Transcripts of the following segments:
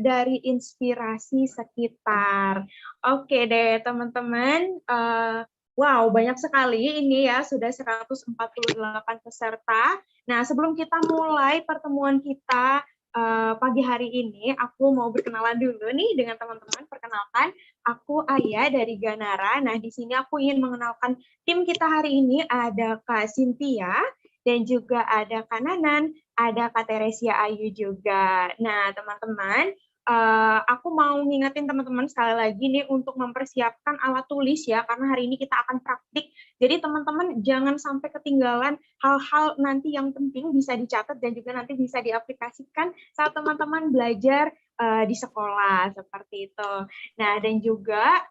dari inspirasi sekitar. Oke deh teman-teman, wow banyak sekali ini ya, sudah 148 peserta. Nah sebelum kita mulai pertemuan kita pagi hari ini, aku mau berkenalan dulu nih dengan teman-teman. Perkenalkan, aku Aya dari Ganara. Nah di sini aku ingin mengenalkan tim kita hari ini, ada Kak Cynthia, dan juga ada Kak Nanan, ada Kak Teresia Ayu juga. Nah, teman-teman, aku mau ngingetin teman-teman sekali lagi nih untuk mempersiapkan alat tulis ya, karena hari ini kita akan praktik. Jadi teman-teman jangan sampai ketinggalan hal-hal nanti yang penting bisa dicatat dan juga nanti bisa diaplikasikan saat teman-teman belajar di sekolah seperti itu. Nah, dan juga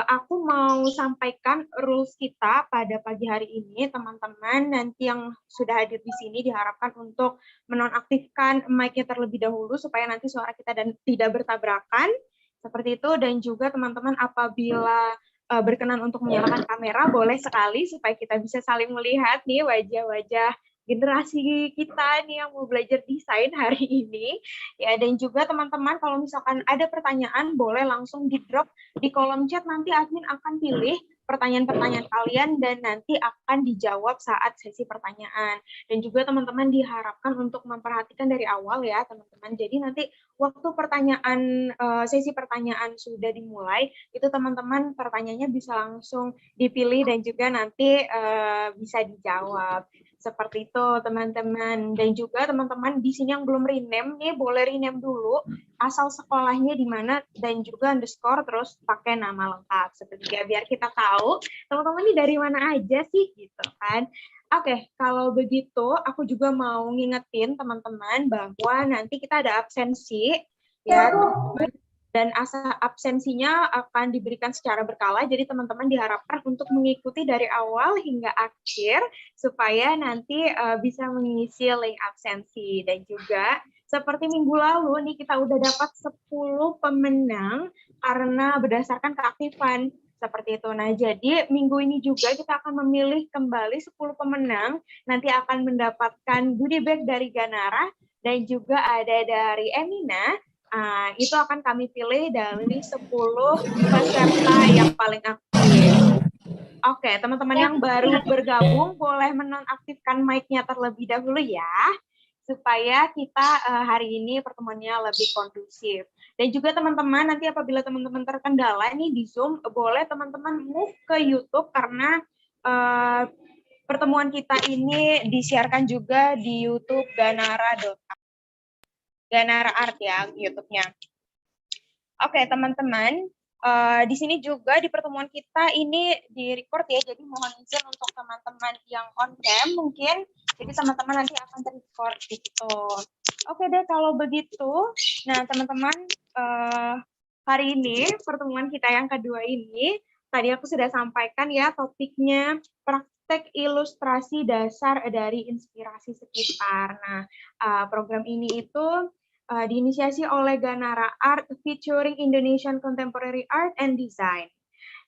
aku mau sampaikan rules kita pada pagi hari ini, teman-teman. Nanti yang sudah hadir di sini diharapkan untuk menonaktifkan mic-nya terlebih dahulu supaya nanti suara kita dan tidak bertabrakan. Seperti itu. Dan juga teman-teman apabila berkenan untuk menyalakan kamera, boleh sekali supaya kita bisa saling melihat nih wajah-wajah generasi kita nih yang mau belajar desain hari ini. Ya, dan juga teman-teman kalau misalkan ada pertanyaan boleh langsung di-drop di kolom chat, nanti admin akan pilih pertanyaan-pertanyaan kalian dan nanti akan dijawab saat sesi pertanyaan. Dan juga teman-teman diharapkan untuk memperhatikan dari awal ya teman-teman. Jadi nanti waktu pertanyaan sesi pertanyaan sudah dimulai, itu teman-teman pertanyaannya bisa langsung dipilih dan juga nanti bisa dijawab. Seperti itu teman-teman. Dan juga teman-teman di sini yang belum rename nih boleh rename dulu asal sekolahnya di mana dan juga underscore terus pakai nama lengkap seperti biar kita tahu teman-teman ini dari mana aja sih gitu kan. Oke, kalau begitu aku juga mau ngingetin teman-teman bahwa nanti kita ada absensi ya teman-teman, dan absensinya akan diberikan secara berkala, jadi teman-teman diharapkan untuk mengikuti dari awal hingga akhir supaya nanti bisa mengisi link absensi. Dan juga seperti minggu lalu nih kita udah dapat 10 pemenang karena berdasarkan keaktifan seperti itu. Nah, jadi minggu ini juga kita akan memilih kembali 10 pemenang, nanti akan mendapatkan goodie bag dari Ganara dan juga ada dari Emina. Itu akan kami pilih dari 10 peserta yang paling aktif. Oke, teman-teman yang baru bergabung boleh menonaktifkan mic-nya terlebih dahulu ya, supaya kita hari ini pertemuannya lebih kondusif. Dan juga teman-teman, nanti apabila teman-teman terkendala nih di Zoom, boleh teman-teman move ke YouTube karena pertemuan kita ini disiarkan juga di YouTube Ganara Art ya, YouTube-nya. Oke, teman-teman, di sini juga di pertemuan kita ini di-record ya, jadi mohon izin untuk teman-teman yang on cam mungkin, jadi teman-teman nanti akan ter-record gitu. Oke deh, kalau begitu, nah teman-teman, hari ini pertemuan kita yang kedua ini, tadi aku sudah sampaikan ya topiknya praktek ilustrasi dasar dari inspirasi sekitar. Nah, program ini itu diinisiasi oleh Ganara Art featuring Indonesian Contemporary Art and Design.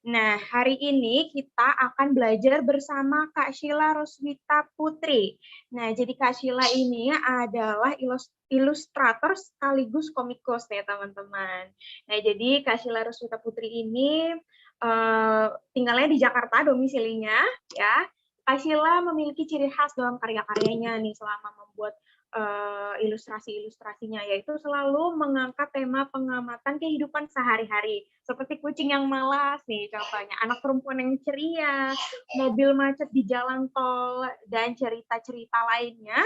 Nah, hari ini kita akan belajar bersama Kak Sheila Roswita Putri. Nah, jadi Kak Sheila ini adalah ilustrator sekaligus komikus ya teman-teman. Nah, jadi Kak Sheila Roswita Putri ini tinggalnya di Jakarta domisilinya ya. Kak Sheila memiliki ciri khas dalam karya-karyanya nih selama membuat ilustrasi-ilustrasinya, yaitu selalu mengangkat tema pengamatan kehidupan sehari-hari, seperti kucing yang malas nih contohnya, anak perempuan yang ceria, mobil macet di jalan tol, dan cerita-cerita lainnya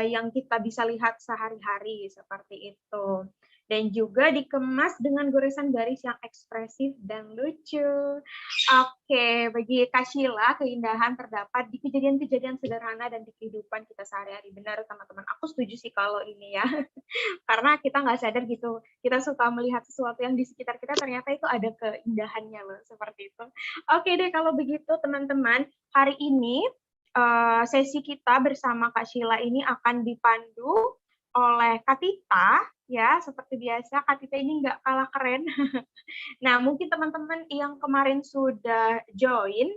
yang kita bisa lihat sehari-hari seperti itu. Dan juga dikemas dengan goresan garis yang ekspresif dan lucu. Oke, bagi Kak Sheila, keindahan terdapat di kejadian-kejadian sederhana dan di kehidupan kita sehari-hari. Benar, teman-teman. Aku setuju sih kalau ini ya. Karena kita nggak sadar gitu. Kita suka melihat sesuatu yang di sekitar kita, ternyata itu ada keindahannya loh, seperti itu. Oke deh, kalau begitu teman-teman, hari ini sesi kita bersama Kak Sheila ini akan dipandu oleh Kak Tita, ya, seperti biasa, Kak Tita ini nggak kalah keren. Nah, mungkin teman-teman yang kemarin sudah join,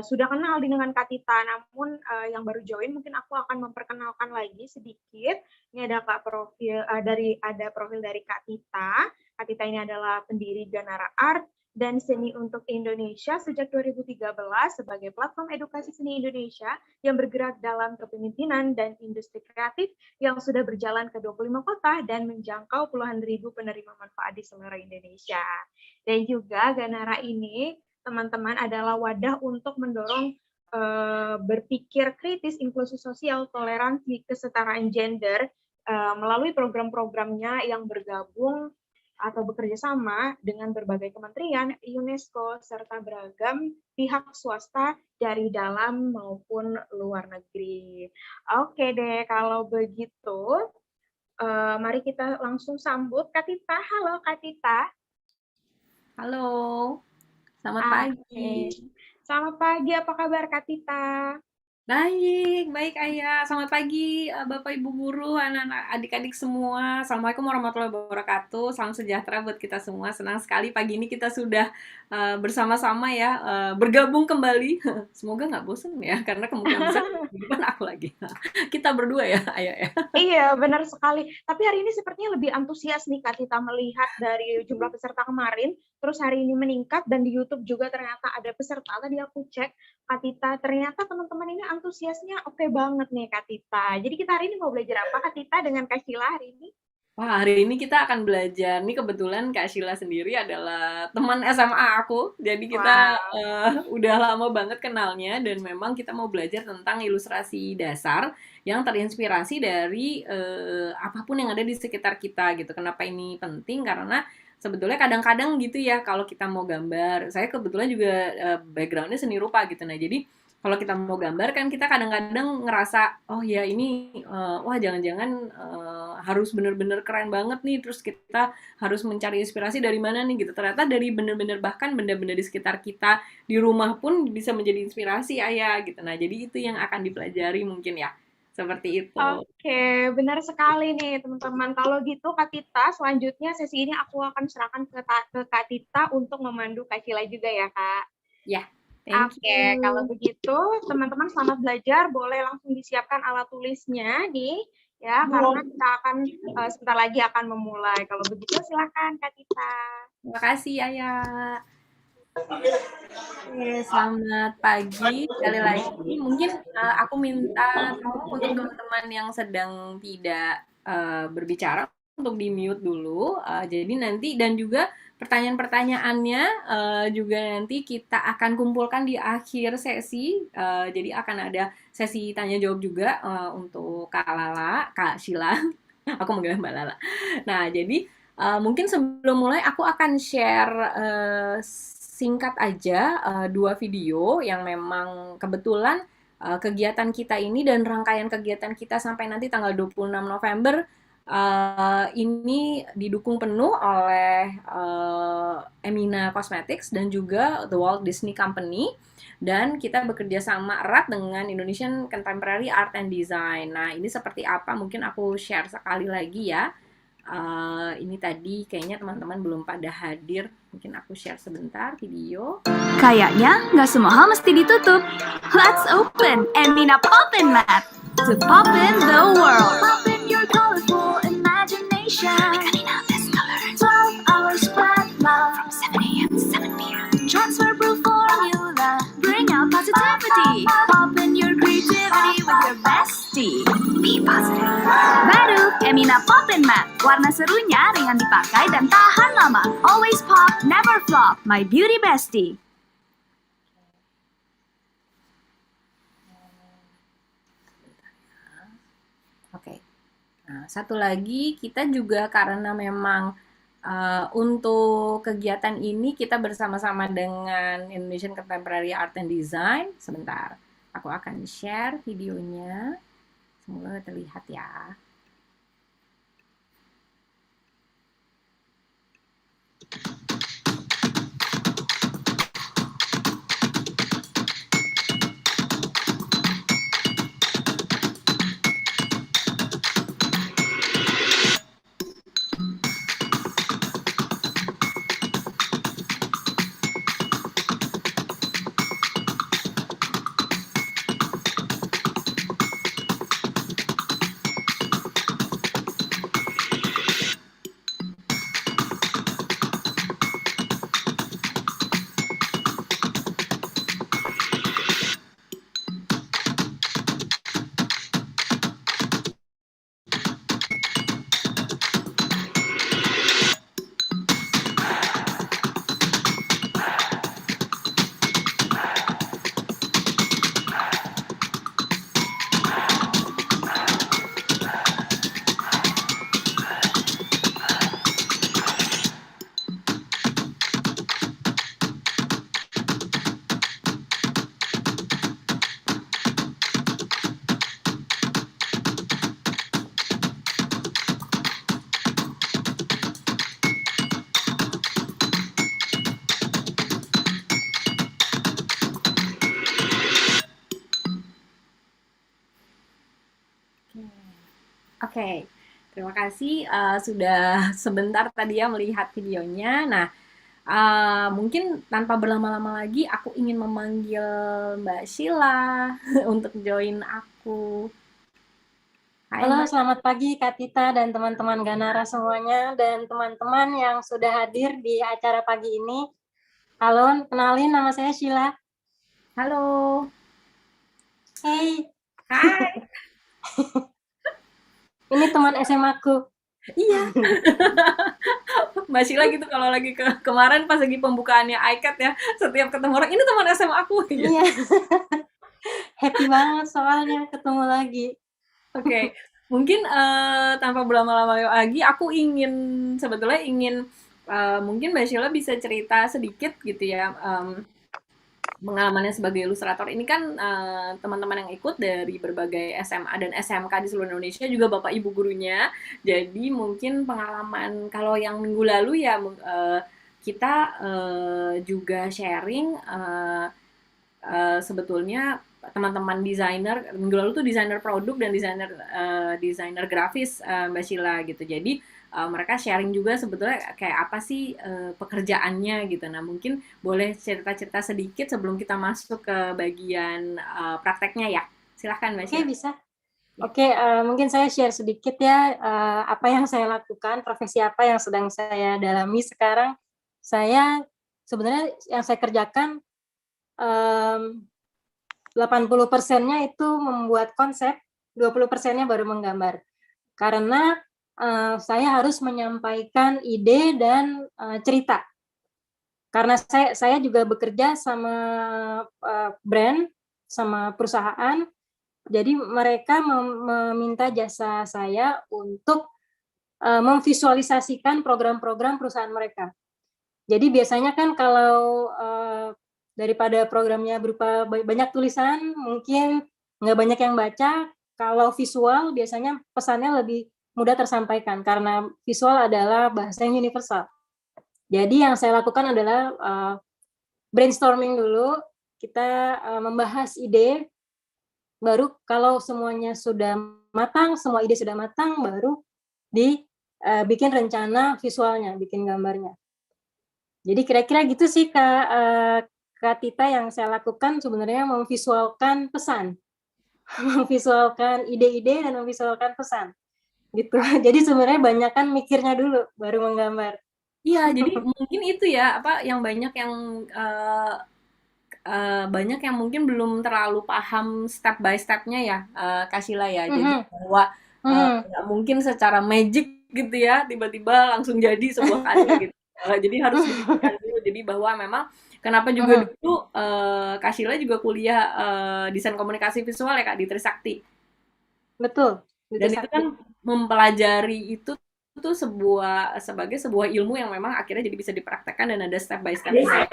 sudah kenal dengan Kak Tita, namun yang baru join mungkin aku akan memperkenalkan lagi sedikit. Ini ada profil dari Kak Tita. Kak Tita ini adalah pendiri Ganara Art dan Seni untuk Indonesia sejak 2013 sebagai platform edukasi seni Indonesia yang bergerak dalam kepemimpinan dan industri kreatif yang sudah berjalan ke 25 kota dan menjangkau puluhan ribu penerima manfaat di seluruh Indonesia. Dan juga Ganara ini, teman-teman, adalah wadah untuk mendorong berpikir kritis, inklusi sosial, toleransi, kesetaraan gender melalui program-programnya yang bergabung atau bekerja sama dengan berbagai kementerian, UNESCO, serta beragam pihak swasta dari dalam maupun luar negeri. Oke deh, kalau begitu, mari kita langsung sambut Kak Tita. Halo Kak Tita. Halo, selamat pagi. Selamat pagi, apa kabar Kak Tita? Baik Ayah. Selamat pagi Bapak Ibu guru, anak-anak, adik-adik semua. Assalamualaikum warahmatullahi wabarakatuh. Salam sejahtera buat kita semua. Senang sekali pagi ini kita sudah bersama-sama ya, bergabung kembali. Semoga nggak bosan ya, karena kemungkinan besar bukan aku lagi. Kita berdua ya, Ayah ya. Iya, benar sekali. Tapi hari ini sepertinya lebih antusias nih Kak Tita melihat dari jumlah peserta kemarin, terus hari ini meningkat dan di YouTube juga ternyata ada peserta. Tadi aku cek Kak Tita, ternyata teman-teman ini antusiasnya oke banget nih Kak Tita. Jadi kita hari ini mau belajar apa Kak Tita dengan Kak Sheila hari ini? Wah, hari ini kita akan belajar. Nih kebetulan Kak Sheila sendiri adalah teman SMA aku. Jadi kita udah lama banget kenalnya dan memang kita mau belajar tentang ilustrasi dasar yang terinspirasi dari apapun yang ada di sekitar kita gitu. Kenapa ini penting? Karena sebetulnya kadang-kadang gitu ya kalau kita mau gambar. Saya kebetulan juga backgroundnya seni rupa gitu. Nah, jadi kalau kita mau gambar kan kita kadang-kadang ngerasa oh ya ini wah jangan-jangan harus bener-bener keren banget nih, terus kita harus mencari inspirasi dari mana nih gitu. Ternyata dari bener-bener bahkan benda-benda di sekitar kita di rumah pun bisa menjadi inspirasi Ayah gitu. Nah jadi itu yang akan dipelajari mungkin ya, seperti itu. Oke, benar sekali nih teman-teman. Kalau gitu Kak Tita, selanjutnya sesi ini aku akan serahkan ke Kak Tita untuk memandu Kak Sheila juga ya Kak. Ya. Thank Oke, kalau begitu teman-teman selamat belajar, boleh langsung disiapkan alat tulisnya nih, ya, karena kita akan sebentar lagi akan memulai. Kalau begitu silakan Kak Tita. Terima kasih Ayah. Oke, selamat pagi sekali lagi. Mungkin aku minta tolong untuk teman-teman yang sedang tidak berbicara untuk di-mute dulu. Jadi nanti dan juga pertanyaan-pertanyaannya juga nanti kita akan kumpulkan di akhir sesi. Jadi akan ada sesi tanya jawab juga untuk Kak Lala, Kak Sheila. Aku manggilnya Mbak Lala. Nah, jadi mungkin sebelum mulai aku akan share singkat aja dua video yang memang kebetulan kegiatan kita ini dan rangkaian kegiatan kita sampai nanti tanggal 26 November ini didukung penuh oleh Emina Cosmetics dan juga The Walt Disney Company, dan kita bekerja sama erat dengan Indonesian Contemporary Art and Design. Nah ini seperti apa mungkin aku share sekali lagi ya. Ini tadi kayaknya teman-teman belum pada hadir. Mungkin aku share sebentar video. Kayaknya nggak semua hal mesti ditutup. Let's open Emina Poppin' Mat to pop in the world. Pop in your colorful imagination. Make Emina this color. 12 hours spread love from 7 a.m. to 7 p.m. Transfer-proof formula. Bring out positivity. Pop in your creativity with your bestie. Be positive. Baru Emina Poppin' Mat. Warna serunya ringan dipakai dan tahan lama. Always pop, never flop. My beauty bestie. Oke. Nah, satu lagi kita juga karena memang untuk kegiatan ini kita bersama-sama dengan Indonesian Contemporary Art and Design. Sebentar, aku akan share videonya. Semoga terlihat ya. Oke, terima kasih sudah sebentar tadi ya melihat videonya. Nah, mungkin tanpa berlama-lama lagi, aku ingin memanggil Mbak Sheila untuk join aku. Hai Halo, Mbak. selamat pagi Kak Tita dan teman-teman Ganara semuanya dan teman-teman yang sudah hadir di acara pagi ini. Halo, kenalin nama saya Sheila. Halo. Hey, Hai. ini teman SMA aku. Iya. Mbak Sheila gitu kalau lagi kemarin pas lagi pembukaannya iCat ya, setiap ketemu orang, ini teman SMA aku. Iya, happy banget soalnya ketemu lagi. Oke, mungkin tanpa berlama-lama lagi, aku sebetulnya ingin mungkin Mbak Sheila bisa cerita sedikit gitu ya, pengalamannya sebagai ilustrator ini kan teman-teman yang ikut dari berbagai SMA dan SMK di seluruh Indonesia juga Bapak Ibu gurunya. Jadi mungkin pengalaman kalau yang minggu lalu ya kita juga sharing sebetulnya teman-teman desainer minggu lalu tuh desainer produk dan desainer grafis Mbak Sheila gitu. Jadi mereka sharing juga sebetulnya kayak apa sih pekerjaannya gitu. Nah mungkin boleh cerita-cerita sedikit sebelum kita masuk ke bagian prakteknya ya. Silahkan Mbak Oke, Sheila. bisa. Ya. Oke, mungkin saya share sedikit ya apa yang saya lakukan, profesi apa yang sedang saya dalami sekarang. Saya sebenarnya yang saya kerjakan 80%-nya itu membuat konsep, 20%-nya baru menggambar. Karena saya harus menyampaikan ide dan cerita. Karena saya juga bekerja sama brand, sama perusahaan, jadi mereka meminta jasa saya untuk memvisualisasikan program-program perusahaan mereka. Jadi biasanya kan kalau daripada programnya berupa banyak tulisan, mungkin nggak banyak yang baca. Kalau visual biasanya pesannya lebih mudah tersampaikan karena visual adalah bahasa yang universal. Jadi yang saya lakukan adalah brainstorming dulu, kita membahas ide, baru kalau semuanya sudah matang, semua ide sudah matang, baru dibikin rencana visualnya, bikin gambarnya. Jadi kira-kira gitu sih Kak Tita yang saya lakukan sebenarnya memvisualkan pesan, memvisualkan ide-ide dan memvisualkan pesan. Gitu. Jadi sebenarnya banyak kan mikirnya dulu baru menggambar. Iya, jadi mungkin itu ya apa yang banyak yang mungkin belum terlalu paham step by stepnya ya, Kak Sheila ya. Jadi bahwa nggak mungkin secara magic gitu ya, tiba-tiba langsung jadi sebuah karya gitu. Jadi harus dipikirkan dulu. Jadi bahwa memang kenapa juga dulu Kak Sheila juga kuliah desain komunikasi visual ya Kak di Trisakti. Betul. Dan itu kan mempelajari itu tuh sebagai sebuah ilmu yang memang akhirnya jadi bisa dipraktekkan dan ada step by stepnya.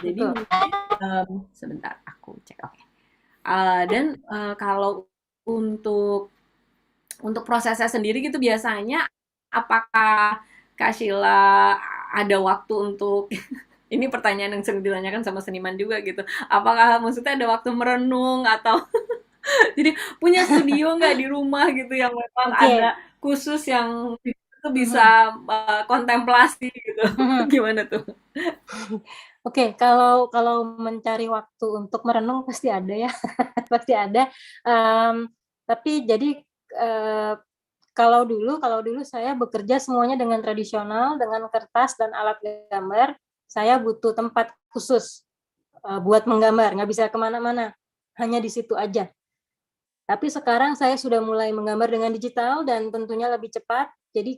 Jadi sebentar aku cek. Oke. Dan kalau untuk prosesnya sendiri gitu biasanya apakah Kak Sheila ada waktu untuk ini pertanyaan yang sering ditanyakan sama seniman juga gitu. Apakah maksudnya ada waktu merenung atau jadi punya studio nggak di rumah gitu yang memang ada khusus yang itu bisa kontemplasi gitu. Gimana tuh? Oke, kalau mencari waktu untuk merenung pasti ada ya, pasti ada. Tapi jadi kalau dulu saya bekerja semuanya dengan tradisional, dengan kertas dan alat gambar. Saya butuh tempat khusus buat menggambar, nggak bisa kemana-mana, hanya di situ aja. Tapi sekarang saya sudah mulai menggambar dengan digital dan tentunya lebih cepat, jadi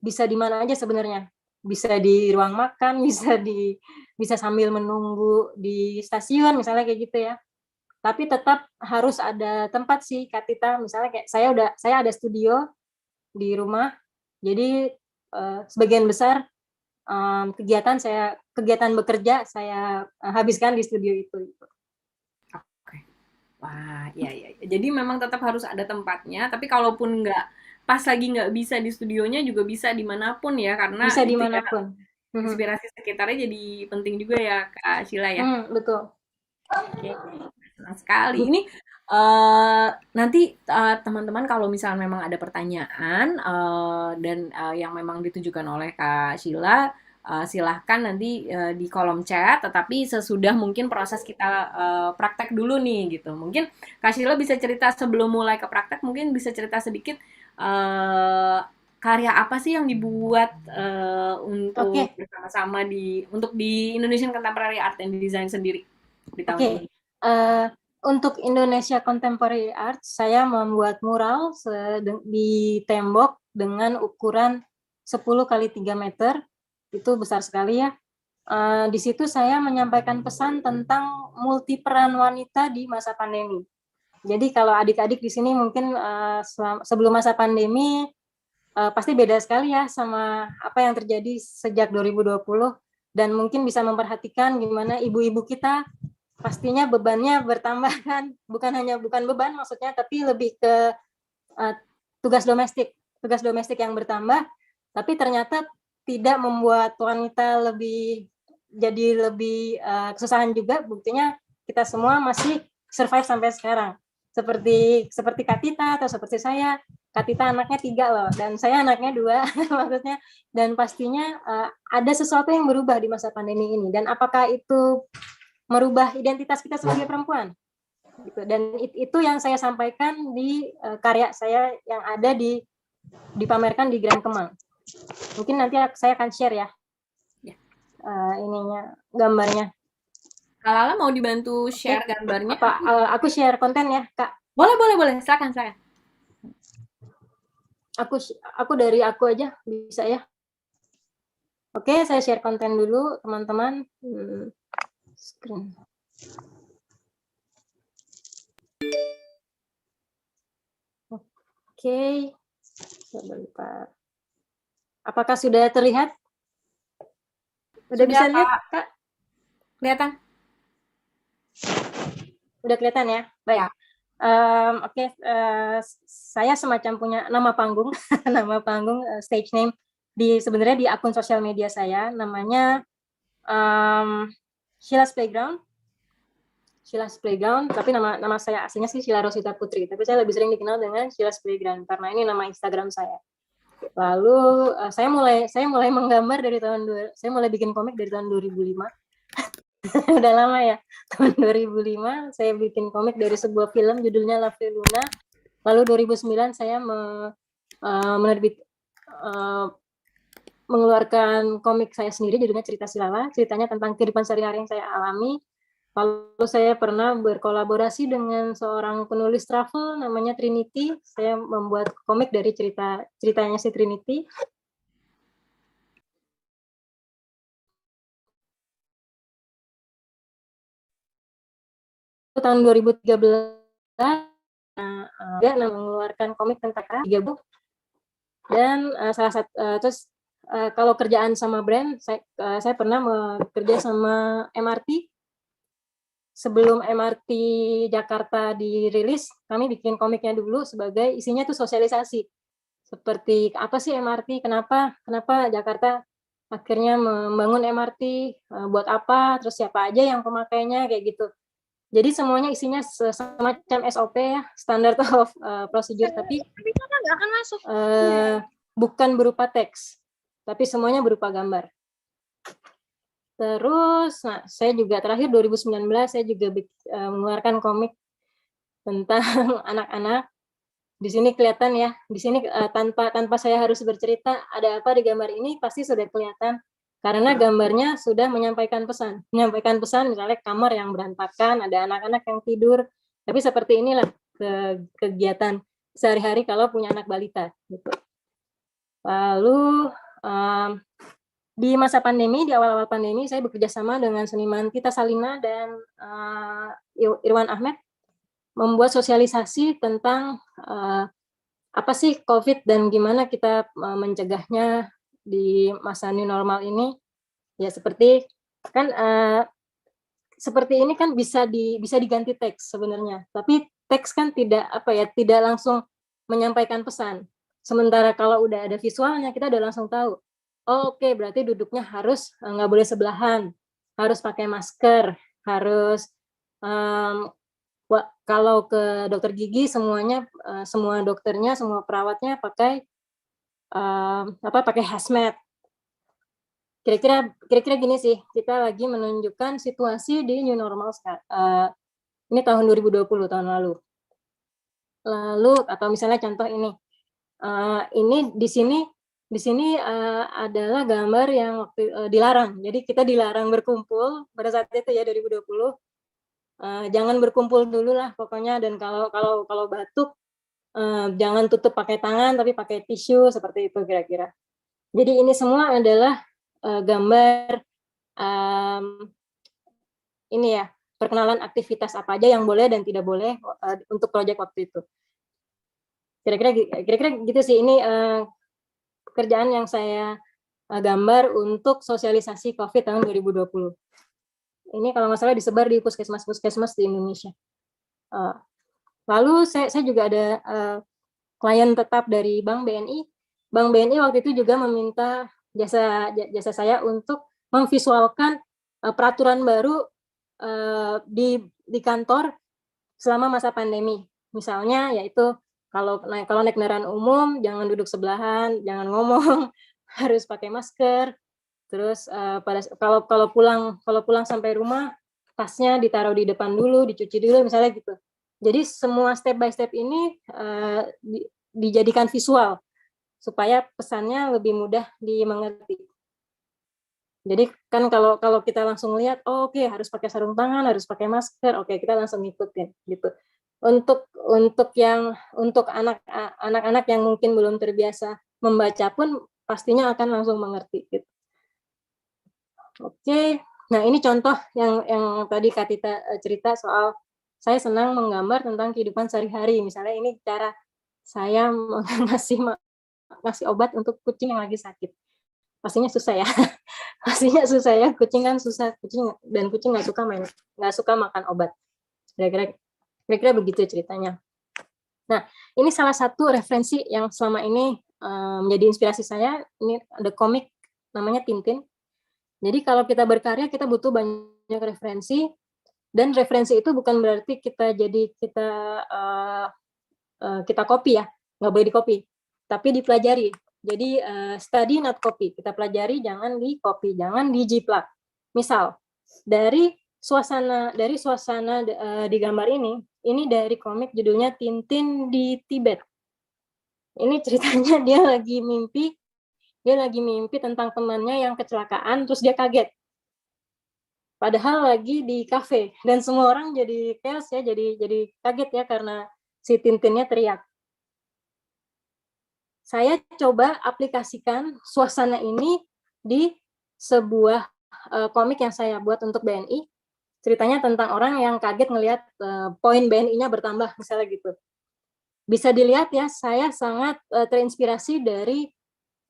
bisa di mana aja sebenarnya. Bisa di ruang makan, bisa sambil menunggu di stasiun misalnya kayak gitu ya. Tapi tetap harus ada tempat sih Kak Tita, misalnya kayak saya ada studio di rumah. Jadi sebagian besar kegiatan bekerja saya habiskan di studio itu. Oke. Wah, iya. Jadi memang tetap harus ada tempatnya, tapi kalaupun pas lagi nggak bisa di studionya juga bisa dimanapun ya, karena bisa itu dimanapun. Ya, inspirasi sekitarnya jadi penting juga ya Kak Sheila ya. Betul. Oke, senang sekali. Ini Nanti teman-teman kalau misalnya memang ada pertanyaan dan yang memang ditujukan oleh Kak Sheila, silahkan nanti di kolom chat. Tetapi sesudah mungkin proses kita praktek dulu nih gitu. Mungkin Kak Sheila bisa cerita sebelum mulai ke praktek, mungkin bisa cerita sedikit eh, karya apa sih yang dibuat untuk Oke, bersama-sama untuk di Indonesian Contemporary Art and Design sendiri di tahun oke. ini. Eh, untuk Indonesia Contemporary Art, saya membuat mural di tembok dengan ukuran 10 kali 3 meter. Itu besar sekali ya. Di situ saya menyampaikan pesan tentang multiperan wanita di masa pandemi. Jadi kalau adik-adik di sini mungkin sebelum masa pandemi pasti beda sekali ya sama apa yang terjadi sejak 2020, dan mungkin bisa memperhatikan gimana ibu-ibu kita pastinya bebannya bertambah kan, bukan beban maksudnya, tapi lebih ke uh, tugas domestik yang bertambah, tapi ternyata tidak membuat wanita lebih kesusahan juga. Buktinya kita semua masih survive sampai sekarang, seperti Kak Tita atau seperti saya. Kak Tita anaknya 3 loh, dan saya anaknya 2 maksudnya, dan pastinya ada sesuatu yang berubah di masa pandemi ini. Dan apakah itu merubah identitas kita sebagai perempuan gitu. Dan itu yang saya sampaikan di karya saya yang ada dipamerkan di Grand Kemang. Mungkin nanti saya akan share ya, Ya. ininya, gambarnya. Kak Lala mau dibantu share gambarnya? Aku share konten ya, Kak. Boleh. Silakan saya. Aku dari aku aja bisa ya. Oke, saya share konten dulu, teman-teman. Screen. Oke, sebentar. Apakah sudah terlihat? Udah Sudah, bisa lihat, Kak. Kak? Kelihatan? Udah kelihatan ya? Baik. Ya. Oke, saya semacam punya nama panggung, nama panggung, stage name sebenarnya di akun sosial media saya, namanya Sheila's Playground, tapi nama saya aslinya sih Sheila Rosita Putri, tapi saya lebih sering dikenal dengan Sheila's Playground karena ini nama Instagram saya. Lalu saya mulai menggambar saya mulai bikin komik dari tahun 2005. Udah lama ya, tahun 2005 saya bikin komik dari sebuah film judulnya La Luna. Lalu 2009 saya mengeluarkan komik saya sendiri judulnya Cerita Silala, ceritanya tentang kehidupan sehari-hari yang saya alami. Lalu saya pernah berkolaborasi dengan seorang penulis travel namanya Trinity. Saya membuat komik dari ceritanya si Trinity. Tahun 2013 dia mengeluarkan komik tentang 3 buku, dan salah satu terus kalau kerjaan sama brand, saya pernah bekerja sama MRT. Sebelum MRT Jakarta dirilis, kami bikin komiknya dulu sebagai isinya tuh sosialisasi. Seperti apa sih MRT, kenapa Jakarta akhirnya membangun MRT, buat apa, terus siapa aja yang pemakainya, kayak gitu. Jadi semuanya isinya semacam SOP ya, standard of procedure, tapi nggak akan masuk. bukan berupa teks, tapi semuanya berupa gambar. Terus, saya juga terakhir 2019 saya juga mengeluarkan komik tentang anak-anak. Di sini kelihatan ya, di sini tanpa saya harus bercerita ada apa di gambar ini pasti sudah kelihatan, karena gambarnya sudah menyampaikan pesan misalnya kamar yang berantakan, ada anak-anak yang tidur, tapi seperti inilah kegiatan sehari-hari kalau punya anak balita gitu. Lalu di masa pandemi, di awal-awal pandemi, saya bekerja sama dengan seniman Tita Salina dan Irwan Ahmed, membuat sosialisasi tentang apa sih COVID dan gimana kita mencegahnya di masa new normal ini. Ya seperti kan seperti ini kan bisa diganti teks sebenarnya, tapi teks kan tidak langsung menyampaikan pesan. Sementara kalau udah ada visualnya, kita udah langsung tahu. Oh, oke, berarti duduknya harus nggak boleh sebelahan, harus pakai masker, harus kalau ke dokter gigi semuanya semua dokternya, semua perawatnya pakai pakai hazmat. Kira-kira gini sih, kita lagi menunjukkan situasi di new normal ini tahun 2020, tahun lalu. Lalu atau misalnya contoh ini di sini adalah gambar yang waktu dilarang. Jadi kita dilarang berkumpul pada saat itu ya 2020. Jangan berkumpul dulu lah pokoknya, dan kalau batuk jangan tutup pakai tangan tapi pakai tisu, seperti itu kira-kira. Jadi ini semua adalah gambar ini ya, perkenalan aktivitas apa aja yang boleh dan tidak boleh untuk proyek waktu itu. Kira-kira gitu sih, ini pekerjaan yang saya gambar untuk sosialisasi COVID tahun 2020. Ini kalau nggak salah disebar di puskesmas di Indonesia. Lalu saya juga ada klien tetap dari Bank BNI. Bank BNI waktu itu juga meminta jasa saya untuk memvisualkan peraturan baru di kantor selama masa pandemi. Misalnya yaitu kalau naik kendaraan umum jangan duduk sebelahan, jangan ngomong, harus pakai masker. Terus kalau pulang sampai rumah, tasnya ditaruh di depan dulu, dicuci dulu misalnya gitu. Jadi semua step by step ini dijadikan visual supaya pesannya lebih mudah dimengerti. Jadi kan kalau kita langsung lihat, oke, harus pakai sarung tangan, harus pakai masker, oke, kita langsung ngikutin gitu. Untuk anak-anak yang mungkin belum terbiasa membaca pun pastinya akan langsung mengerti gitu. Oke, nah ini contoh yang tadi Kak Tita cerita soal saya senang menggambar tentang kehidupan sehari-hari. Misalnya ini cara saya ngasih obat untuk kucing yang lagi sakit. Pastinya susah ya. Pastinya susah ya, kucing kan susah, kucing nggak suka makan obat. Kira-kira begitu ceritanya. Nah, ini salah satu referensi yang selama ini menjadi inspirasi saya. Ini ada komik namanya Tintin. Jadi kalau kita berkarya kita butuh banyak referensi, dan referensi itu bukan berarti kita copy ya, nggak boleh di-copy, tapi dipelajari. Jadi study not copy, kita pelajari, jangan di-copy, jangan dijiplak. Misal dari suasana di gambar ini dari komik judulnya Tintin di Tibet. Ini ceritanya dia lagi mimpi tentang temannya yang kecelakaan, terus dia kaget. Padahal lagi di kafe, dan semua orang jadi chaos ya, jadi kaget ya karena si Tintinnya teriak. Saya coba aplikasikan suasana ini di sebuah komik yang saya buat untuk BNI. Ceritanya tentang orang yang kaget ngelihat poin BNI-nya bertambah, misalnya gitu. Bisa dilihat ya, saya sangat terinspirasi dari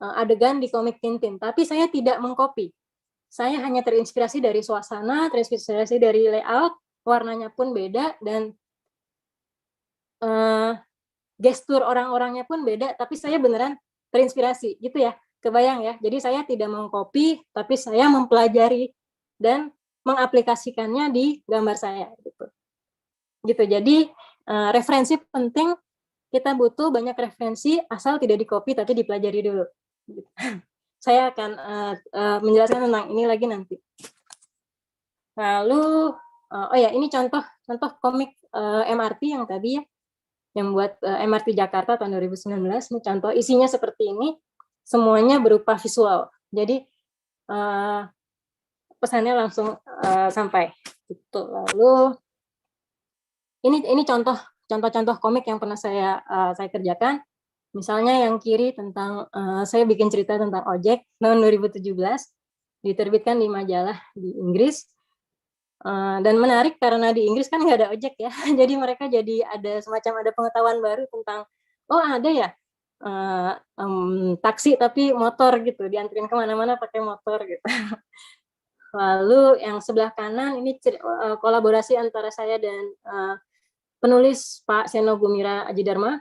adegan di komik Tintin, tapi saya tidak mengcopy. Saya hanya terinspirasi dari suasana, terinspirasi dari layout, warnanya pun beda, dan gestur orang-orangnya pun beda, tapi saya beneran terinspirasi, gitu ya, kebayang ya. Jadi saya tidak mengcopy, tapi saya mempelajari dan mengaplikasikannya di gambar saya, gitu. Jadi referensi penting, kita butuh banyak referensi, asal tidak di-copy tapi dipelajari dulu. Saya akan menjelaskan tentang ini lagi nanti. Lalu, ini contoh komik MRT yang tadi ya, yang buat MRT Jakarta tahun 2019. Ini contoh, isinya seperti ini, semuanya berupa visual. Jadi pesannya langsung sampai. Gitu. Lalu ini contoh komik yang pernah saya kerjakan. Misalnya yang kiri tentang saya bikin cerita tentang ojek tahun 2017, diterbitkan di majalah di Inggris. Dan menarik karena di Inggris kan nggak ada ojek ya, jadi mereka ada semacam pengetahuan baru tentang ada ya taksi tapi motor gitu, dianterin kemana-mana pakai motor gitu. Lalu yang sebelah kanan ini kolaborasi antara saya dan penulis Pak Seno Gumira Ajidarma.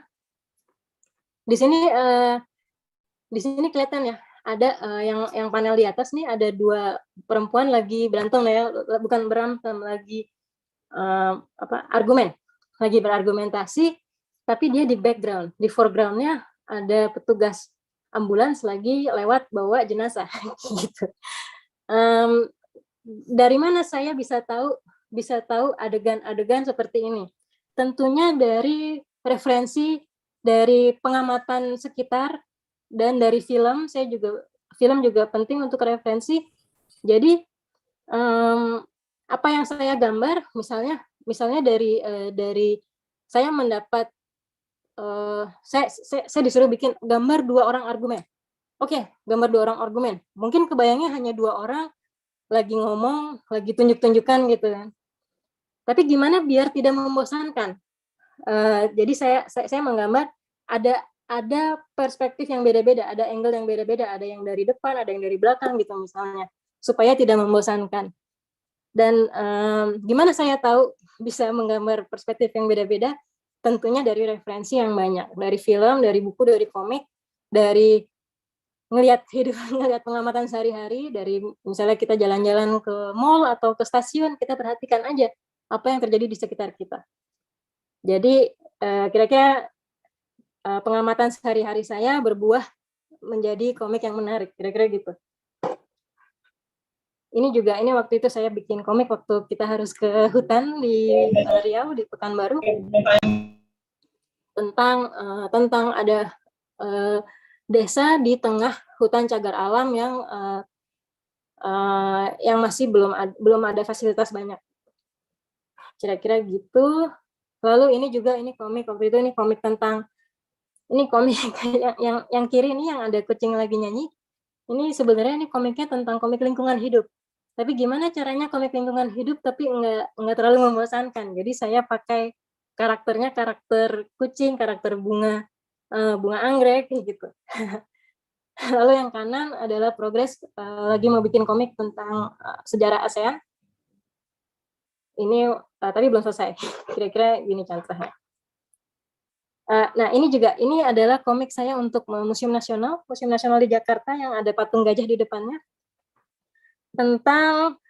Di sini kelihatan ya, ada yang panel di atas nih, ada dua perempuan lagi berantem ya, bukan berantem, lagi argumen lagi berargumentasi, tapi dia di background, di foregroundnya ada petugas ambulans lagi lewat bawa jenazah gitu. Dari mana saya bisa tahu adegan-adegan seperti ini? Tentunya dari referensi dari pengamatan sekitar dan dari film. Film juga penting untuk referensi. Jadi apa yang saya gambar, misalnya dari saya mendapat saya disuruh bikin gambar 2 orang argumen. Oke, gambar 2 orang argumen. Mungkin kebayangnya hanya 2 orang lagi ngomong, lagi tunjuk-tunjukkan gitu kan. Tapi gimana biar tidak membosankan? Jadi saya menggambar ada perspektif yang beda-beda, ada angle yang beda-beda, ada yang dari depan, ada yang dari belakang gitu misalnya, supaya tidak membosankan. Dan gimana saya tahu bisa menggambar perspektif yang beda-beda? Tentunya dari referensi yang banyak, dari film, dari buku, dari komik, dari ngelihat pengamatan sehari-hari, dari misalnya kita jalan-jalan ke mall atau ke stasiun, kita perhatikan aja apa yang terjadi di sekitar kita. Jadi kira-kira pengamatan sehari-hari saya berbuah menjadi komik yang menarik, kira-kira gitu. Ini waktu itu saya bikin komik waktu kita harus ke hutan di Riau, di Pekanbaru, tentang ada desa di tengah hutan cagar alam yang masih belum ada fasilitas banyak. Kira-kira gitu. Lalu ini komik waktu itu, ini komik yang kiri ini yang ada kucing lagi nyanyi. Ini sebenarnya komiknya tentang komik lingkungan hidup. Tapi gimana caranya komik lingkungan hidup tapi nggak terlalu membosankan. Jadi saya pakai karakternya karakter kucing, karakter bunga anggrek gitu. Lalu yang kanan adalah progres lagi mau bikin komik tentang sejarah ASEAN. Ini tapi belum selesai. Kira-kira gini contohnya. Nah ini adalah komik saya untuk Museum Nasional di Jakarta yang ada patung gajah di depannya. Tentang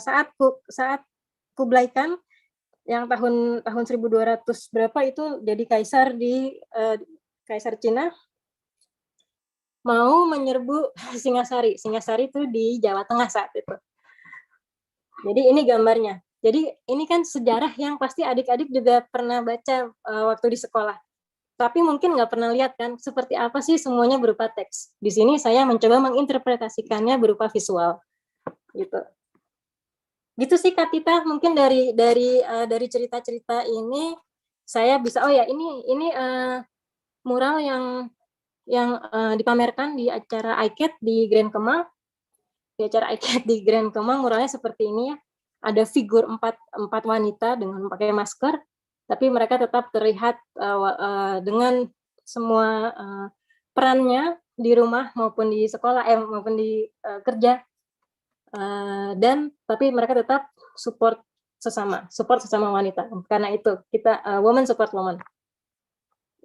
saat Kublai Khan yang tahun 1200 berapa itu jadi kaisar kaisar Cina mau menyerbu Singasari. Singasari itu di Jawa Tengah saat itu. Jadi ini gambarnya. Jadi ini kan sejarah yang pasti adik-adik juga pernah baca waktu di sekolah. Tapi mungkin nggak pernah lihat kan seperti apa sih semuanya berupa teks. Di sini saya mencoba menginterpretasikannya berupa visual. Gitu sih Kak Tita, mungkin dari cerita-cerita ini saya bisa ini mural yang dipamerkan di acara ICAT di Grand Kemang. Di acara ICAT di Grand Kemang muralnya seperti ini ya. Ada figur empat wanita dengan pakai masker, tapi mereka tetap terlihat dengan semua perannya di rumah maupun di sekolah maupun di kerja. Dan tapi mereka tetap support sesama wanita. Karena itu kita woman support woman.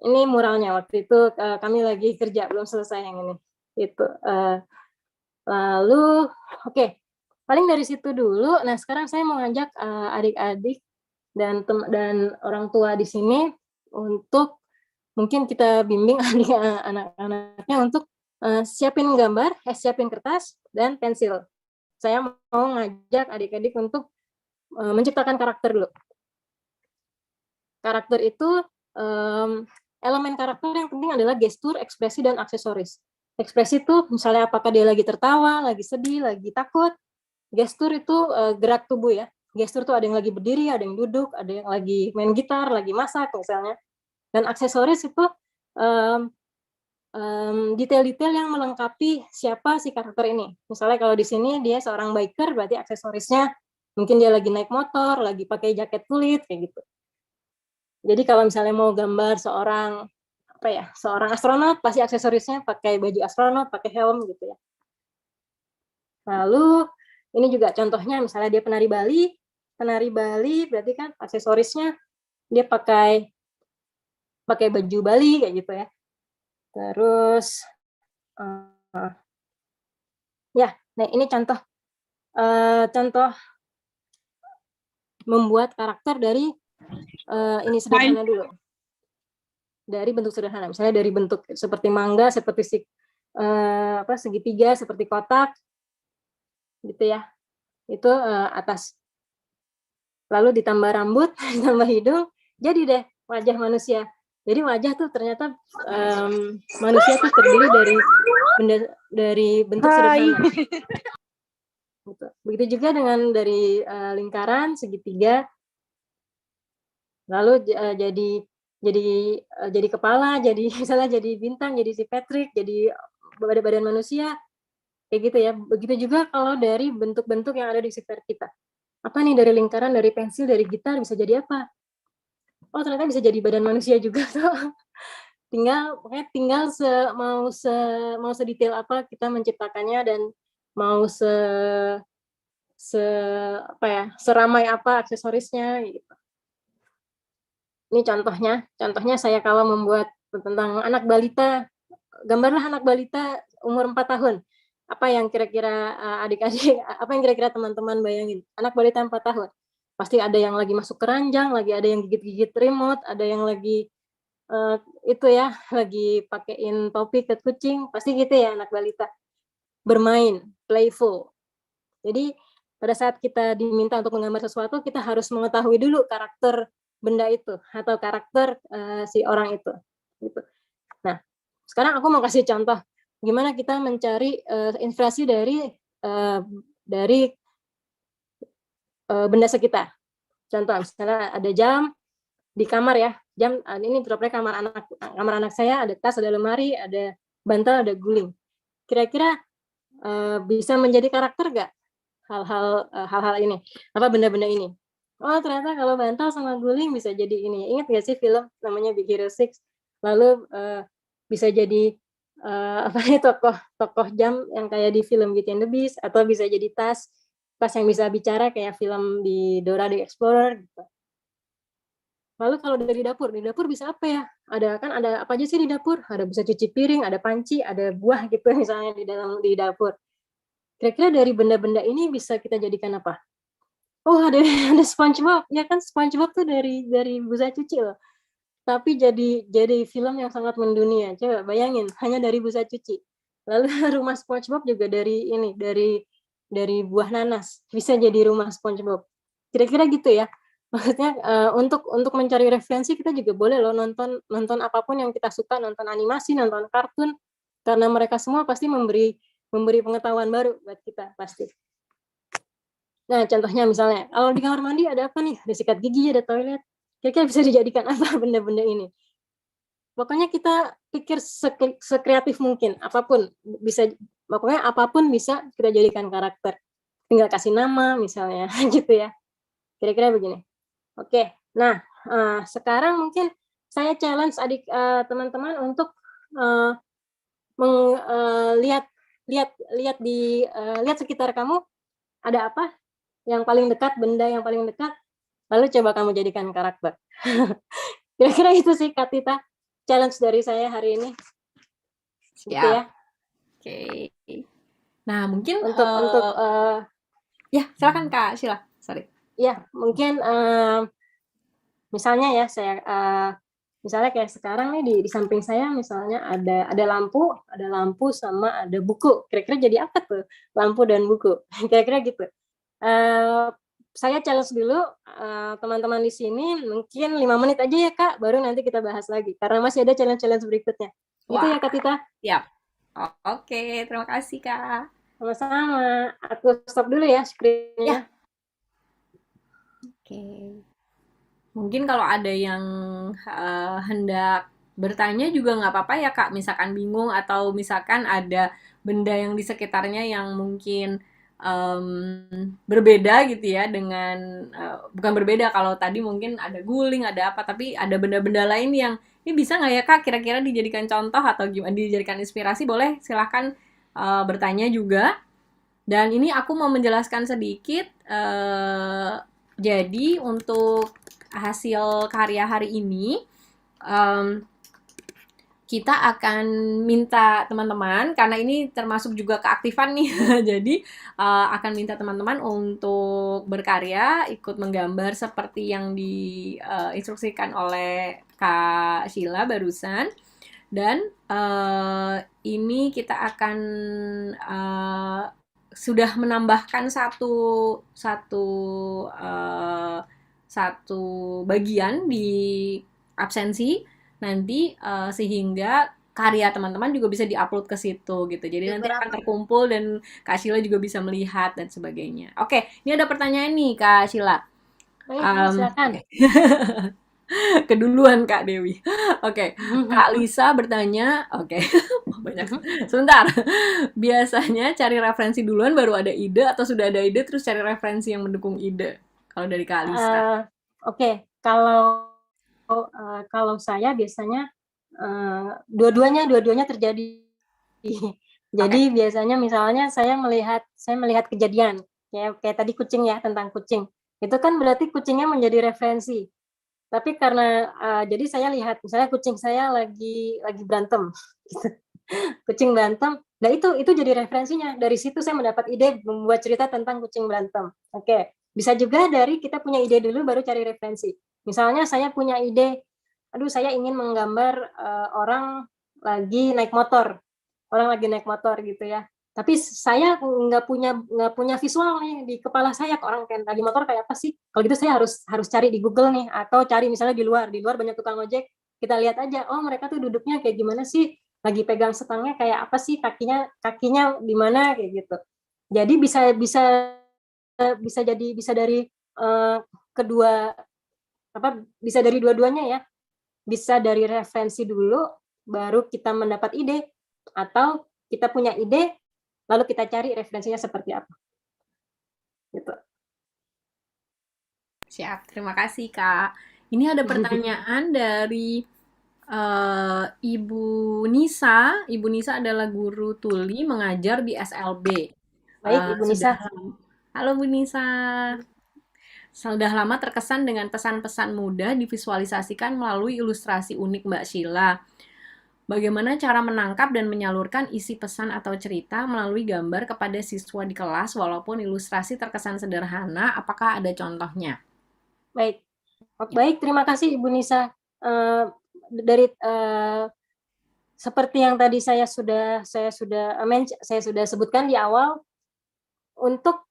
Ini muralnya waktu itu kami lagi kerja belum selesai yang ini. Itu lalu oke. Paling dari situ dulu. Nah, sekarang saya mau ngajak adik-adik dan orang tua di sini untuk mungkin kita bimbing anak-anaknya untuk siapin kertas dan pensil. Saya mau ngajak adik-adik untuk menciptakan karakter dulu. Karakter itu, elemen karakter yang penting adalah gestur, ekspresi, dan aksesoris. Ekspresi itu misalnya apakah dia lagi tertawa, lagi sedih, lagi takut. Gestur itu gerak tubuh ya. Gestur itu ada yang lagi berdiri, ada yang duduk, ada yang lagi main gitar, lagi masak misalnya. Dan aksesoris itu detail-detail yang melengkapi siapa si karakter ini. Misalnya kalau di sini dia seorang biker, berarti aksesorisnya mungkin dia lagi naik motor, lagi pakai jaket kulit kayak gitu. Jadi kalau misalnya mau gambar seorang astronot, pasti aksesorisnya pakai baju astronot, pakai helm gitu ya. Lalu ini juga contohnya misalnya dia penari Bali berarti kan aksesorisnya dia pakai baju Bali kayak gitu ya. Terus nah ini contoh membuat karakter dari ini sederhana dulu. Dari bentuk sederhana, misalnya dari bentuk seperti mangga, seperti segitiga, seperti kotak, gitu ya. Itu atas. Lalu ditambah rambut, ditambah hidung, jadi deh wajah manusia. Jadi wajah tuh ternyata manusia tuh terdiri dari bentuk sederhana. Gitu. Begitu juga dengan dari lingkaran, segitiga, lalu jadi kepala, jadi misalnya jadi bintang, jadi si Patrick, jadi badan manusia, kayak gitu ya. Begitu juga kalau dari bentuk-bentuk yang ada di sekitar kita. Apa nih, dari lingkaran, dari pensil, dari gitar, bisa jadi apa? Oh, ternyata bisa jadi badan manusia juga tuh. tinggal mau sedetail apa kita menciptakannya, dan mau seramai apa aksesorisnya gitu. Ini contohnya saya kalau membuat tentang anak balita, gambarlah anak balita umur 4 tahun. Apa yang kira-kira adik-adik, apa yang kira-kira teman-teman bayangin? Anak balita 4 tahun. Pasti ada yang lagi masuk keranjang, lagi ada yang gigit-gigit remote, ada yang lagi lagi pakein topi ke kucing, pasti gitu ya anak balita. Bermain, playful. Jadi pada saat kita diminta untuk menggambar sesuatu, kita harus mengetahui dulu karakter benda itu atau karakter si orang itu. Gitu. Nah, sekarang aku mau kasih contoh gimana kita mencari inspirasi dari benda sekitar. Contoh, misalnya ada jam di kamar ya, jam ini dropnya kamar anak saya, ada tas, ada lemari, ada bantal, ada guling. Kira-kira bisa menjadi karakter nggak hal-hal ini, apa benda-benda ini? Oh, ternyata kalau bantal sama guling bisa jadi ini. Ingat nggak sih film namanya Big Hero 6? Lalu bisa jadi tokoh jam yang kayak di film Beauty and the Beast, atau bisa jadi tas yang bisa bicara kayak film di Dora the Explorer gitu. Lalu kalau di dapur bisa apa ya? Ada apa aja sih di dapur? Ada bisa cuci piring, ada panci, ada buah gitu misalnya di dapur. Kira-kira dari benda-benda ini bisa kita jadikan apa? Oh, ada SpongeBob. Ya kan, SpongeBob tuh dari busa cuci loh. Tapi jadi film yang sangat mendunia. Coba bayangin, hanya dari busa cuci. Lalu rumah SpongeBob juga dari buah nanas. Bisa jadi rumah SpongeBob. Kira-kira gitu ya. Maksudnya untuk mencari referensi, kita juga boleh loh nonton apapun yang kita suka, nonton animasi, nonton kartun, karena mereka semua pasti memberi pengetahuan baru buat kita pasti. Nah, contohnya misalnya kalau di kamar mandi ada apa nih? Ada sikat gigi, ada toilet. Kira-kira bisa dijadikan apa benda-benda ini? Pokoknya kita pikir sekreatif mungkin, apapun bisa kita jadikan karakter. Tinggal kasih nama misalnya gitu ya. Kira-kira begini. Oke, nah sekarang mungkin saya challenge teman-teman untuk lihat sekitar kamu ada apa yang paling dekat, benda yang paling dekat, lalu coba kamu jadikan karakter. Kira-kira itu sih Kak Tita, challenge dari saya hari ini. Gitu ya. Oke. Nah, mungkin untuk ya, silakan Kak Sheila. Sorry. Ya, mungkin misalnya ya saya misalnya kayak sekarang nih di samping saya misalnya ada lampu sama ada buku. Kira-kira jadi apa tuh lampu dan buku? Kira-kira gitu. Saya challenge dulu teman-teman di sini, mungkin 5 menit aja ya Kak, baru nanti kita bahas lagi karena masih ada challenge berikutnya. Gitu ya Kak Tita. Siap. Oke, terima kasih Kak. Sama-sama. Aku stop dulu ya screen-nya. Ya. Oke. Mungkin kalau ada yang hendak bertanya juga nggak apa-apa ya Kak, misalkan bingung atau misalkan ada benda yang di sekitarnya yang mungkin berbeda gitu ya dengan bukan berbeda, kalau tadi mungkin ada guling, ada apa, tapi ada benda-benda lain yang ini bisa nggak ya Kak kira-kira dijadikan contoh atau gimana, dijadikan inspirasi, boleh silahkan bertanya juga. Dan ini aku mau menjelaskan sedikit, jadi untuk hasil karya hari ini kita akan minta teman-teman, karena ini termasuk juga keaktifan nih, jadi akan minta teman-teman untuk berkarya, ikut menggambar seperti yang diinstruksikan oleh Kak Sheila barusan. Dan ini kita akan sudah menambahkan satu eh, satu bagian di absensi nanti, sehingga karya teman-teman juga bisa diupload ke situ gitu. Jadi nanti akan terkumpul dan Kak Sheila juga bisa melihat dan sebagainya. Oke, ini ada pertanyaan nih Kak Sheila. Baik, silakan. Keduluan Kak Dewi. Oke, Kak Lisa bertanya, oke, banyak. Sebentar. Biasanya cari referensi duluan baru ada ide atau sudah ada ide terus cari referensi yang mendukung ide? Kalau dari Kak Lisa. Oke, kalau saya biasanya dua-duanya terjadi. Jadi biasanya misalnya saya melihat kejadian kayak tadi kucing ya, tentang kucing. Itu kan berarti kucingnya menjadi referensi. Tapi karena jadi saya lihat misalnya kucing saya lagi berantem. Kucing berantem. Nah, itu jadi referensinya. Dari situ saya mendapat ide membuat cerita tentang kucing berantem. Oke. Bisa juga dari kita punya ide dulu baru cari referensi. Misalnya saya punya ide, aduh saya ingin menggambar orang lagi naik motor gitu ya. Tapi saya nggak punya visual nih di kepala saya, orang kayak lagi motor kayak apa sih? Kalau gitu saya harus cari di Google nih, atau cari misalnya di luar banyak tukang ojek, kita lihat aja, oh mereka tuh duduknya kayak gimana sih? Lagi pegang stangnya kayak apa sih? Kakinya di mana kayak gitu. Jadi bisa dari kedua bisa dari dua-duanya ya. Bisa dari referensi dulu baru kita mendapat ide, atau kita punya ide lalu kita cari referensinya seperti apa. Gitu. Siap, terima kasih Kak. Ini ada pertanyaan dari Ibu Nisa. Ibu Nisa adalah guru tuli mengajar di SLB. Baik, Ibu Nisa. Halo Bu Nisa. Sudah lama terkesan dengan pesan-pesan mudah divisualisasikan melalui ilustrasi unik Mbak Sheila. Bagaimana cara menangkap dan menyalurkan isi pesan atau cerita melalui gambar kepada siswa di kelas walaupun ilustrasi terkesan sederhana? Apakah ada contohnya? Baik, terima kasih Ibu Nisa. Seperti yang tadi saya sudah sebutkan di awal, untuk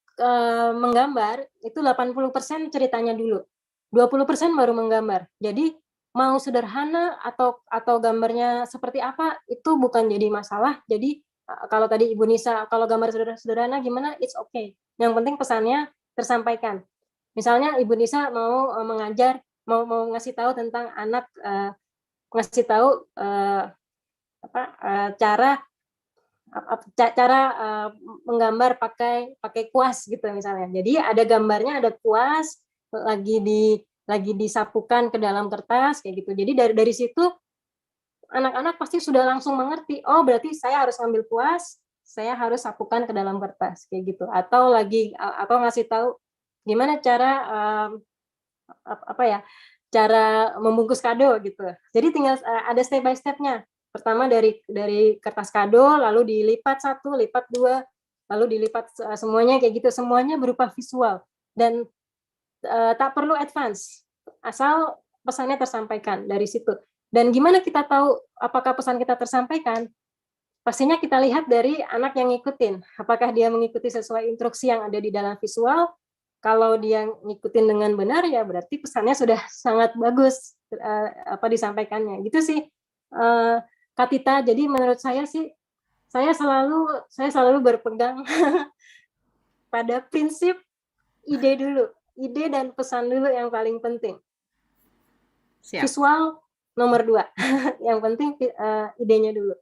menggambar itu 80% ceritanya dulu, 20% baru menggambar. Jadi mau sederhana atau gambarnya seperti apa itu bukan jadi masalah. Jadi kalau tadi Ibu Nisa kalau gambar sederhana gimana, it's okay. Yang penting pesannya tersampaikan. Misalnya Ibu Nisa mau mengajar, mau ngasih tahu tentang anak, ngasih tahu cara menggambar pakai kuas gitu misalnya. Jadi ada gambarnya, ada kuas lagi disapukan ke dalam kertas kayak gitu. Jadi dari situ anak-anak pasti sudah langsung mengerti, oh berarti saya harus ambil kuas, saya harus sapukan ke dalam kertas kayak gitu. Atau ngasih tahu gimana cara cara membungkus kado gitu. Jadi tinggal ada step by step-nya. Pertama dari kertas kado, lalu dilipat 1, lipat 2, lalu dilipat semuanya kayak gitu. Semuanya berupa visual dan tak perlu advance, asal pesannya tersampaikan dari situ. Dan gimana kita tahu apakah pesan kita tersampaikan? Pastinya kita lihat dari anak yang ngikutin. Apakah dia mengikuti sesuai instruksi yang ada di dalam visual? Kalau dia ngikutin dengan benar, ya berarti pesannya sudah sangat bagus disampaikannya. Gitu sih, Kak Tita. Jadi menurut saya sih, saya selalu berpegang pada prinsip ide dulu. Ide dan pesan dulu yang paling penting. Siap. Visual nomor 2. Yang penting idenya dulu.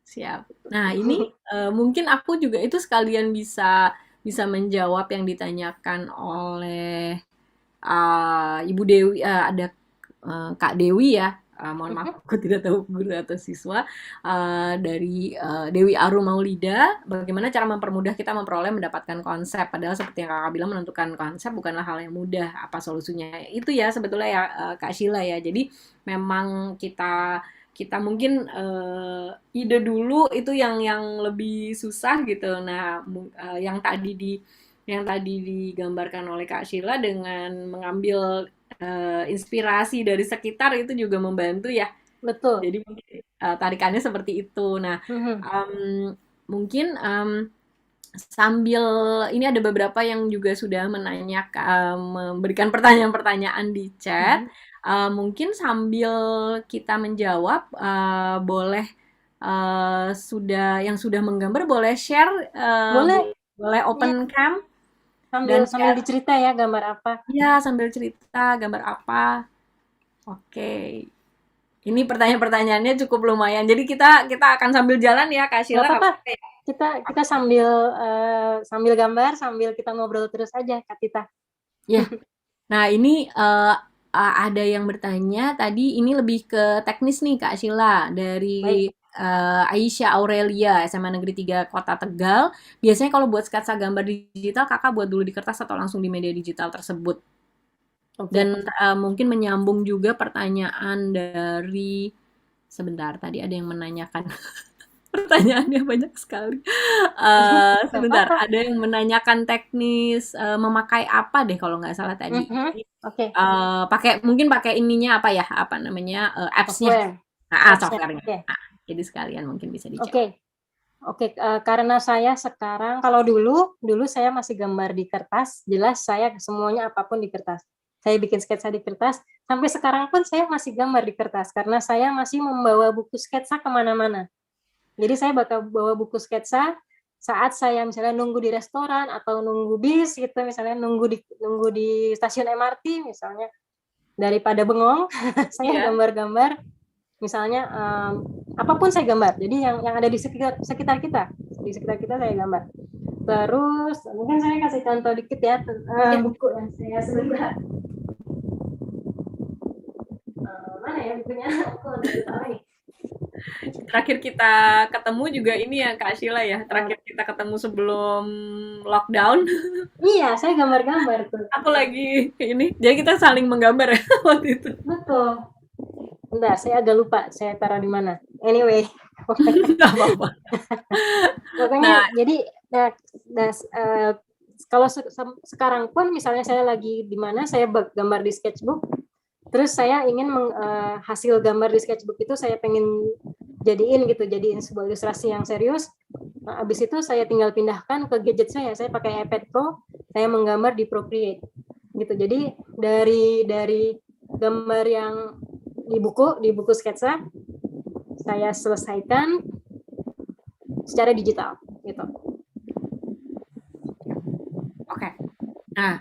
Siap. Nah, ini mungkin aku juga itu sekalian bisa menjawab yang ditanyakan oleh Ibu Dewi, ada Kak Dewi ya. Mohon maaf, aku tidak tahu guru atau siswa, dari Dewi Arum Maulida. Bagaimana cara mempermudah kita mendapatkan konsep? Padahal seperti yang Kakak bilang, menentukan konsep bukanlah hal yang mudah. Apa solusinya? Itu ya sebetulnya ya Kak Sheila ya. Jadi memang kita kita mungkin ide dulu itu yang lebih susah gitu. Nah, yang tadi digambarkan oleh Kak Sheila dengan mengambil inspirasi dari sekitar itu juga membantu ya. Betul. Jadi mungkin tarikannya seperti itu. Nah, mungkin sambil ini ada beberapa yang juga sudah memberikan pertanyaan-pertanyaan di chat. Mungkin sambil kita menjawab, boleh yang sudah menggambar boleh share, boleh open cam Sambil share. dicerita ya gambar apa. Ya, sambil cerita gambar apa. Oke. Ini pertanyaan-pertanyaannya cukup lumayan. Jadi kita akan sambil jalan ya, Kak Sheila. Nggak apa-apa. Kita sambil gambar, sambil kita ngobrol terus aja, Kak Tita. Ya. Nah, ini ada yang bertanya tadi, ini lebih ke teknis nih, Kak Sheila, dari Aisyah Aurelia, SMA Negeri 3 Kota Tegal. Biasanya kalau buat sketsa gambar digital, kakak buat dulu di kertas atau langsung di media digital tersebut? Dan mungkin menyambung juga pertanyaan dari, sebentar, tadi ada yang menanyakan pertanyaannya banyak sekali. Sebentar, ada yang menanyakan teknis memakai apa deh kalau nggak salah tadi. Mungkin pakai ininya apa ya? Apa namanya? Apps-nya. Software-nya. Jadi sekalian mungkin bisa dijawab. Oke, karena saya sekarang, kalau dulu saya masih gambar di kertas, jelas saya semuanya apapun di kertas. Saya bikin sketsa di kertas, sampai sekarang pun saya masih gambar di kertas, karena saya masih membawa buku sketsa kemana-mana. Jadi saya bakal bawa buku sketsa saat saya misalnya nunggu di restoran, atau nunggu bis gitu, misalnya nunggu di stasiun MRT misalnya, daripada bengong, saya gambar-gambar, misalnya apapun saya gambar. Jadi yang ada di sekitar kita saya gambar. Terus mungkin saya kasih contoh dikit ya buku yang saya sebentar. Mana ya bukunya? Terakhir kita ketemu juga ini ya Kak Sheila ya. Terakhir kita ketemu sebelum lockdown. Iya, saya gambar-gambar tuh. Aku lagi ini. Jadi kita saling menggambar ya waktu itu. Betul. Bentar, saya agak lupa saya taruh di mana. Anyway. Apa-apa. Pokoknya jadi kalau sekarang pun misalnya saya lagi di mana, saya gambar di sketchbook, terus saya ingin hasil gambar di sketchbook itu saya pengen jadiin sebuah ilustrasi yang serius. Nah, abis itu saya tinggal pindahkan ke gadget saya pakai iPad Pro, saya menggambar di Procreate gitu. Jadi dari gambar yang di buku sketsa saya selesaikan secara digital gitu. Oke. Nah,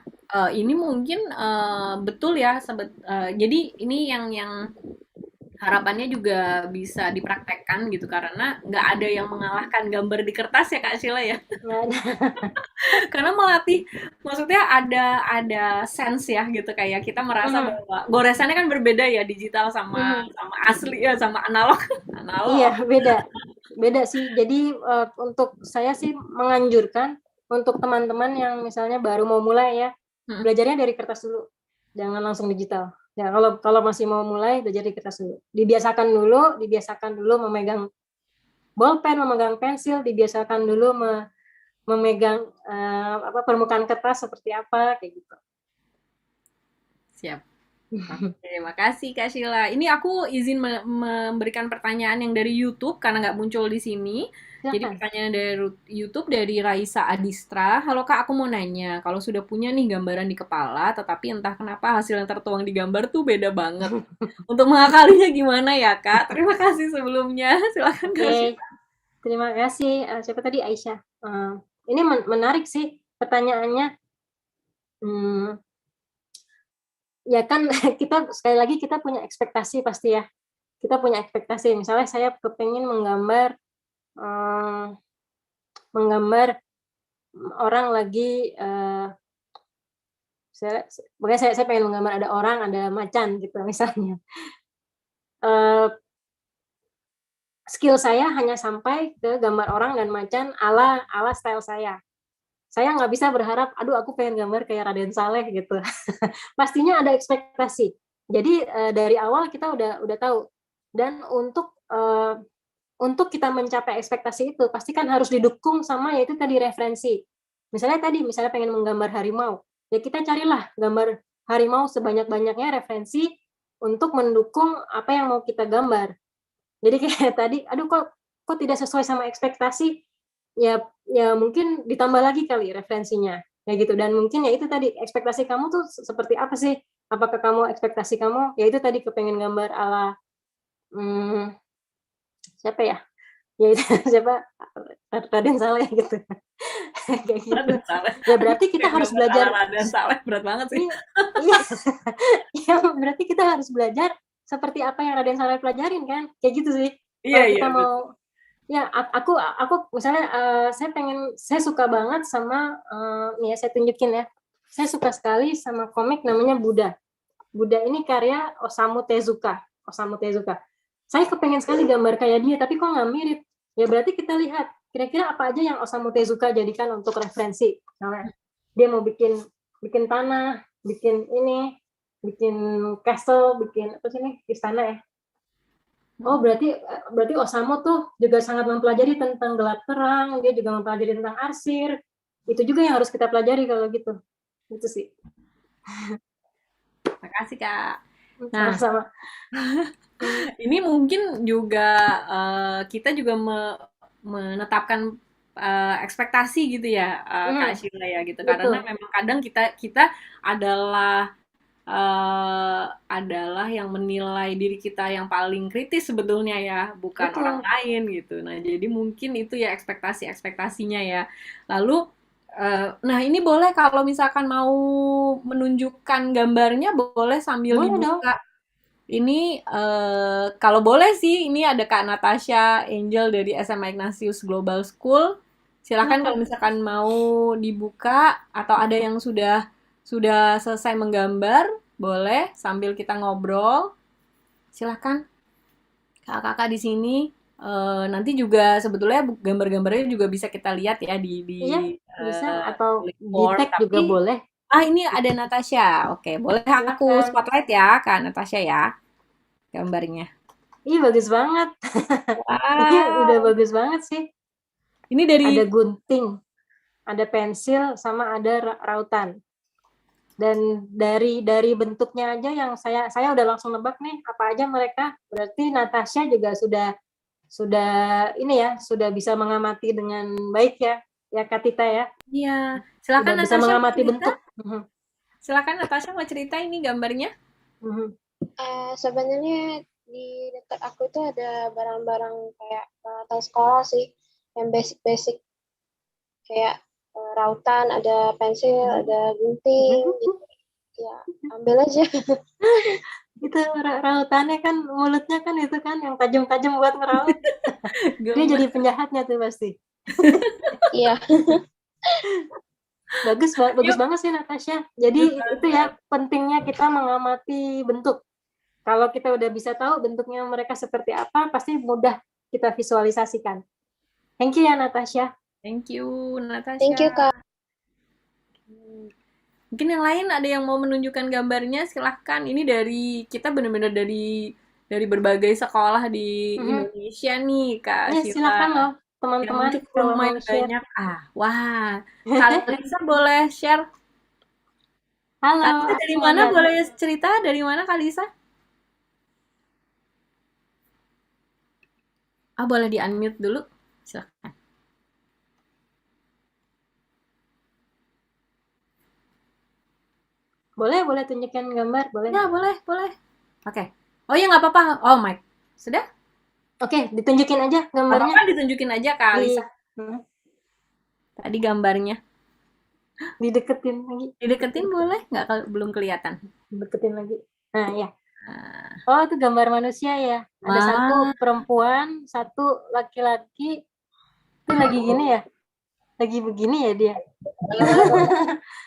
ini mungkin betul ya, jadi ini yang harapannya juga bisa dipraktekkan gitu, karena nggak ada yang mengalahkan gambar di kertas ya Kak Sheila ya. Karena melatih, maksudnya ada sense ya gitu, kayak kita merasa bahwa goresannya kan berbeda ya, digital sama asli ya, sama analog. Iya, beda sih. Jadi untuk saya sih menganjurkan untuk teman-teman yang misalnya baru mau mulai ya, belajarnya dari kertas dulu, jangan langsung digital. Ya, kalau masih mau mulai, belajar di kertas dulu. Dibiasakan dulu memegang bolpen, memegang pensil, dibiasakan dulu memegang permukaan kertas seperti apa, kayak gitu. Siap. Terima kasih Kak Sheila. Ini aku izin memberikan pertanyaan yang dari YouTube karena nggak muncul di sini. Jadi pertanyaan dari YouTube dari Raisa Adistra. Halo Kak, aku mau nanya, kalau sudah punya nih gambaran di kepala, tetapi entah kenapa hasil yang tertuang di gambar tuh beda banget. Untuk mengakalinya gimana ya Kak? Terima kasih sebelumnya. Silakan Kak Sheila. Terima kasih. Siapa tadi? Aisyah. Ini menarik sih pertanyaannya. Ya kan kita sekali lagi kita punya ekspektasi pasti ya. Kita punya ekspektasi. Misalnya saya kepengen menggambar orang lagi saya pengen menggambar ada orang, ada macan gitu misalnya. Skill saya hanya sampai ke gambar orang dan macan ala style saya. Saya nggak bisa berharap, aduh aku pengen gambar kayak Raden Saleh gitu. Pastinya ada ekspektasi. Jadi dari awal kita udah tahu Dan untuk kita mencapai ekspektasi itu pasti kan harus didukung sama yaitu tadi referensi. Misalnya pengen menggambar harimau, ya kita carilah gambar harimau sebanyak-banyaknya referensi untuk mendukung apa yang mau kita gambar. Jadi kayak tadi, aduh kok tidak sesuai sama ekspektasi, ya mungkin ditambah lagi kali referensinya, ya gitu. Dan mungkin ya itu tadi, ekspektasi kamu tuh seperti apa sih? Apakah ekspektasi kamu, ya itu tadi kepengen gambar ala siapa ya? Ya itu siapa? Raden Saleh gitu. Kayak gitu. Raden Saleh. Ya berarti kita harus belajar. Raden Saleh berat banget sih. Iya. Ya berarti kita harus belajar seperti apa yang Raden Saleh pelajarin kan? Kayak gitu sih. Iya, Kalau kita mau, ya aku misalnya saya suka banget sama nih ya, saya tunjukin ya. Saya suka sekali sama komik namanya Buddha. Buddha ini karya Osamu Tezuka. Saya kepengen sekali gambar kayak dia, tapi kok nggak mirip. Ya berarti kita lihat kira-kira apa aja yang Osamu Tezuka jadikan untuk referensi. Misalnya dia mau bikin tanah, bikin castle, bikin apa sih nih, istana ya. Oh berarti Osamu tuh juga sangat mempelajari tentang gelap terang, dia juga mempelajari tentang arsir. Itu juga yang harus kita pelajari kalau gitu. Itu sih. Makasih Kak. Nah, sama-sama. Ini mungkin juga kita juga menetapkan ekspektasi gitu ya, Kak Sheila ya gitu. Betul. Karena memang kadang kita adalah yang menilai diri kita yang paling kritis sebetulnya ya, bukan Betul. orang lain gitu. Nah, jadi mungkin itu ya ekspektasinya ya. Lalu nah ini boleh kalau misalkan mau menunjukkan gambarnya boleh sambil Boleh dibuka. dong. Ini kalau boleh sih, ini ada Kak Natasha Angel dari SMA Ignatius Global School. Silakan kalau misalkan mau dibuka atau ada yang sudah selesai menggambar, boleh sambil kita ngobrol. Silakan kakak-kakak di sini. Nanti juga sebetulnya gambar-gambarnya juga bisa kita lihat ya di Iya, bisa atau di Clipboard, tag juga tapi boleh. ini ada Natasha. Oke, boleh aku Silakan. spotlight ya Kak Natasha ya gambarnya. Ih, bagus banget. Ini udah bagus banget sih. Ini dari Ada gunting, ada pensil, sama ada rautan. Dan dari bentuknya aja yang saya udah langsung nebak nih apa aja mereka. Berarti Natasha juga sudah ini ya, sudah bisa mengamati dengan baik ya Kak Tita ya. Iya, silakan Sudah bisa Natasha mengamati cerita. bentuk. Silakan Natasha mau cerita ini gambarnya. Sebenarnya di dekat aku itu ada barang-barang kayak peralatan sekolah sih, yang basic-basic kayak rautan, ada pensil, ada gunting, gitu. Ya ambil aja. Itu rautannya kan mulutnya kan itu kan yang tajam-tajam buat ngeraut. Dia jadi penjahatnya tuh pasti. Iya. Bagus banget sih Natasha. Jadi itu ya pentingnya kita mengamati bentuk. Kalau kita udah bisa tahu bentuknya mereka seperti apa, pasti mudah kita visualisasikan. Thank you ya Natasha. Thank you Natasha. Thank you Kak. Mungkin yang lain ada yang mau menunjukkan gambarnya, silahkan. Ini dari kita benar-benar dari berbagai sekolah di Indonesia nih Kak Ya, Sheila. silakan loh teman-teman kalau mau share. Wah, Kak Lisa boleh share. Halo. Kak Lisa dari mana? Boleh cerita dari mana Kak Lisa? Boleh di-unmute dulu. Silakan. Boleh tunjukkan gambar, boleh. Ya, boleh. Oke. Oh ya, nggak apa-apa. Oh, Mike. Sudah? Oke, ditunjukin aja gambarnya. Apa ditunjukin aja Kak Lisa. Tadi gambarnya. Dideketin lagi. Dideketin boleh? Nggak, belum kelihatan. Deketin lagi. Nah, ya. Oh, itu gambar manusia ya. Ada satu perempuan, satu laki-laki. Itu lagi gini ya? Lagi begini ya dia?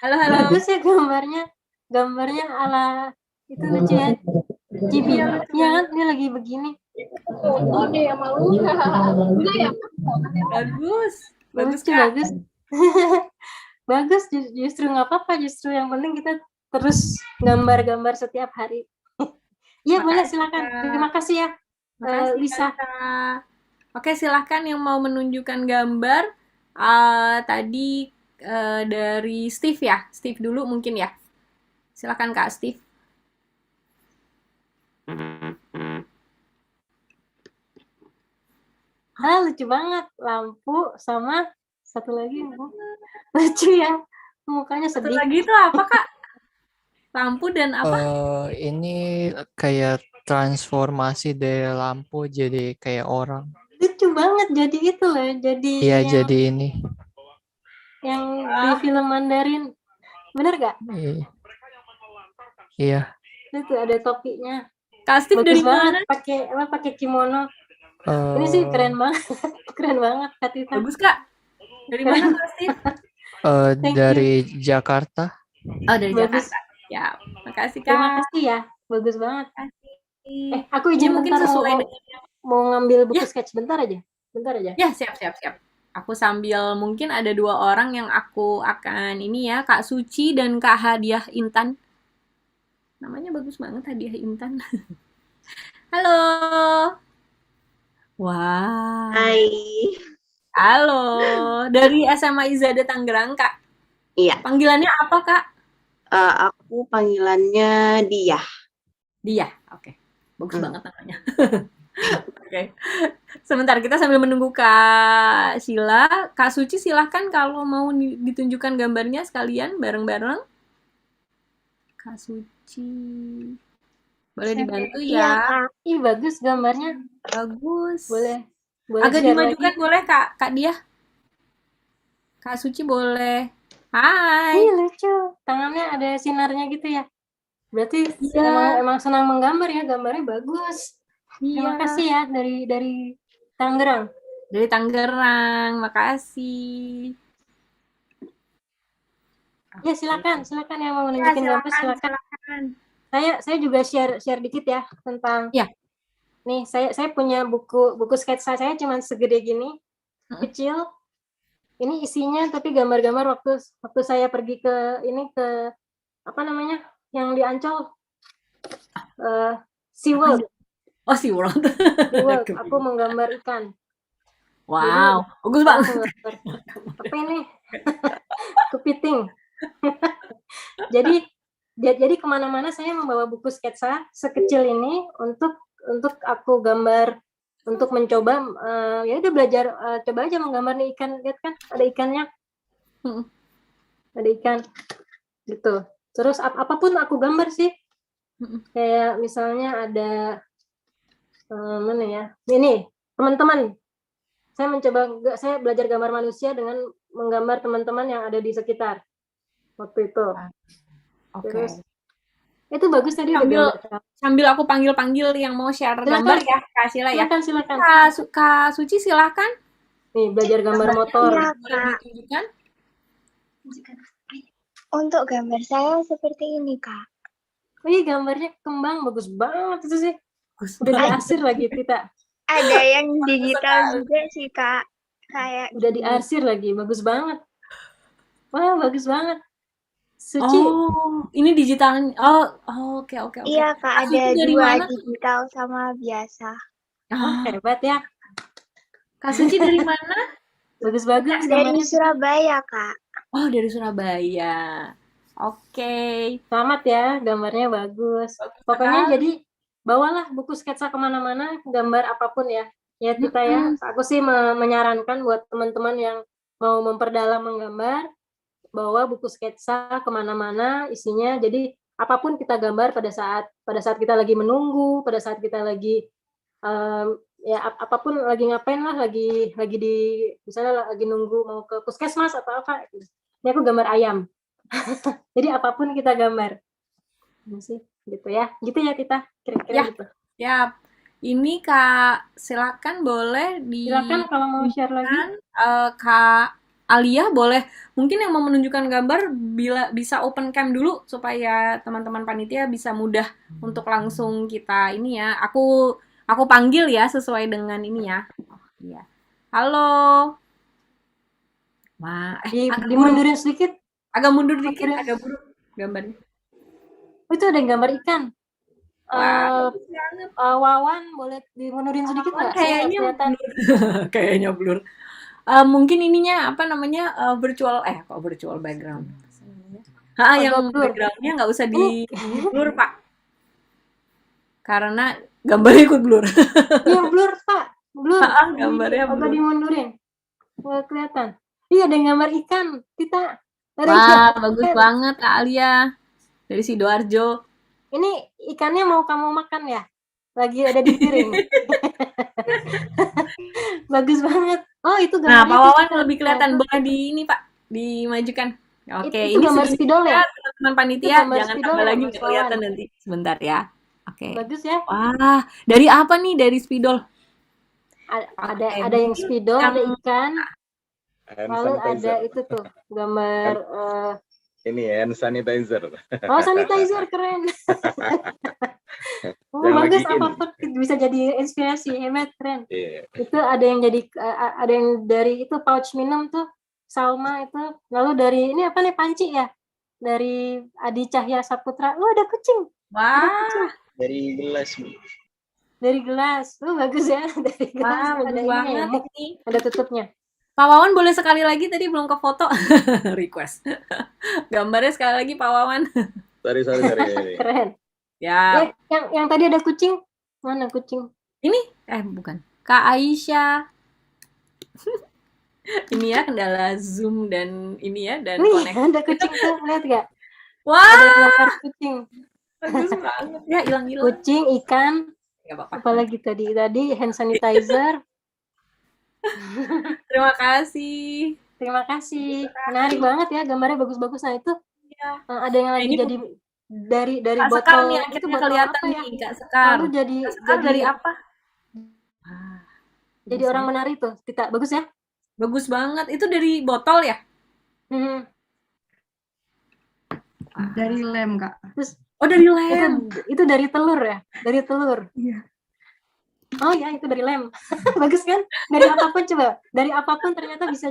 Halo. Bagus ya gambarnya. Gambarnya ala itu lucu ya. Cibi. Iya kan? Dia lagi begini. Oh, dia yang malu. Bagus Kak. Bagus, justru nggak apa-apa. Justru yang penting kita terus gambar-gambar setiap hari. Iya boleh, silakan. Terima kasih ya. Makasih Lisa. Kak. Oke, silahkan yang mau menunjukkan gambar. Tadi dari Steve ya. Steve dulu mungkin ya. Silahkan Kak Steve. Lucu banget. Lampu sama satu lagi. Lucu ya. Mukanya Satu sedih. lagi itu apa Kak? Lampu dan apa? Ini kayak transformasi dari lampu jadi kayak orang. Lucu banget jadi itu loh. Jadi Iya, yang, jadi ini. yang di film Mandarin. Bener gak? Iya. Itu ada topinya. Kak Steve Bagus dari banget. mana? Pakai kimono. Ini sih keren banget. Keren banget Kak Tita. Bagus Kak. Dari mana Kak Steve? Thank dari Jakarta. Oh, dari Bagus. Jakarta. Ya, makasih Terima Kak. kasih ya. Bagus banget. Makasih. Aku Ini izin mungkin bentar sesuai mau, dengan mau ngambil buku sketch bentar aja. Bentar aja. ya, siap. Aku sambil mungkin ada 2 orang yang aku akan ini ya, Kak Suci dan Kak Hadiah Intan. Namanya bagus banget Hadiah Intan. Halo. Wah. Hai. Halo. Dari SMA Izada Tangerang, Kak. Iya. Panggilannya apa, Kak? Aku panggilannya Dia. Dia. Oke. Bagus banget namanya. Oke. Sebentar kita sambil menunggu Kak Sheila. Kak Suci silahkan kalau mau ditunjukkan gambarnya sekalian bareng-bareng. Kak Suci. Boleh dibantu Iya, ya? Kak. Ih, bagus gambarnya. Bagus. Boleh Agak share dimajukan lagi. boleh Kak Dia? Kak Suci boleh. Hai. Ih, lucu. Tangannya ada sinarnya gitu ya. Berarti Iya. emang senang menggambar ya, gambarnya bagus. Terima Iya. kasih ya dari Tangerang. Dari Tangerang. Makasih. Ya, silakan yang mau Ya, nunjukin gambar silakan. Saya juga share dikit ya tentang. Ya. Nih, saya punya buku sketsa saya cuma segede gini, kecil. Ini isinya tapi gambar-gambar waktu saya pergi ke apa namanya? Yang di Ancol. SeaWorld. Oh, SeaWorld. SeaWorld. Aku menggambar ikan. Wow, bagus banget. Apa ini? Kepiting. jadi kemana-mana saya membawa buku sketsa sekecil ini untuk aku gambar, untuk mencoba ya udah belajar, coba aja menggambar nih ikan, lihat kan ada ikannya, ada ikan gitu. Terus apapun aku gambar sih, kayak misalnya ada mana ya, ini teman-teman, saya belajar gambar manusia dengan menggambar teman-teman yang ada di sekitar waktu itu. Oke. Terus itu bagus tadi udah gambar. Sambil aku panggil yang mau share gambar ya, Kak Sheila ya. Silakan. Kak Suci silakan. Nih, belajar gambar motor. Iya, Kak. Ditunjukkan. Untuk gambar saya seperti ini, Kak. Wih, gambarnya kembang, bagus banget itu sih. Udah diarsir lagi, Tita. Ada yang digital juga sih, Kak. Kayak Udah diarsir lagi, bagus banget. Wah, bagus banget. Suci. Oh, ini digital. Oh, oke. Iya, Kak, ada dari 2 mana? digital sama biasa. Hebat ya. Kak Suci dari mana? Bagus-bagus Dari gambarnya. Surabaya, Kak. Oh, dari Surabaya. Oke. Selamat ya, gambarnya bagus. Pokoknya jadi bawalah buku sketsa kemana-mana, gambar apapun ya. Ya Tita ya. Aku sih menyarankan buat teman-teman yang mau memperdalam menggambar, bawa buku sketsa kemana-mana, isinya jadi apapun kita gambar pada saat kita lagi menunggu, pada saat kita lagi ya apapun, lagi ngapain lah, lagi di misalnya lagi nunggu mau ke puskesmas atau apa. Ini aku gambar ayam. Jadi apapun kita gambar. Ini sih gitu ya Tita, kira-kira Ya. gitu. Siap. Ini Kak, silakan boleh Silakan kalau mau share lagi. Kak Alia boleh, mungkin yang mau menunjukkan gambar bisa open cam dulu supaya teman-teman panitia bisa mudah untuk langsung kita ini ya. Aku panggil ya sesuai dengan ini ya. Oh, iya. Halo. Wah, Dimundurin sedikit. agak mundur dikit, agak buruk gambarnya. Oh, itu ada yang gambar ikan. Wah, Eh, bagus banget. Wawan boleh dimundurin sedikit Wawan nggak? Saya nggak kayaknya kelihatan. kayaknya blur. Mungkin ininya apa namanya virtual kok virtual background. Yang Agak blur. backgroundnya nggak usah Ini di blur Pak, karena gambarnya ikut blur. iya blur Pak, blur. Gambarnya Agak blur. dimundurin, nggak kelihatan. Iya ada gambar ikan, kita ada Wah, gambar bagus ikan. banget Kak Alia dari Sidoarjo. Ini ikannya mau kamu makan ya? Lagi ada di piring. Bagus banget. Oh itu Nah, gambarnya Pak Wawan kita. lebih kelihatan. Boleh di ini Pak, dimajukan. Oke, Itu ini gambar segini spidol ya ya? teman-teman Itu panitia. gambar Jangan spidol tambah ya lagi, Mas nggak Wawan? kelihatan nanti. Sebentar ya. Oke. Bagus ya. Wah, dari apa nih dari spidol? Ada Oke, ada yang mungkin spidol, yang ada ikan, Hand lalu ada sanitizer. itu tuh gambar Ini hand sanitizer. oh sanitizer keren. Oh Yang bagus, lagi in. apapun bisa jadi inspirasi, hebat, keren. Iya. Itu ada yang jadi ada yang dari itu pouch minum tuh Salma itu, lalu dari ini apa nih panci ya, dari Adi Cahya Saputra. Oh ada kucing, ada wah, kucing Dari gelas. Bu. dari gelas. Oh bagus ya, dari gelas wah, ada bagus ininya ya, banget ini. ada tutupnya. Pak Wawan boleh sekali lagi tadi belum ke foto. Request. Gambarnya sekali lagi Pak Wawan. Sorry. Keren. Ya, Yang tadi ada kucing, mana kucing? ini bukan. Kak Aisyah. Ini ya kendala Zoom dan ini ya dan Nih koneksi. ada kucing tuh, lihat gak? Wah, Ada gambar kucing. bagus banget. Ya, hilang-hilang. Kucing, ikan, Gak apa-apa. apalagi tadi hand sanitizer. Terima kasih. Terima kasih. Menarik banget ya, gambarnya bagus-bagus. Nah itu Ya. ada yang lagi Ini jadi dari Kak Sekar botol nih itu akhirnya botol kelihatan apa ya? nih Kak Sekar. Lalu jadi Kak Sekar dari apa? jadi orang menari tuh. Kita bagus ya? Bagus banget. Itu dari botol ya? Hmm. Dari lem, Kak. Terus Oh, dari lem. itu dari telur ya? Dari telur. Iya. Oh ya, itu dari lem. Bagus kan? Dari apapun coba. Dari apapun ternyata bisa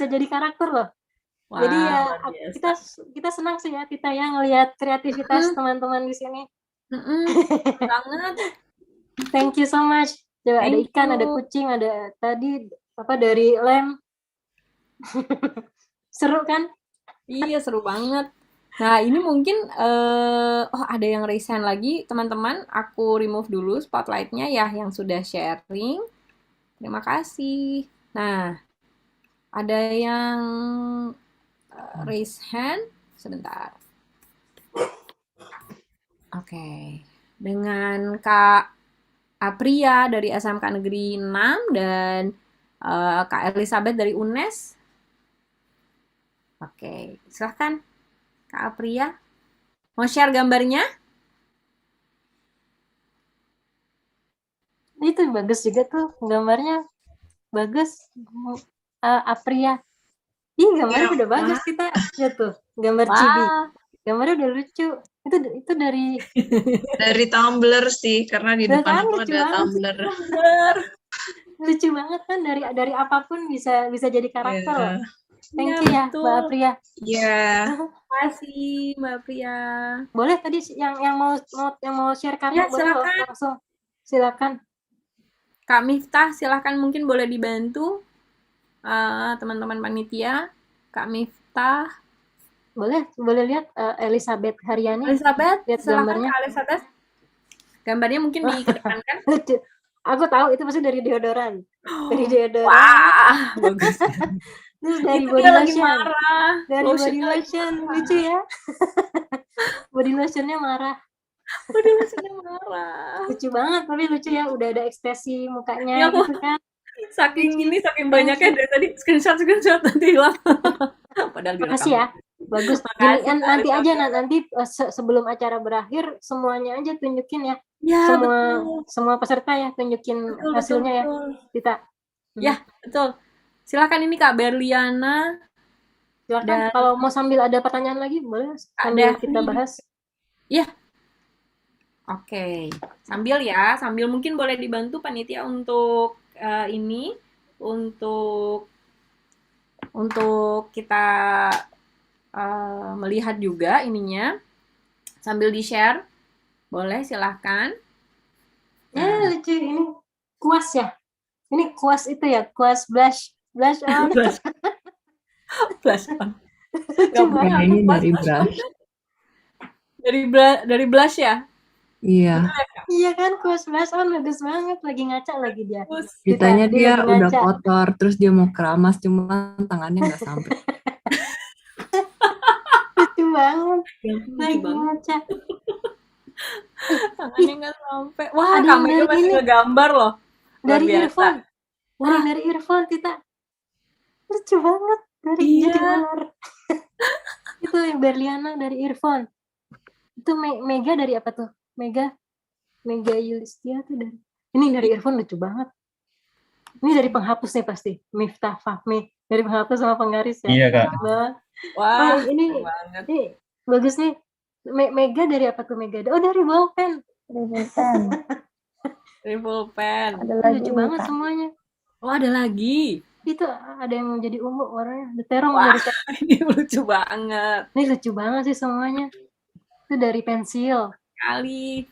jadi karakter loh. Wah, Jadi ya luar biasa. kita senang sih ya kita ya ngelihat kreativitas teman-teman di sini. Banget. Thank you so much. Coba ada Thank ikan, you. ada kucing, ada tadi apa dari lem. Seru kan? Iya, seru banget. Nah, ini mungkin ada yang raise hand lagi, teman-teman. Aku remove dulu spotlight-nya ya yang sudah sharing. Terima kasih. Nah, ada yang raise hand. Sebentar. Oke. Dengan Kak Apria dari SMK Negeri 6 dan Kak Elizabeth dari UNES. Oke, silahkan Kak Apria. Mau share gambarnya? Itu bagus juga tuh gambarnya. Bagus. Apria. Ih, gambarnya udah bagus kita. Lihat tuh, gambar Cibi. Gambarnya udah lucu. Itu dari Tumblr sih, karena di Tuh depan kan, aku lucu ada banget. Tumblr. lucu banget kan dari apapun bisa jadi karakter loh. Thank Iya, you ya, betul. Mbak Apria. Iya. Terima kasih Mbak Apria. Boleh tadi yang mau share karya Ya, boleh loh, silakan. langsung. Silakan. Kak Miftah, silakan mungkin boleh dibantu teman-teman panitia. Kak Miftah. Boleh lihat Elizabeth Haryani. Elizabeth, Lihat silakan gambarnya. Kak Elizabeth. Gambarnya mungkin dikedepankan. Lucu. Aku tahu itu pasti dari deodoran. Dari deodoran. Wah, bagus. Terus dari Itu body dia lagi lotion. marah. Dari body Lotionnya lagi lotion. marah. Lucu ya. Body lotionnya marah. Body lotionnya marah. Lucu banget, tapi lucu ya. Udah ada ekspresi mukanya Ya, gitu kan. Saking banyaknya dari tadi screenshot nanti hilang. Padahal direkam. Makasih ya. Bagus. Makasih, Gini, Kak nanti aja Elizabeth. nanti sebelum acara berakhir semuanya aja tunjukin ya. Ya, betul. Semua peserta ya tunjukin Betul, hasilnya ya. betul. Kita. Ya, betul. Silakan ini Kak Berliana. Silakan Dan- kalau mau sambil ada pertanyaan lagi boleh sambil Ada kita nih. bahas. Oke, sambil mungkin boleh dibantu panitia untuk ini untuk kita melihat juga ininya sambil di-share Boleh, silahkan. Ya lucu ini kuas ya. Ini kuas itu ya, kuas blush on. Blush. Blush on. Lucu Nggak banget. punya aku Kayaknya kuas dari blush on. brush. Dari blush ya? Iya. Betul ya, Kak? Iya kan, kuas blush on bagus banget, lagi ngaca lagi dia. Bagus. Ditanya Dia dia lagi udah ngaca. kotor, terus dia mau keramas, cuma tangannya nggak sampai. Lucu banget, Ya ampun, lucu lagi banget. ngaca. Tangannya nggak sampai. Wah, Ada yang Kak Mega dari masih ini, ngegambar loh. Luar dari biasa. earphone. Ada Wah, yang dari earphone, Tita. Lucu banget, dari jadi iya. ular. Itu yang Berliana dari earphone. Itu Mega dari apa tuh? Mega Yulistia tuh dari. Ini dari earphone lucu banget. Ini dari penghapus nih pasti. Miftah Fahmi. Dari penghapus sama penggaris ya. Iya, Kak. Nah, Wah, ini seru banget. bagus nih. Mega dari apa tuh Mega? Oh, dari bolpen. Dari pulpen. Lucu banget semuanya. Oh, ada lagi. Itu ada yang jadi ungu warnanya. The Terong Wah, dari ini lucu banget. Ini lucu banget sih semuanya. Itu dari pensil. Kali.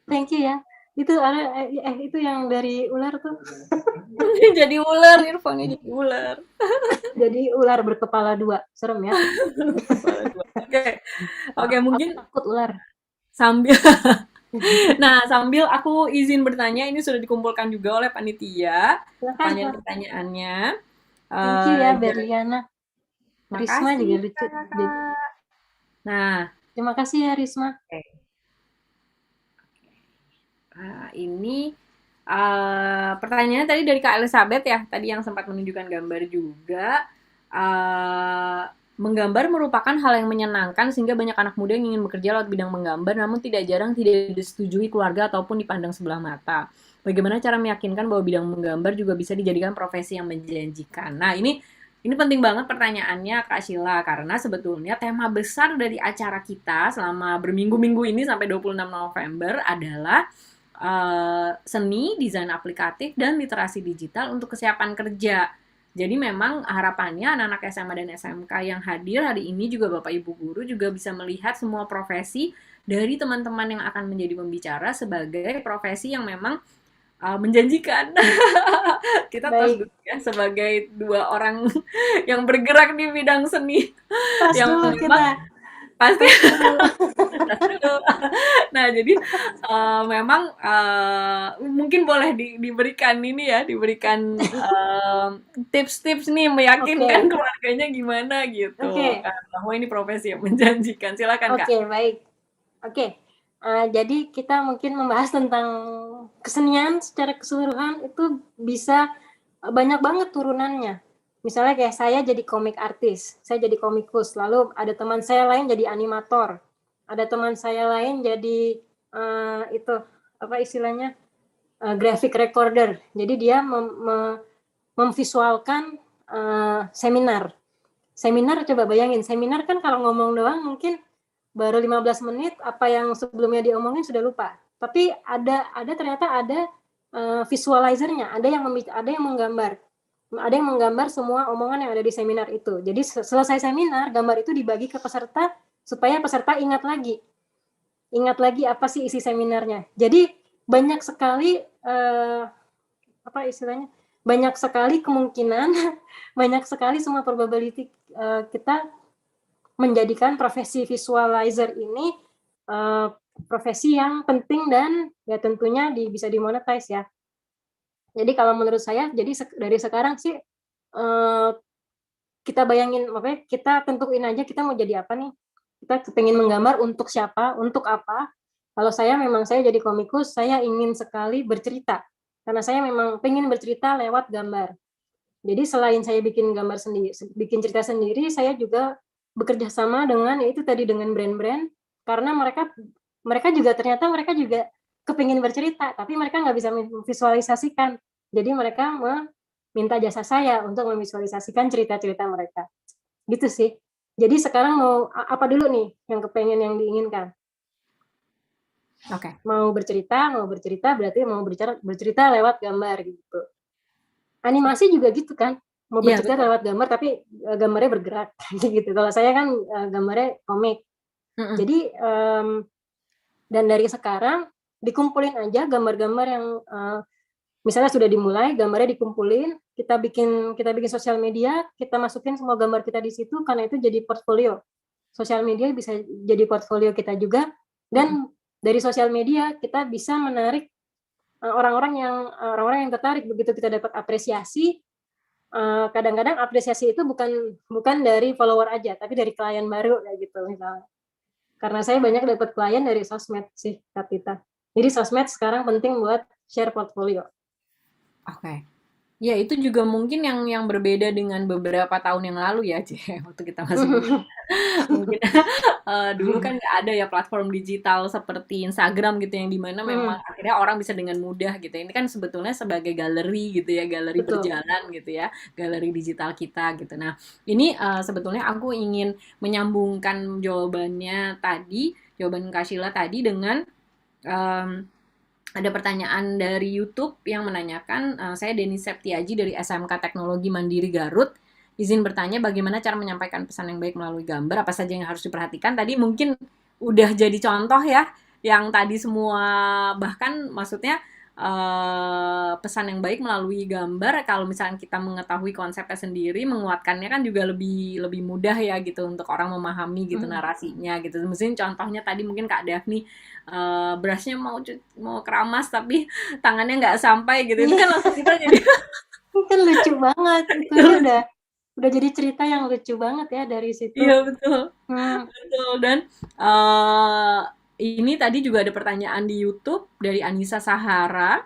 Thank you ya. Itu ada itu yang dari ular tuh. Jadi ular, earphone-nya jadi ular. Jadi ular berkepala 2. Serem ya. Oke, mungkin takut ular. Sambil sambil aku izin bertanya, ini sudah dikumpulkan juga oleh panitia pertanyaan-pertanyaannya. Thank you ya Berliana. Risma Makasih, juga lucu. Kakak. Nah, terima kasih ya Risma. Nah, ini pertanyaannya tadi dari Kak Elizabeth ya, tadi yang sempat menunjukkan gambar juga. Menggambar merupakan hal yang menyenangkan sehingga banyak anak muda yang ingin bekerja lewat bidang menggambar, namun tidak jarang tidak disetujui keluarga ataupun dipandang sebelah mata. Bagaimana cara meyakinkan bahwa bidang menggambar juga bisa dijadikan profesi yang menjanjikan? Nah, ini penting banget pertanyaannya Kak Sheila, karena sebetulnya tema besar dari acara kita selama berminggu-minggu ini sampai 26 November adalah seni, desain aplikatif, dan literasi digital untuk kesiapan kerja. Jadi memang harapannya anak-anak SMA dan SMK yang hadir hari ini juga Bapak Ibu Guru juga bisa melihat semua profesi dari teman-teman yang akan menjadi pembicara sebagai profesi yang memang menjanjikan. Kita tos dulu ya sebagai 2 orang yang bergerak di bidang seni. Pas yang dulu memang kita. pasti. Nah, jadi memang mungkin boleh diberikan ini ya, diberikan tips-tips nih meyakinkan keluarganya gimana gitu. Bahwa ini profesi yang menjanjikan. Silakan Kak. Oke, baik. Oke. Jadi kita mungkin membahas tentang kesenian secara keseluruhan itu bisa banyak banget turunannya. Misalnya kayak saya jadi komik artis, saya jadi komikus, lalu ada teman saya lain jadi animator, ada teman saya lain jadi itu apa istilahnya graphic recorder. Jadi dia memvisualkan seminar. Seminar coba bayangin, seminar kan kalau ngomong doang mungkin baru 15 menit, apa yang sebelumnya diomongin sudah lupa. Tapi ternyata ada visualizernya, ada yang menggambar. Ada yang menggambar semua omongan yang ada di seminar itu. Jadi selesai seminar, gambar itu dibagi ke peserta supaya peserta ingat lagi apa sih isi seminarnya. Jadi banyak sekali banyak sekali kemungkinan, banyak sekali semua probability kita menjadikan profesi visualizer ini profesi yang penting dan ya tentunya bisa dimonetize ya. Jadi kalau menurut saya, jadi dari sekarang sih kita bayangin, kita tentuin aja kita mau jadi apa nih. Kita pengen menggambar untuk siapa, untuk apa. Kalau saya jadi komikus, saya ingin sekali bercerita. Karena saya memang pengen bercerita lewat gambar. Jadi selain saya bikin gambar sendiri, bikin cerita sendiri, saya juga bekerja sama dengan dengan brand-brand. Karena mereka juga ternyata kepingin bercerita, tapi mereka nggak bisa memvisualisasikan. Jadi mereka meminta jasa saya untuk memvisualisasikan cerita-cerita mereka. Gitu sih. Jadi sekarang mau apa dulu nih yang kepengen, yang diinginkan? Oke. Mau bercerita berarti mau bercerita lewat gambar gitu. Animasi juga gitu kan. Mau bercerita lewat gambar tapi gambarnya bergerak gitu. Kalau saya kan gambarnya komik. Jadi Dan dari sekarang dikumpulin aja gambar-gambar yang misalnya sudah dimulai, gambarnya dikumpulin, kita bikin sosial media, kita masukin semua gambar kita di situ, karena itu jadi portfolio. Sosial media bisa jadi portfolio kita juga, dan dari sosial media kita bisa menarik orang-orang yang tertarik. Begitu kita dapat apresiasi, kadang-kadang apresiasi itu bukan dari follower aja, tapi dari klien baru kayak gitu misalnya. Karena saya banyak dapat klien dari sosmed sih, Kapita. Jadi sosmed sekarang penting buat share portfolio. Oke. Ya, itu juga mungkin yang berbeda dengan beberapa tahun yang lalu ya, waktu kita masih muda. Mungkin dulu kan nggak ada ya platform digital seperti Instagram gitu, yang dimana memang akhirnya orang bisa dengan mudah gitu. Ini kan sebetulnya sebagai galeri gitu ya, galeri berjalan gitu ya, galeri digital kita gitu. Nah, ini sebetulnya aku ingin menyambungkan jawaban Kak Sheila tadi dengan ada pertanyaan dari YouTube yang menanyakan, saya Deni Septiaji dari SMK Teknologi Mandiri Garut. Izin bertanya bagaimana cara menyampaikan pesan yang baik melalui gambar, apa saja yang harus diperhatikan. Tadi mungkin udah jadi contoh ya, yang tadi semua, bahkan maksudnya pesan yang baik melalui gambar, kalau misalnya kita mengetahui konsepnya sendiri, menguatkannya kan juga lebih mudah ya gitu untuk orang memahami gitu narasinya gitu. Mungkin contohnya tadi mungkin Kak Daphni berasnya mau keramas tapi tangannya nggak sampai gitu, itu kan langsung kita jadi kan lucu banget itu udah jadi cerita yang lucu banget ya dari situ. Iya betul. Betul. Dan ini tadi juga ada pertanyaan di YouTube dari Anissa Sahara,